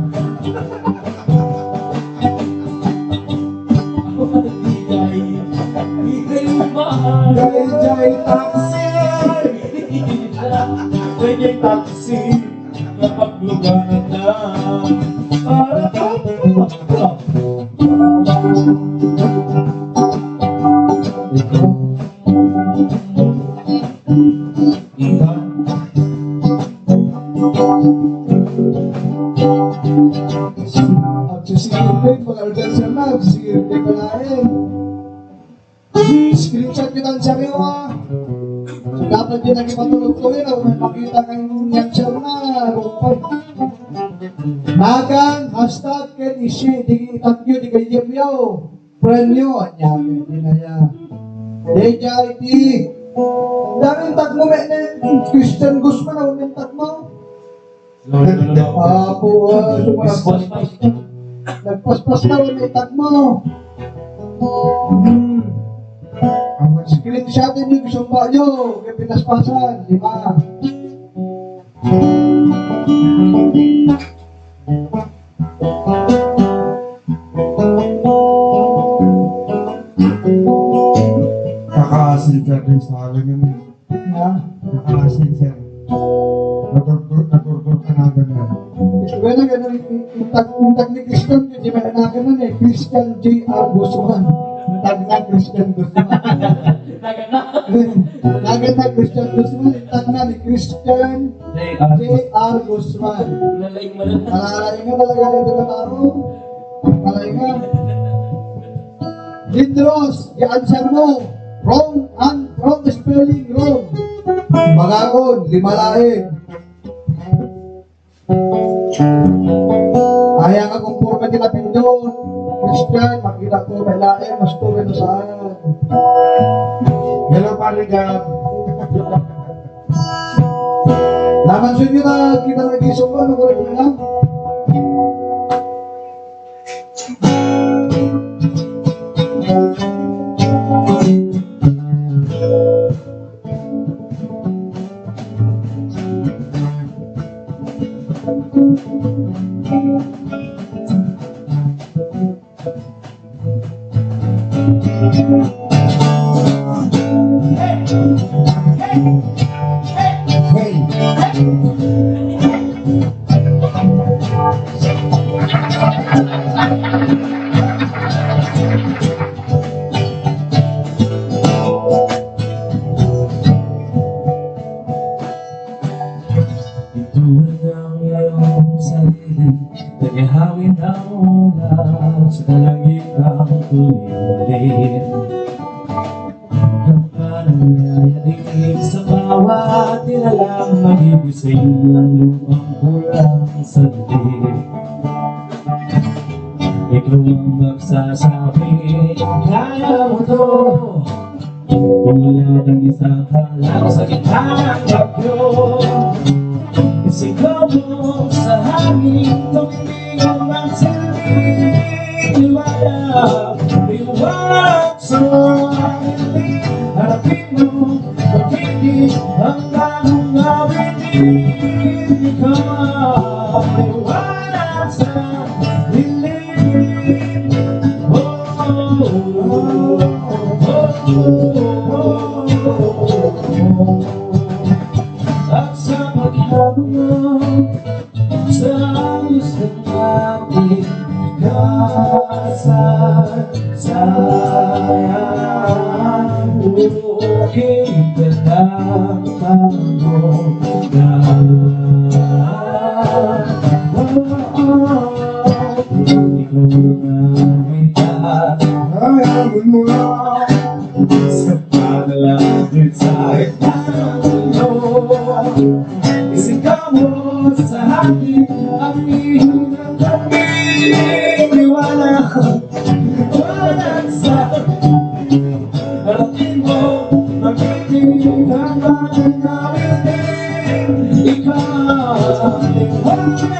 Ikay mahal. Jai taxi, Kanya'y taxi, napagluganan na. Para Magsisigilin, mag-order siya na, magsisigilin ko lain. Screenshot ko ng sabi mo ah. So dapat din naging matulog-tuloy na may makita kayong yan siya na. Magan, hashtag, Ken Ishi, di itat nyo, di kayo yamyaw. Friend nyo, anyam, hindi na yan. Deja, iti. Daming tag mo, Christian Guzman, ang may tag mo. Apo, nagpaspas na may tag mo. Screenshot din yung sumba nyo, kaya pinaspasan, di ba? nakaasin ka rin sa akin yun. Ha? Nakaasin siya. Naturtur ka na ganun. Kaya na gano'n, yung tag ni Christian, hindi may anakan nun eh, Christian J.R. Guzman. Yung tag na Christian Guzman. Nagan na Christian Guzman, yung tag na ni Christian J.R. Guzman. Malalain nga talaga rin ito tao. Malalain nga. Lindros, i-answer mo. Wrong spelling, wrong. Magagon, limalain. Kaya nga kung puro ka tilapin doon, Christian, makita ko may lain, mas tuloy na saan. Hello, Paligab. Naman sa inyo na kita nag-isok ko, ano ko rin na? Hey! Ituloy ang iyong sarili, tagahawin ang ulan sa dalangitang tuloy-ulit. Ang panangyayari sa bawat nilalang magigising ang lumang kulang sa dilim. Ikaw ang magsasabi, kaya mo to. Tulad ng isang halang sa gitna ng bagyo. Isigaw mo sa hangin, tumiling ang silbing liwanag. Liwanag sa hangin, harapin mo, pag-ibig ang bagong awitin. Ikaw ang liwanag sa dilim. At sa paghamon sa gusto natin kasasayang bukid ka ng tanong na ikaw na kita. Hayaan mo na Sa panalangin sa itang mundo, isigaw mo sa hangin, aminin ang pag-iwala ko. Walang sa harapin mo, magiging hanggang namin. Ikaw ang liwanag.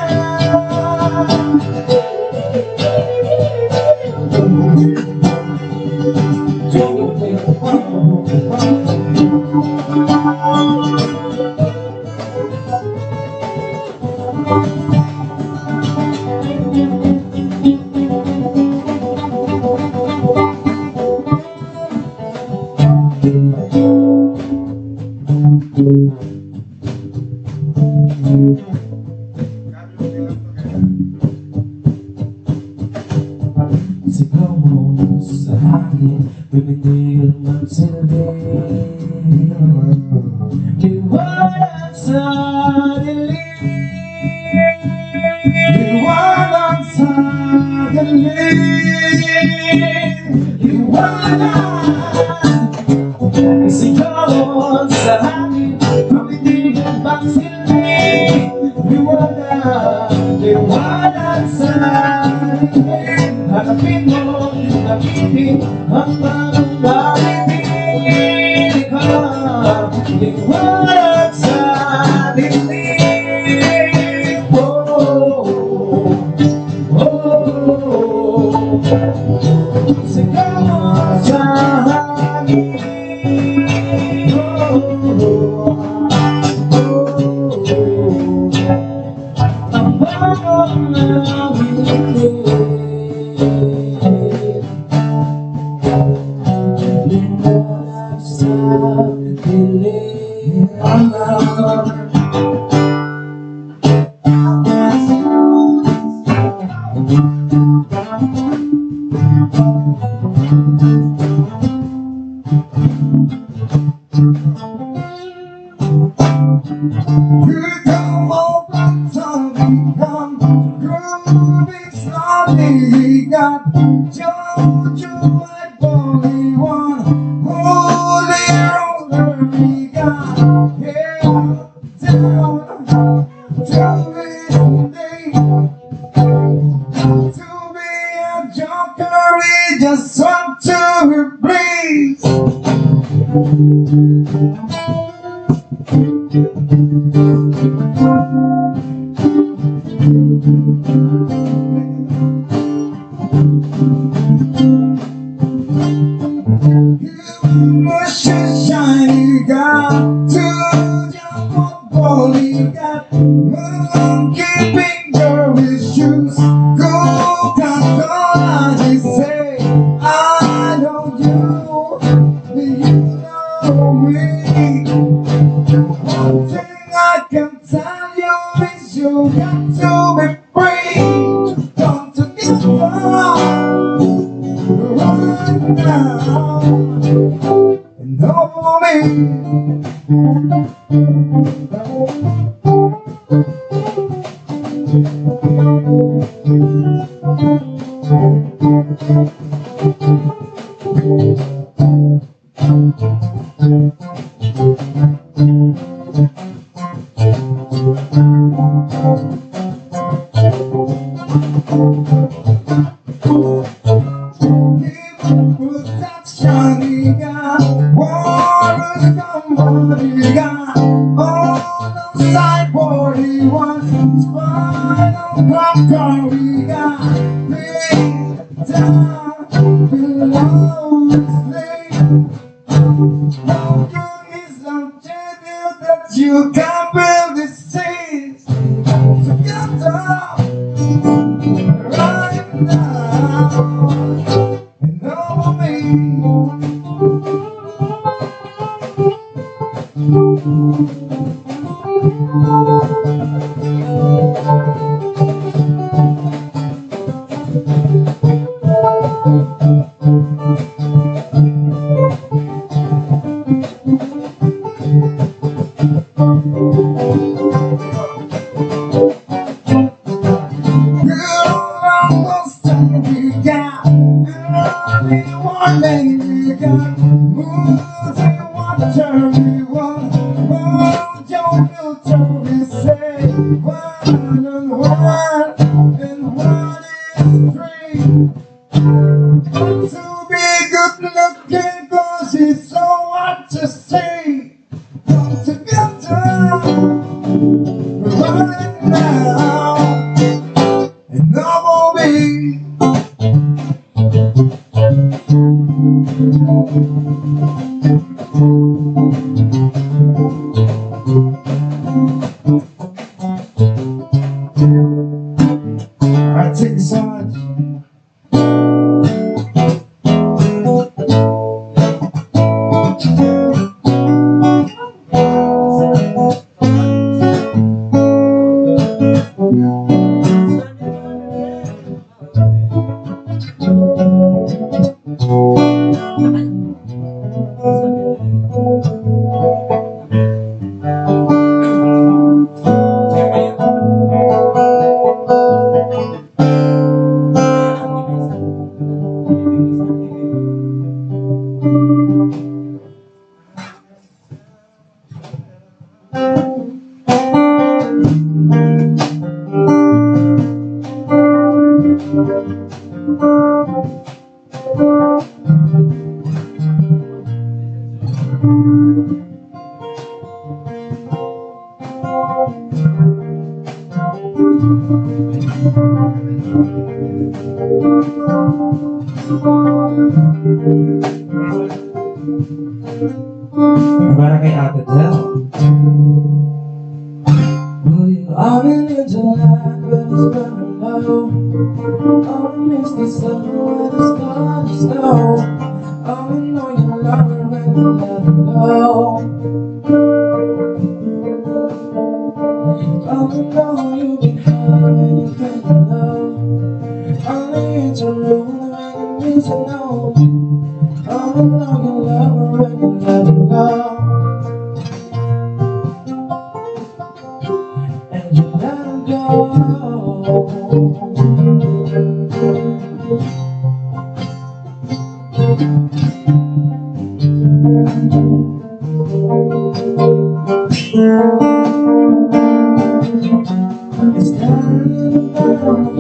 Sigaw mo sa hangin, bibigyan ng silbi. Liwanag sa dilim, liwanag sa dilim, liwanag. Sigaw mo sa hangin, bibigyan ng silbi. Liwanag, liwanag sa dilim. Hanapin mo, nakitin ang bagong narinig ka. Liwanag sa dilim. Oh, oh, sigaw mo sa hangin. Ang bagong narinig. Just want to breathe. Push a shiny gun to jump on bowling got monkey finger with shoes. Coca-Cola, they say, I know you, you know me. One thing I can tell you is you got to be free. Don't you get wrong right now. And know me. You can build this city together right now. And know me. what is free? To be good looking cause it's so hard to see. Come together right now and no more me. Alright, take this on. Para kay Ate Del. I'm into life when it's burning low. Oh, I miss the sun when it's gone to snow. Oh, I know you love her when you let her go. Oh, I know you've been high when you're feeling low. Only it's a rule when you need to know. Oh, I know you love her when you let her go. And you let her go. It's time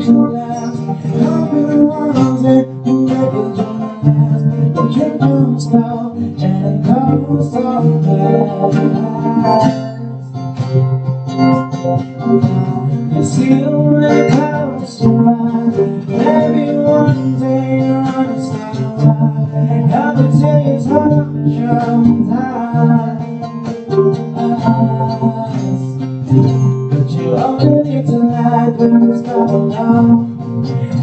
to last. I've been rising, you make it your last. The drink don't stop, and it goes so fast. You see the way clouds survive. Maybe one day you'll understand why. How to tell you sometimes. But you only need to light when it's not alone.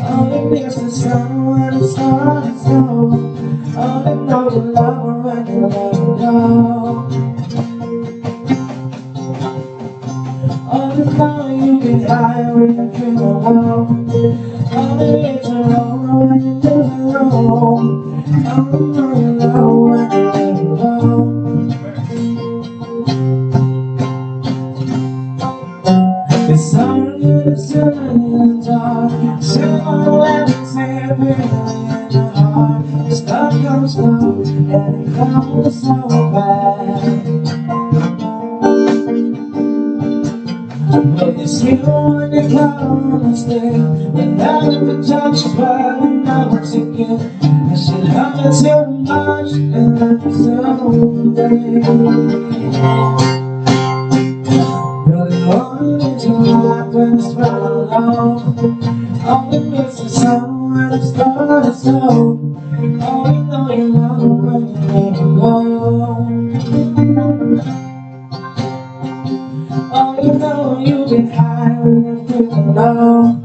Only miss the sun when it's hot and snow. Only know you love her when you let her go. Only know you get high when you're feeling low. Only it's over when you lose it all. Only know you love her when you let her go. It's hard to sit in the dark. Sit on and say it really in the heart. The stuff comes slow and it comes so bad. But you see when you come on the stage, and now that the touch is bad and now it's again. I should have it so much and so really wanted to laugh when it's running low. Only miss the sun when it started slow. Only know you love her when you let her go. Only know you get high when you're feeling low.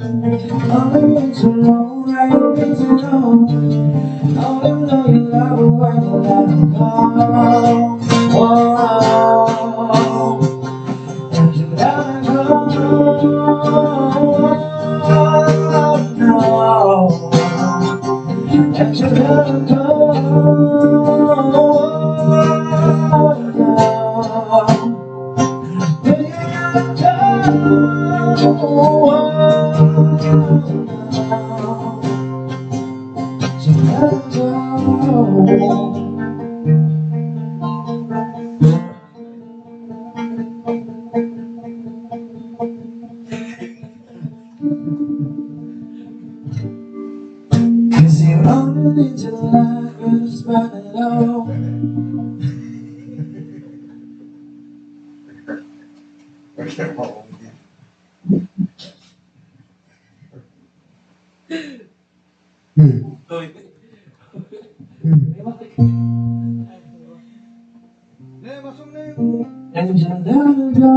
Only it's a low when you need to know. Only know you love her when you let her go. Whoa. And you let her go. No. And you let her go. No. in July, gonna spend it all. Masong na yung... And you never go.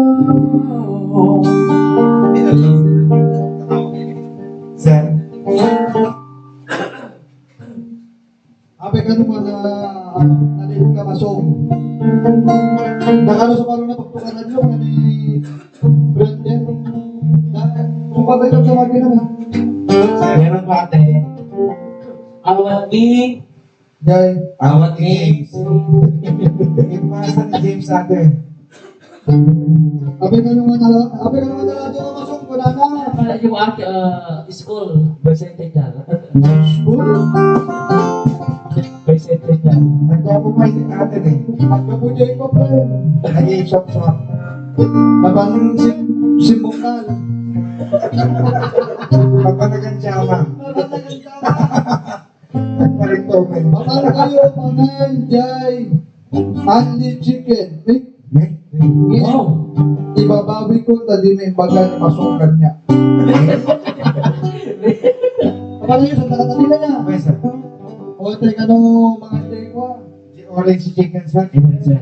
Sir, Ape ka naman na nalilin ka masong. Nakalo sa parang napagtukanan nyo na ni Brandon. Kung patay lang sa mga naman. Meron pa ate. Awat ni. Jai. Awat ni James. yung master ni James natin. Ape ka naman na ka masong ko na na. Para yung ate, school, percentage na. Percentage na. Nagpapumay si natin eh. Nagpapujay ko pa rin. Nag-i-shop-shop. Nabanong si Mukal. Papanagan siya ma. Nagparintomen. Paano kayo, Pangan, Jai, Andy Chicken, Vic? Wow. Ibabawi ko tadi may baga ni masukan niya. Paano yun, sa taga-tagila niya? Okay, sir. O, teka no, mga day ko. Si Orange Chicken, sir. Sir.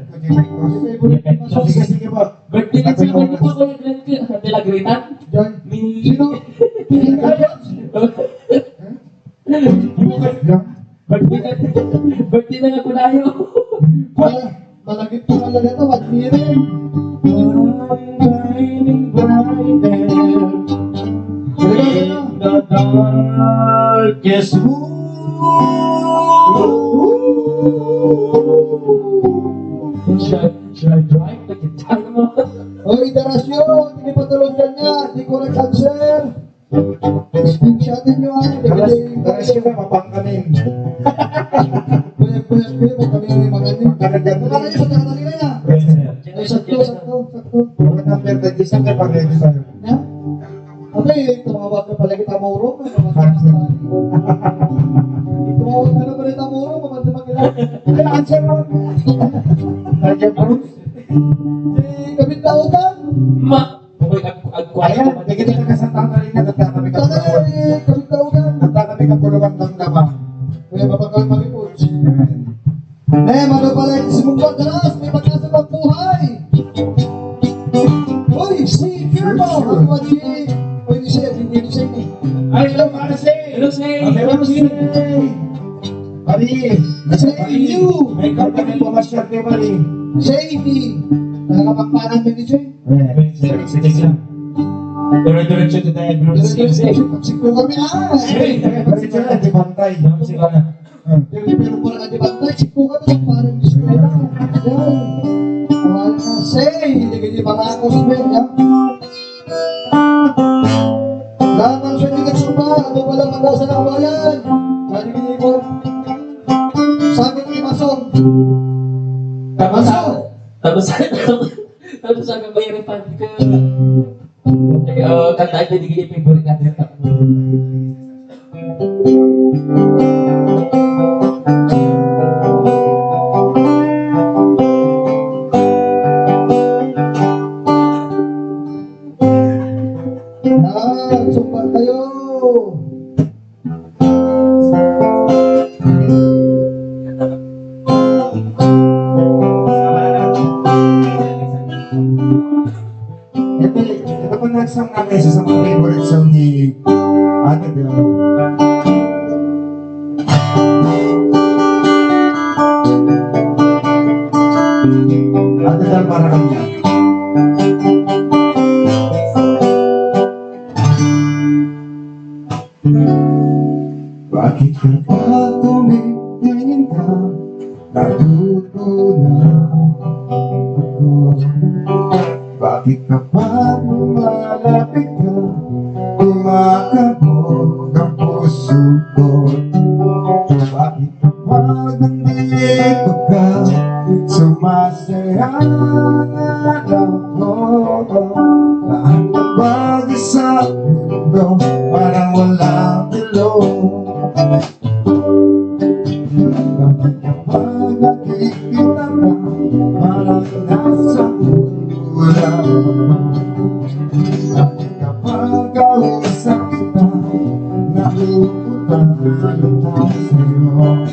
Kuya Ricos. Sige, sige po. Birthday na siya. Birthday ko yung grand ko. Hati lagritan. Jai, Mini. sino? Sino kayo? Birthday na nga kunayo. Malagit ko na lang ito, magmiring. Shining brighter in the darkest room. Should I drive the guitar mo? O, iterasyon, hindi patulungan niya, di ko na cancer. Screenshotin nyo Taras ka na, mapangkanin. Kuya, magkami mga nyo. Karagyan mo. Nakala nyo sa taga-tagila niya. Ay, sakto. Mga number 27, pag-ready tayo. Ha? Okay, tumawag ka pala kita Mauro. Tumawag ka na pala kita Mauro, mamanda magkila. Ay, answer mo. Target Bruce. Kabit tao ka? Ma! Okay, agkwaya. Ayan, hindi kita nagkasantang na rin na nagkakami ka Sana puluwan. kabit tao ka? Nagkakami ka puluwan ng labang. Kuya, mapagkawin mag-report. Ano pala yung simumpang dalas, may pagkasa pang buhay. Uy, si Firmo, ang wagi. Uy, di siya, hindi siya. Ay, hello, Marcy! Hello, say! Hello, Marcy! Pari! Sa inyo, May kami pumasyar kay Pari. sa Amy, nakakapagpanan mo ni Jay. Dire-diretso to tayo, bro. Pagsiklo kami, Hey, Pari siya, di bantay. Pero para ka di bantay, siklo kami, parang eskwela. Wala na, say, hindi ka di marakos, men, ha? Lahat ng siya di nagsumpa, ano pala mag-asa ng bayan? Sabi ko, sabi ko ni Masong, Tapos sa kabayaran pa ka. Okay, kanta ito di kaya favorite natin. nagsumpa kayo. Ito po nagsang namin sa mga favorite song ni Ate Bel. Ate Bel para kanya. Bakit ka pa tumitingin ka? Natuto na ako. Bakit ka pa lumalapit ka? Kumakabog ang puso ko. Bakit ka pa nandito ka? Sumasaya na lang ko. Lahat ng bagay sa mundo parang walang tilo. makausap kita, nakukutan ang tao sa'yo.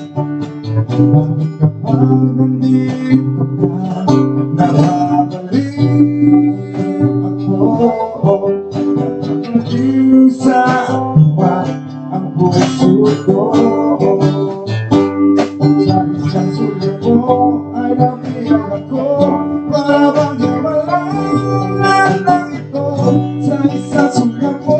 Bakit kapag nandito ka, nakabalik ako? Nakabalik sa awa ang puso ko. Sa isang sulit mo ay nabiyak ako, para bang himalang lang ito. Sa isang sulit mo,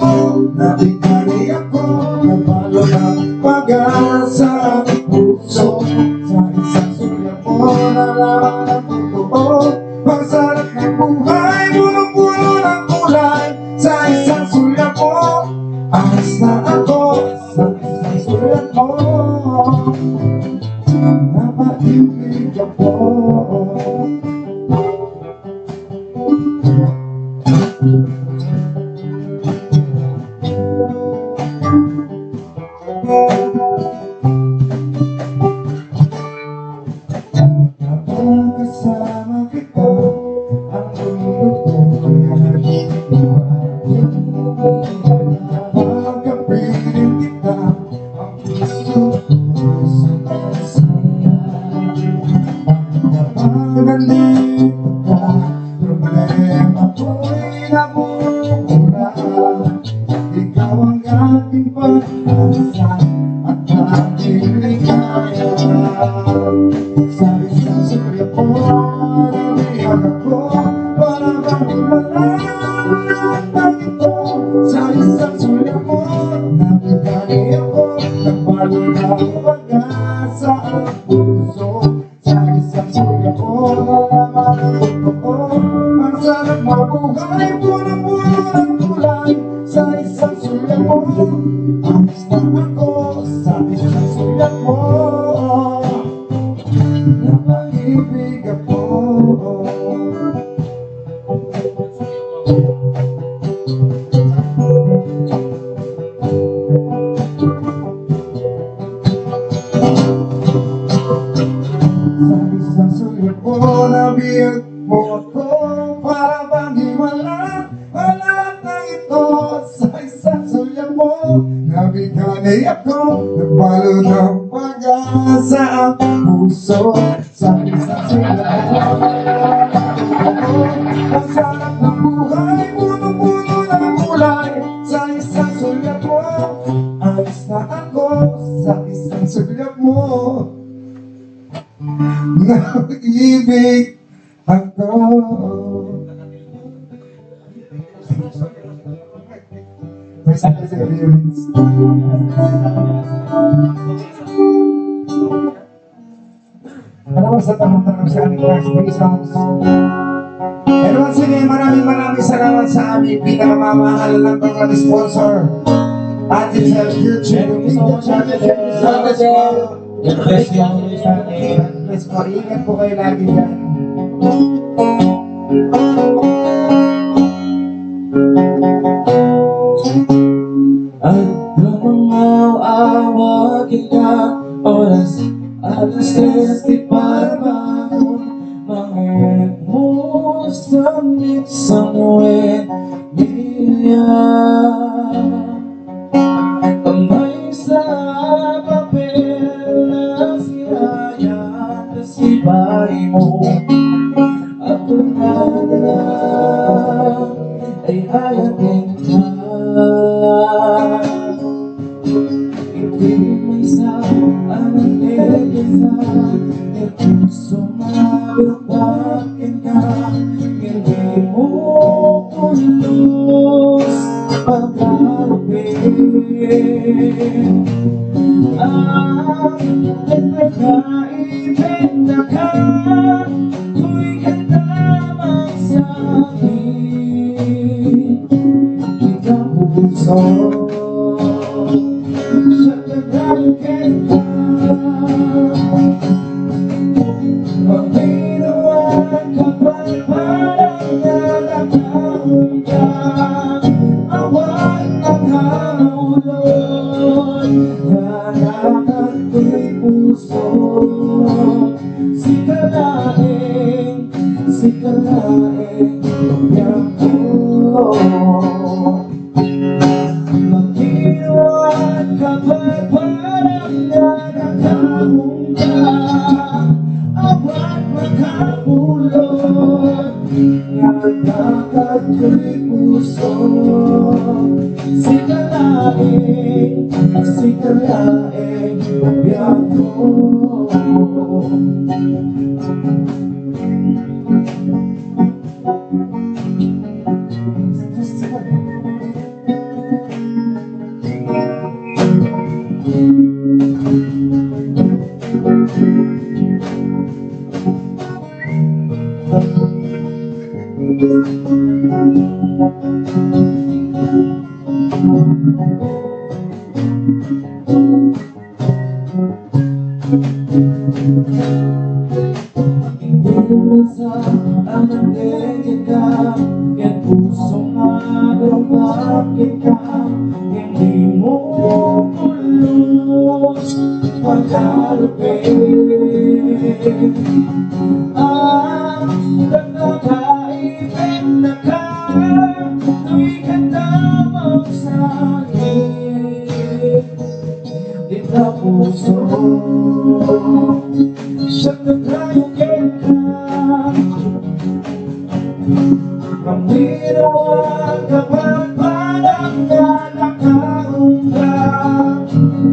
nabigari ako, nabalo ng pag-asa ang puso. Sa isang sulit mo, nalaman ang totoo, pagsarap ng buhay, bulong-bulo ng kulay. Sa isang sulit mo, ayos na ako. Sa isang sulit mo, napaibig ako. Kapag kasama kita, ang lungkot ko'y nag-iiwan. Kapag kapiling kita, ang puso ko'y sumasaya. Kapag nandito ka, problema ko'y nabubura. Ikaw ang ating pag-asa at ating ligaya. Sa isang sulit mo, nabiyak ako, para bang himalang lang ito. Sa isang sulit mo, nabigari ako, nagpalo ng pag-asa ang puso. Sa isang sulit mo, nalaman ang totoo, ang sarap mabuhay, punong-puno ng kulay. Sa isang sulit mo, ayos na ako. Sa isang sulit mo, napaibig ako. Sa isang sulit mo, nabiyag mo ako, para bang hiwala ang lahat ng ito. Sa isang sulit mo, nabigani ako, nagbalo ng pag-asa ang puso. Sa isang sulit mo, ang sarap ng buhay, puno-puno ng kulay. Sa isang sulit mo, ayos na ako. Sa isang sulit mo, naibig ako. May sakit sa lyrics. Alam mo, sa tanong-tanong sa aming last 3 songs. And once again, maraming salamat sa aming pinakamamahal ng mga sponsor. Atin sa YouTube, Media Channel, Salamat po. Bless po, ingat po kayo lagi dyan. At mga awagin ka oras, alas 3 di para bangon. Mangit mo samit somewhere niya. Kamay sa papel na sirayan, nasibay mo. Ako na lang ay hayatin ka. Hindi may saan ang nilisa, e puso mabirupakin ka. Hindi mo tulos pagkalapin. Ang nagkakaibig na ka, tuw'y ka lamang sa'kin. Ikaw puso, siya nagkakaibig ka. Magpinawan ka pa'y parang nalakaon ka. Awan nakaulod, nalakan ko'y puso. Sikalaing lumpiang ko. ako'y puso. Sikalaing biyak ko. Sa ang nandegit ka, yan pusong araw bakit ka hindi mo tulos pagkalupin. Nagkakaibig na ka, tuwing ka tamang sa'kin. Di na puso siyang nagkayugin ka. Panginoon kapag parang nalakaong ka,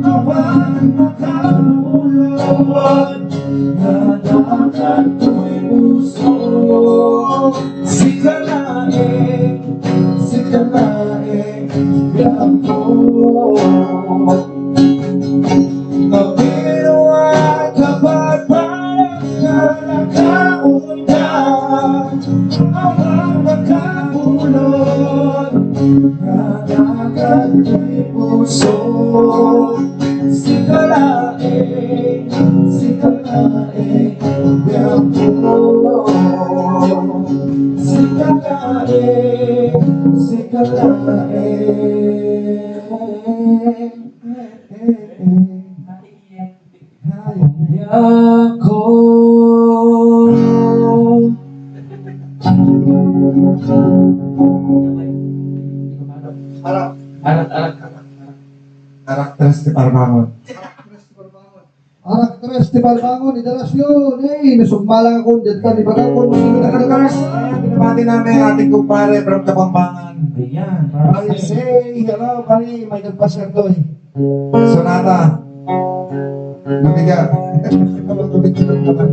kapag nakamulawad, nanakan ko'y puso. Sikalaing biyak ko. Panginoon kapag parang nalakaong ka, awang nakabulot, nanakan ko'y puso. Sikalaing biyak ko. Biyak ko. Karakteres ni Parmangon. Anak tres di Balbangon, idalasyon. Nasugmalang ako, dyan ka di Balbangon. Karakteres, binabati namin ang ating kumpare from Kapampangan. Ayan. I say hello, pari, Michael Paserdoy. Sonata. Nabigat. Kapag tumikinig naman.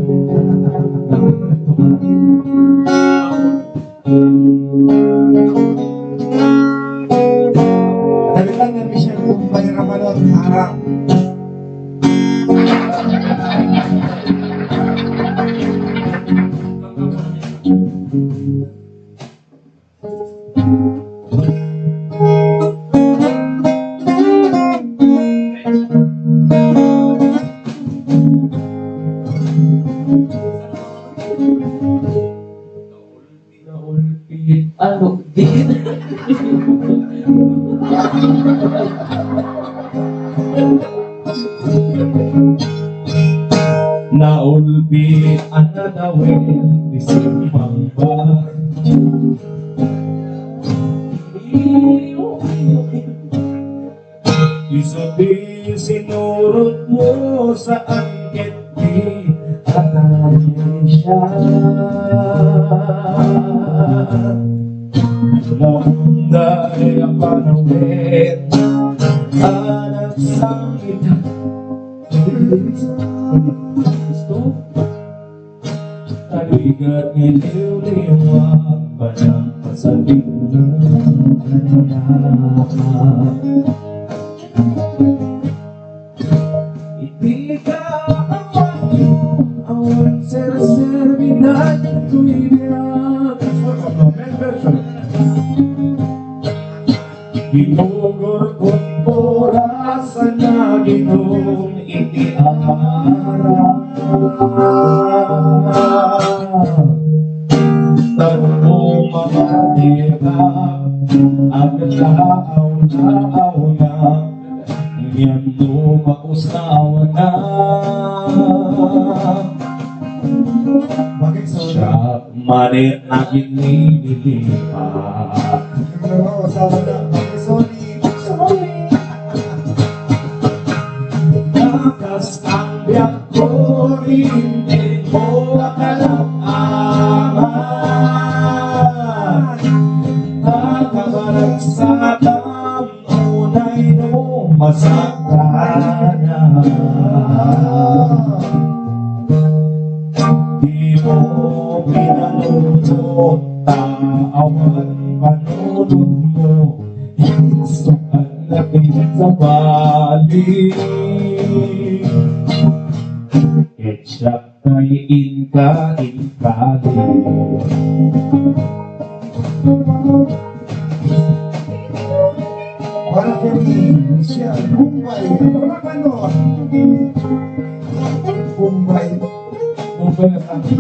Dalitan na Michelle kung paniramalot, harap. Ano din? Naulbi ang nadawin di simpang ba. Isabi sinurot mo sa angkit di atayin siya. Lamday ang panawit anak sangit. Gusto taligat ngiliw-liwag pa ng pasalig mo kanya. Hindi ka awan ser-servidad ko'y biyak. Ginugor ko't orasan na ginong itiarap. Tanong mga dirap at laaw na yan mo mausawa na. Bakit sa Siya manit na ginilipat. Oo, sabi na. Bakit sorry. Nakas ang biyak ko, hindi mo akalaman. masakana. Di mo pinalulot, taawan panulot mo, isukan natin sa bali. Ketchup kay inkain kali. Para kami siya, Mumbai. Ano? Mumbai. Mumbai na sa akin.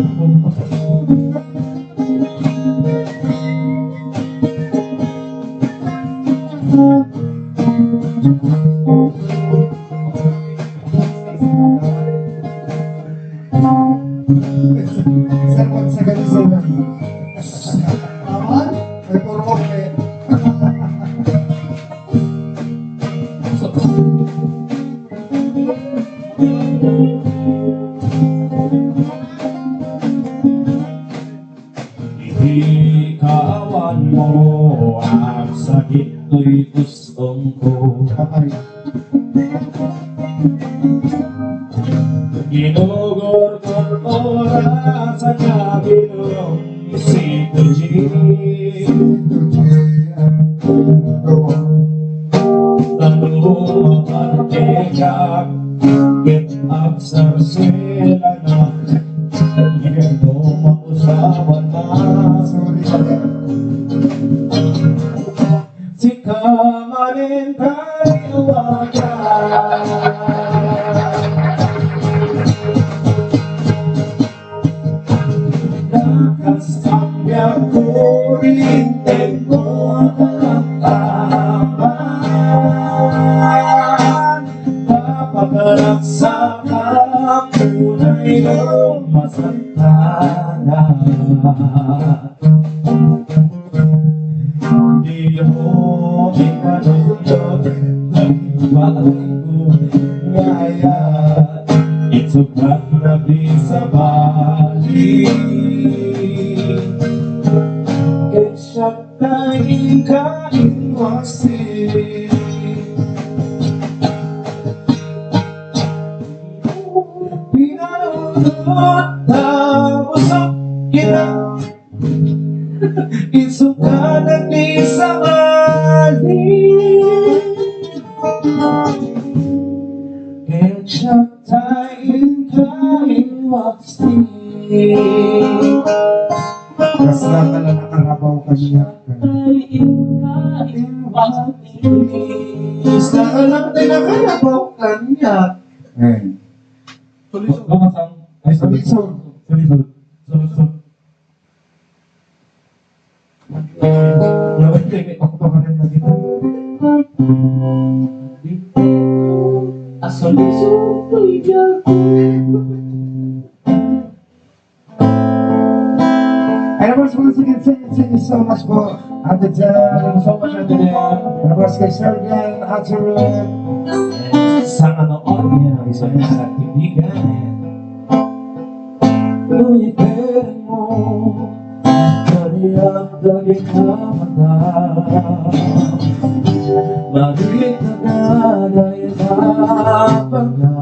Sermon sa ganito. Aman? May purok eh. Ikawan mo ang sakit ko'y gustong ko. Ginugor-gor oras sa kabilong si Tuji. Tanong ang kekak, get up sa sila na. Hindi mo mausawan na. Si Kamarin tayo wagan. Nakasambya ko rin tempo kalakaman. Papagarap sa kamunay ng masantana. Di mo ikanulot ang balik ko ngaya. Isukat na di sa bali. Ketchup na ikain wasin. Pinalulot na usap kita. Isuka na di sa bali. Ketchup tayo kain wasin. Kasla ka na nakarabaw kanya. Isa ka lang din nakarabaw kanya. Sulisod. Ay, sulisod. Sulisod. Sulisod. Lawag kayo, ako pa rin na dito. Sulisod ko iyan. And of course, once again, thank you so much for Ate Jan. So much natin yan. And of course, kay Sergeant, Ate Ruth. Sa kanoon niya, isa niya sa tibigan. Lumitin mo, mariyak daging kamata. Marit na dahil napaga.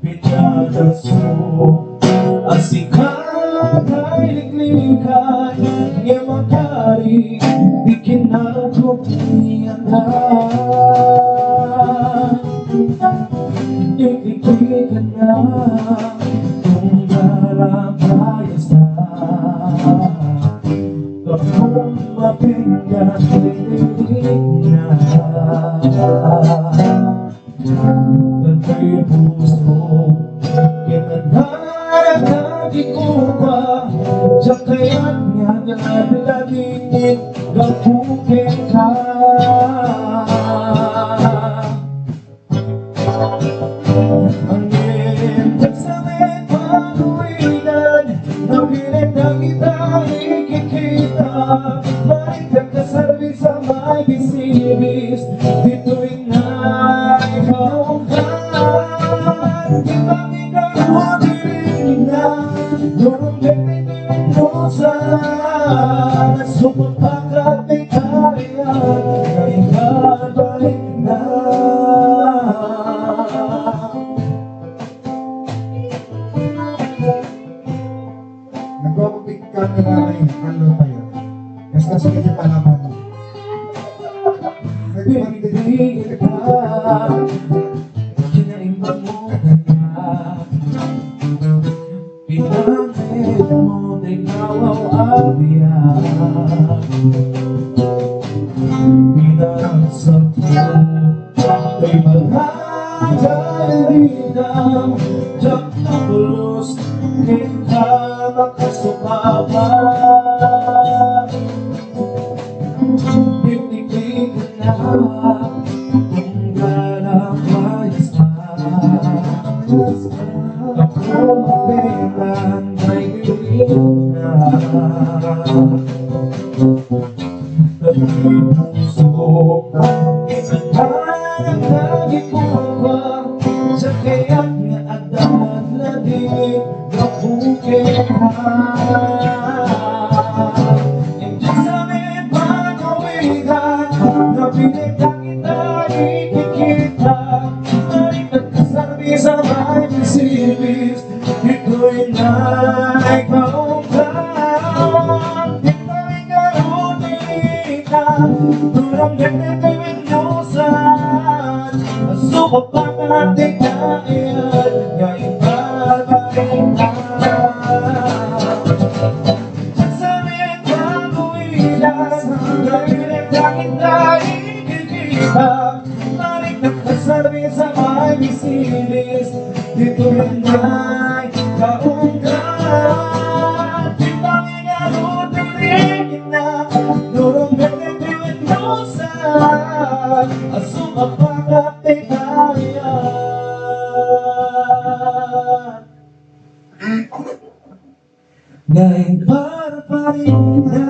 Pitadas mo, asikat ay liklikan. Ngayon makari, di kinagkupian na. Ikikita na, kung narapayas na. Kapag mapingat, lilig na. Nagay puso, kinanharap na di ko pa. Diyan kaya't nga nalagingin, gapukin ka. Ang iintag sa may panuwinan, napilit na kita ikikita. Maligtag na sarili sa may bisibis, dito'y naipaukan. Kitang ikaw dirin na, nung nagtitin mo sa sumapagkat ay kaya. Pinipigil ka, kinaiman mo kaya. Pinangit mo na ikaw ang abiyak. Pinasap mo kay magkakalinang Diyak na pulos, kita makasukapa. Pinipigil na kung galang ayos na. Ako mabilan ay gawin na. Tabi puso, isang parang nagikuha. Sa kaya't nga agad na di nabukin ka. Hindi sa amin pag-uwihan na pinita kita ikikita. Narikat ka sa bisa may pisilis, ito'y naikaungkan. Ito'y garunita, turang ganitawin nusan. Asukap ang ating kailan, ngayon babalita. Sa amin pag-uwihan na pinita kita ikikita. Narikat ka sa bisa may pisilis, dito rin ay kaunggan. Kitang ingaruturin na durong ganitawin nusan. Asukap ang ating kailan, ngayon para pa rin na.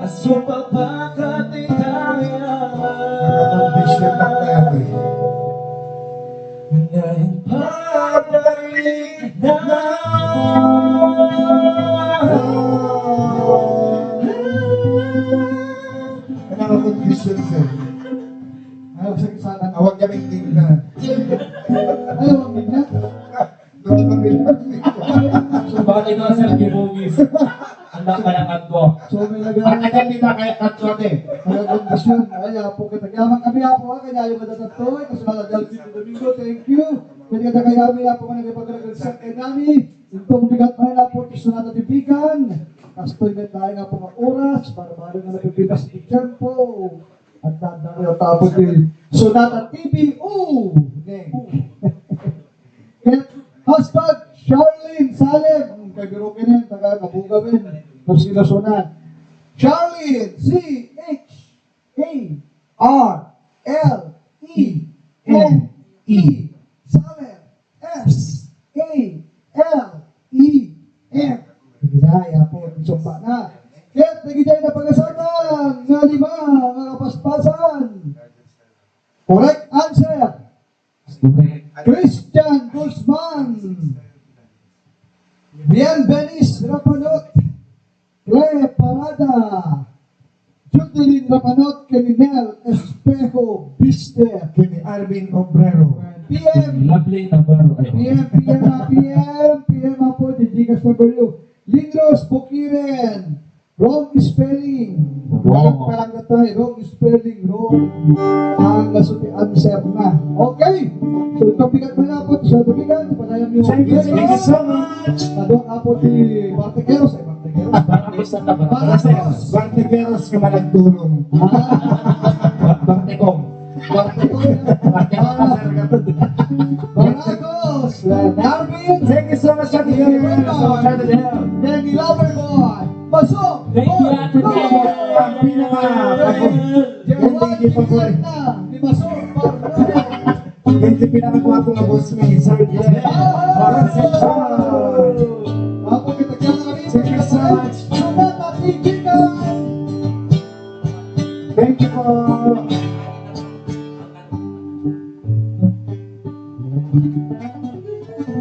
Asukap ang ating kailan, ngayon para rin na. Condition sir. Ayaw sa kisanan. Awag kami tingnan. Ayaw ang bigla. Doon kami lang. So bakit ito sir Gibugis? Ang nakalakad ko. So may At nagawa. agad dito kaya katsote. Ayaw kondisyon. Ayaw po kita. Kayamang kami po ha. Kaya ayaw matatatoy. Kasunod ang Dito Domingo. Thank you. Kaya kita kayami po ka nagpagkakagsak kay nami. Itong bigat pa na po. Kasunod ang tipikan. Kastoy na tayo nga po ng oras. Para bali nga napipigas ni Tempo. At dadari ang tapos din. Sunata TV. Ooh! Hashtag Charlene Salem. Kay Birokin yun. Taga Kabugawin. Kung sila sunat. Charlene. C-H-A-R-L-E-N-E. Salem. S-A-L-E-M. Nagidaya po. Sumpa na. Kaya nagidaya na pag-asaman. Nga lima. Nga kapaspasan. Correct answer. Christian Guzman. Bien Benis Rapanot. Clay Parada. Judelin Rapanot. Keninel Espejo Bister. Kini Arvin Obrero. PM. Lovely number. PM po. Digigas na beryo. Lindros Bukiren. Wrong spelling. Parang tayo. Wrong spelling. Wrong. Ang nasuti answer na. Okay. So ito bigat mo na po. So ito bigat. Panayam niyo. Thank you so much. Nadong ako di Bartequeros. Bartequeros. Barangis na naman. Bartequeros. Bartequeros ka malagtulong. Bartekong. Bartequeros. Baragos. Darwin. Thank you so much, Ate Gilbert. So much, Ate Gilbert. Danny Loverboy. Pasok. Thank you, Ate Gilbert. Ang Hindi pa po. Di Pasok. Hindi pinakakuha ko nga boss me. Sir Glenn. Ako kita kaya na rin. Thank you so much. Sunata TV.